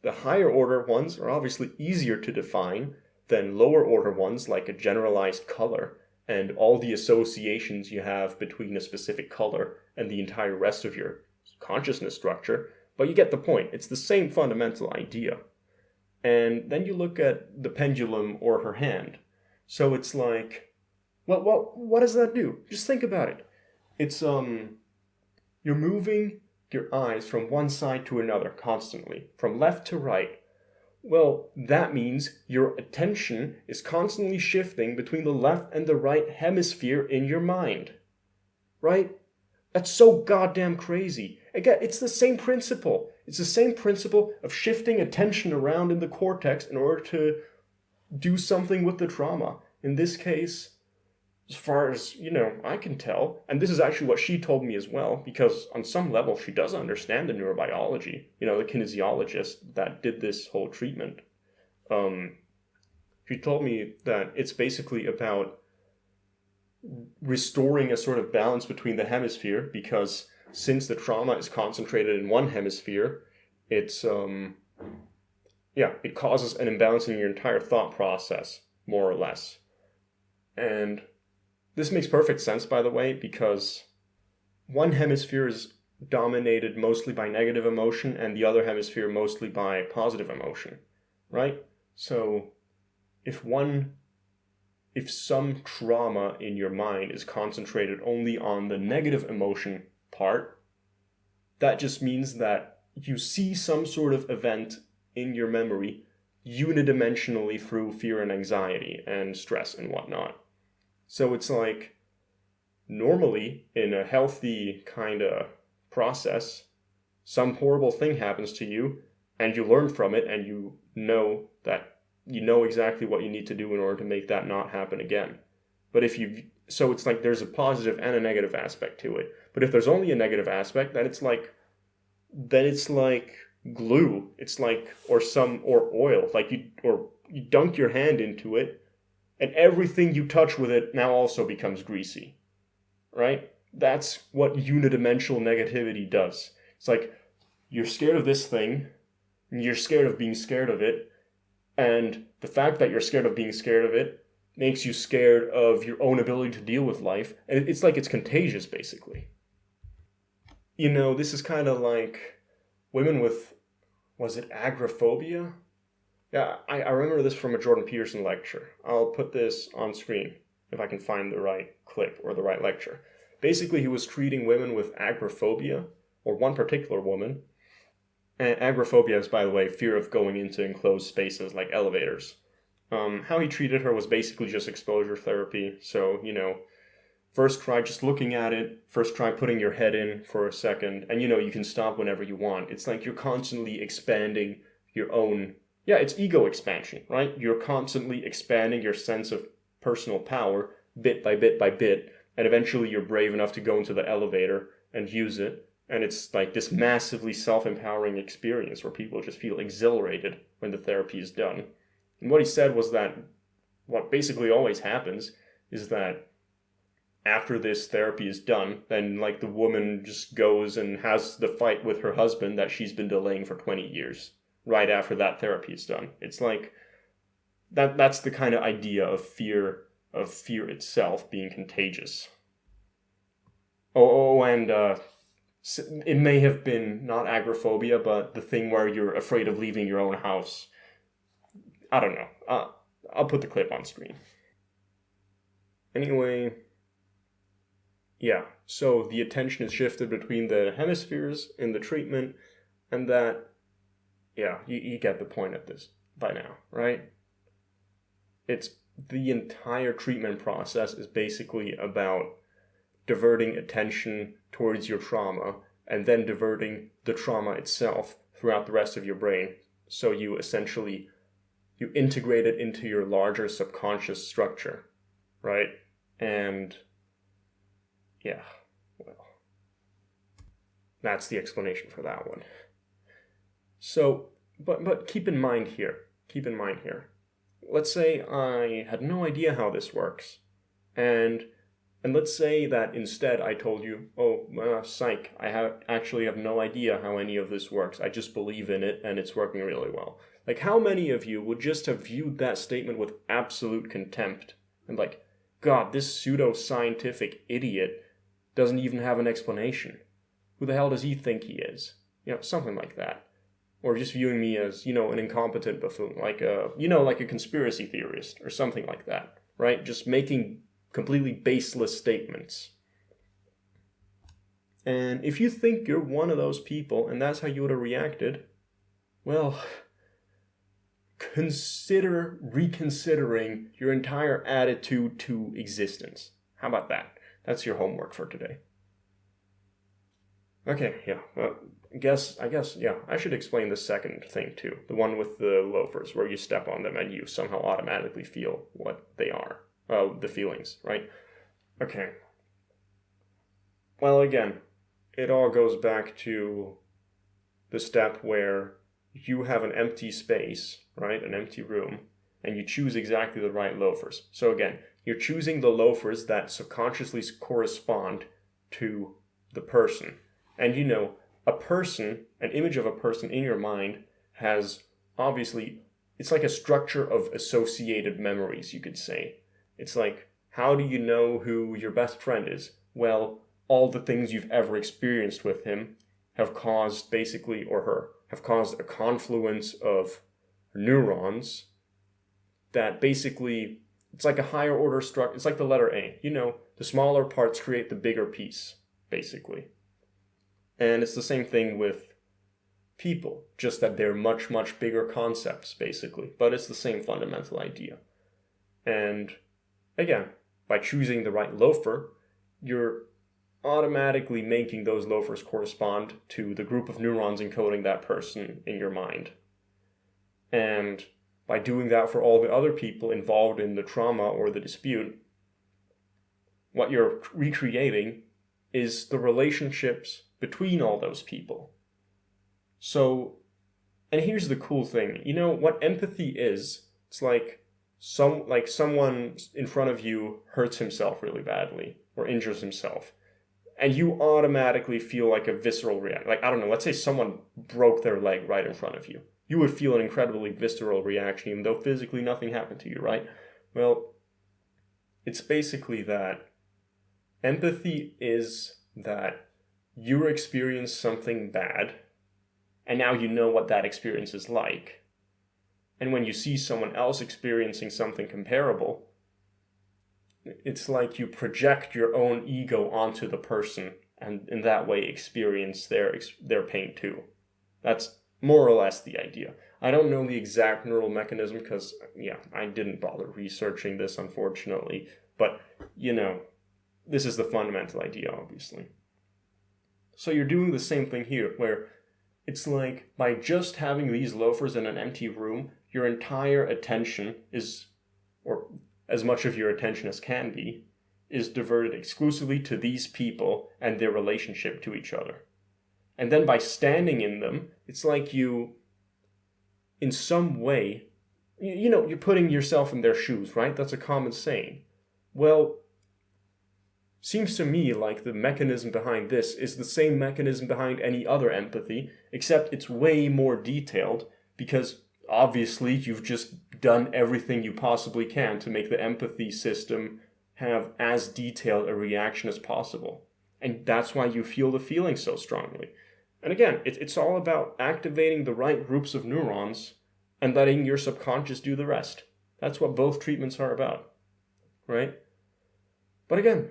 The higher order ones are obviously easier to define than lower order ones like a generalized color and all the associations you have between a specific color and the entire rest of your consciousness structure. But you get the point. It's the same fundamental idea. And then you look at the pendulum or her hand. So it's like, what does that do? Just think about it. It's, you're moving your eyes from one side to another constantly, from left to right. Well, that means your attention is constantly shifting between the left and the right hemisphere in your mind. Right? That's so goddamn crazy. Again, it's the same principle. It's the same principle of shifting attention around in the cortex in order to do something with the trauma. In this case, as far as, I can tell, and this is actually what she told me as well, because on some level she does understand the neurobiology, the kinesiologist that did this whole treatment. She told me that it's basically about restoring a sort of balance between the hemisphere, because since the trauma is concentrated in one hemisphere, it causes an imbalance in your entire thought process, more or less. And this makes perfect sense, by the way, because one hemisphere is dominated mostly by negative emotion and the other hemisphere mostly by positive emotion, right? So if some trauma in your mind is concentrated only on the negative emotion part, that just means that you see some sort of event in your memory unidimensionally through fear and anxiety and stress and whatnot. So it's like, normally, in a healthy kind of process, some horrible thing happens to you, and you learn from it, and you know exactly what you need to do in order to make that not happen again. But so it's like there's a positive and a negative aspect to it. But if there's only a negative aspect, then it's like glue. It's like, or oil. Like you dunk your hand into it, and everything you touch with it now also becomes greasy, right? That's what unidimensional negativity does. It's like, you're scared of this thing, and you're scared of being scared of it, and the fact that you're scared of being scared of it makes you scared of your own ability to deal with life, and it's like it's contagious, basically. This is kind of like women with, was it agoraphobia? Yeah, I remember this from a Jordan Peterson lecture. I'll put this on screen if I can find the right clip or the right lecture. Basically, he was treating women with agoraphobia, or one particular woman. And agoraphobia is, by the way, fear of going into enclosed spaces like elevators. How he treated her was basically just exposure therapy. So, first try just looking at it. First try putting your head in for a second. And, you can stop whenever you want. It's like you're constantly expanding your own... Yeah, it's ego expansion, right? You're constantly expanding your sense of personal power bit by bit by bit, and eventually you're brave enough to go into the elevator and use it, and it's like this massively self-empowering experience where people just feel exhilarated when the therapy is done. And what he said was that what basically always happens is that after this therapy is done, then like the woman just goes and has the fight with her husband that she's been delaying for 20 years right after that therapy is done. It's like that's the kind of idea of fear itself being contagious. And it may have been not agoraphobia, but the thing where you're afraid of leaving your own house. I don't know. I'll put the clip on screen. Anyway, yeah, so the attention is shifted between the hemispheres in the treatment, and that, yeah, you get the point of this by now, right? It's the entire treatment process is basically about diverting attention towards your trauma and then diverting the trauma itself throughout the rest of your brain. So you essentially, you integrate it into your larger subconscious structure, right? And yeah, well, that's the explanation for that one. So, but keep in mind here, let's say I had no idea how this works, and let's say that instead I told you, psych, I actually have no idea how any of this works. I just believe in it and it's working really well. Like, how many of you would just have viewed that statement with absolute contempt and like, God, this pseudo-scientific idiot doesn't even have an explanation. Who the hell does he think he is? Something like that. Or just viewing me as, an incompetent buffoon, like a conspiracy theorist or something like that, right? Just making completely baseless statements. And if you think you're one of those people and that's how you would have reacted, well, consider reconsidering your entire attitude to existence. How about that? That's your homework for today. Okay, yeah. I guess, yeah, I should explain the second thing too. The one with the loafers, where you step on them and you somehow automatically feel what they are. The feelings, right? Okay. Well, again, it all goes back to the step where you have an empty space, right? An empty room, and you choose exactly the right loafers. So again, you're choosing the loafers that subconsciously correspond to the person. And a person, an image of a person in your mind has obviously, it's like a structure of associated memories, you could say. It's like, how do you know who your best friend is? Well, all the things you've ever experienced with him have caused basically, or her, have caused a confluence of neurons that basically, it's like a higher order structure. It's like the letter A. The smaller parts create the bigger piece, basically. And it's the same thing with people, just that they're much, much bigger concepts, basically. But it's the same fundamental idea. And again, by choosing the right loafer, you're automatically making those loafers correspond to the group of neurons encoding that person in your mind. And by doing that for all the other people involved in the trauma or the dispute, what you're recreating is the relationships between all those people. So, and here's the cool thing, what empathy is, it's like someone in front of you hurts himself really badly or injures himself, and you automatically feel like a visceral reaction. Like, I don't know, let's say someone broke their leg right in front of you. You would feel an incredibly visceral reaction, even though physically nothing happened to you, right? Well, it's basically that empathy is that you experienced something bad, and now you know what that experience is like. And when you see someone else experiencing something comparable, it's like you project your own ego onto the person, and in that way experience their pain too. That's more or less the idea. I don't know the exact neural mechanism because, I didn't bother researching this, unfortunately. But, this is the fundamental idea, obviously. So you're doing the same thing here, where it's like by just having these loafers in an empty room, your entire attention is, or as much of your attention as can be, is diverted exclusively to these people and their relationship to each other. And then by standing in them, it's like you, in some way, you're putting yourself in their shoes, right? That's a common saying. Well, seems to me like the mechanism behind this is the same mechanism behind any other empathy, except it's way more detailed, because obviously you've just done everything you possibly can to make the empathy system have as detailed a reaction as possible. And that's why you feel the feeling so strongly. And again, it's all about activating the right groups of neurons and letting your subconscious do the rest. That's what both treatments are about, right? But again,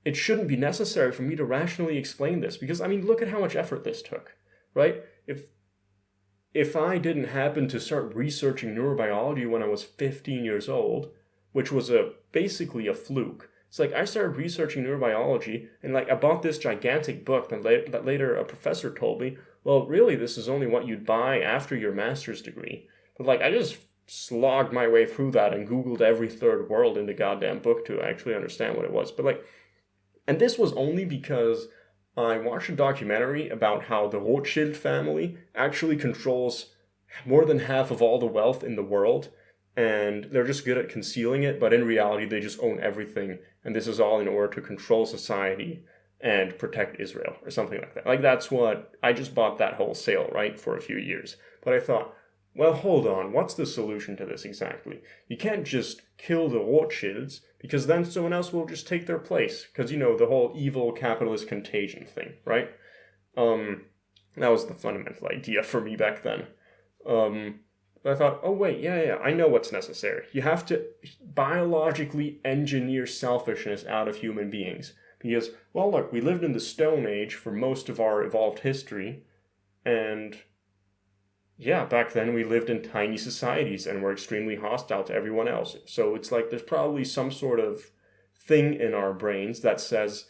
it shouldn't be necessary for me to rationally explain this, because, I mean, look at how much effort this took, right? If I didn't happen to start researching neurobiology when I was 15 years old, which was basically a fluke. It's like I started researching neurobiology, and like I bought this gigantic book that later a professor told me, well, really, this is only what you'd buy after your master's degree. But like I just slogged my way through that and Googled every third world in the goddamn book to actually understand what it was. But like, and this was only because I watched a documentary about how the Rothschild family actually controls more than half of all the wealth in the world, and they're just good at concealing it, but in reality they just own everything, and this is all in order to control society and protect Israel, or something like that. Like, that's what, I just bought that wholesale, right, for a few years. But I thought, well, hold on, what's the solution to this exactly? You can't just kill the Rothschilds, because then someone else will just take their place. Because, the whole evil capitalist contagion thing, right? That was the fundamental idea for me back then. But I thought, oh wait, yeah, I know what's necessary. You have to biologically engineer selfishness out of human beings. Because, well, look, we lived in the Stone Age for most of our evolved history, and yeah, back then we lived in tiny societies and were extremely hostile to everyone else. So it's like there's probably some sort of thing in our brains that says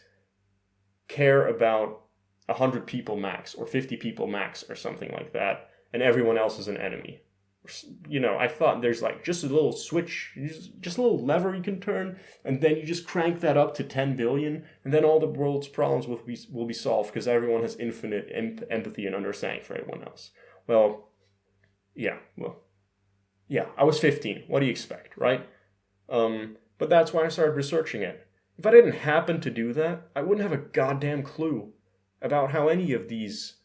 care about 100 people max or 50 people max or something like that, and everyone else is an enemy. I thought there's like just a little switch, just a little lever you can turn, and then you just crank that up to 10 billion, and then all the world's problems will be solved because everyone has infinite empathy and understanding for everyone else. Yeah, I was 15. What do you expect, right? But that's why I started researching it. If I didn't happen to do that, I wouldn't have a goddamn clue about how any of these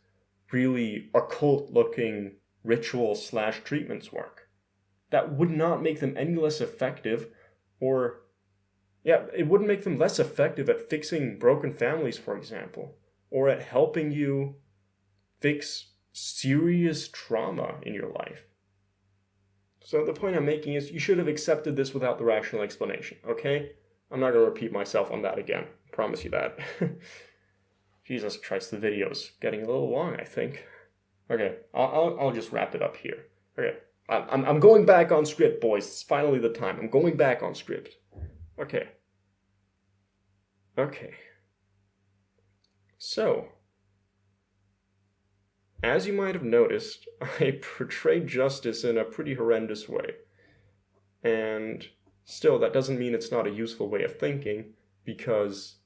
really occult-looking ritual/treatments work. That would not make them any less effective, it wouldn't make them less effective at fixing broken families, for example, or at helping you fix serious trauma in your life. So the point I'm making is you should have accepted this without the rational explanation, okay? I'm not going to repeat myself on that again. I promise you that. Jesus Christ, the video's getting a little long, I think. Okay, I'll just wrap it up here. Okay, I'm going back on script, boys. It's finally the time. I'm going back on script. Okay. So, as you might have noticed, I portrayed justice in a pretty horrendous way. And still, that doesn't mean it's not a useful way of thinking, because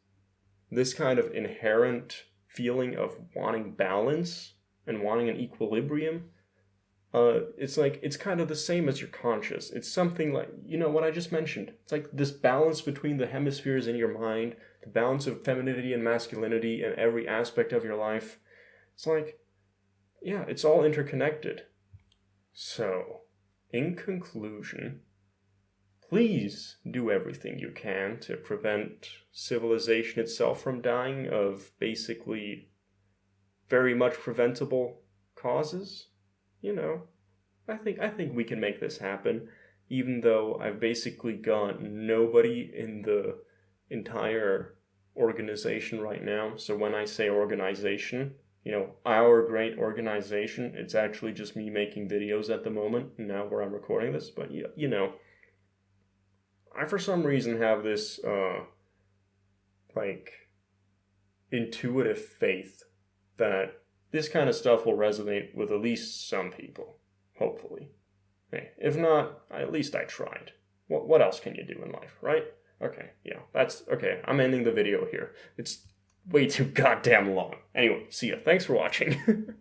this kind of inherent feeling of wanting balance and wanting an equilibrium, it's kind of the same as your conscious. It's something like, what I just mentioned. It's like this balance between the hemispheres in your mind, the balance of femininity and masculinity in every aspect of your life. It's like, yeah, it's all interconnected. So, in conclusion, please do everything you can to prevent civilization itself from dying of basically very much preventable causes. I think we can make this happen, even though I've basically got nobody in the entire organization right now. So when I say organization, our great organization, it's actually just me making videos at the moment, now where I'm recording this, but I for some reason have this, intuitive faith that this kind of stuff will resonate with at least some people, hopefully. Hey, if not, at least I tried. What else can you do in life, right? Okay, yeah, okay, I'm ending the video here. It's way too goddamn long. Anyway, see ya. Thanks for watching.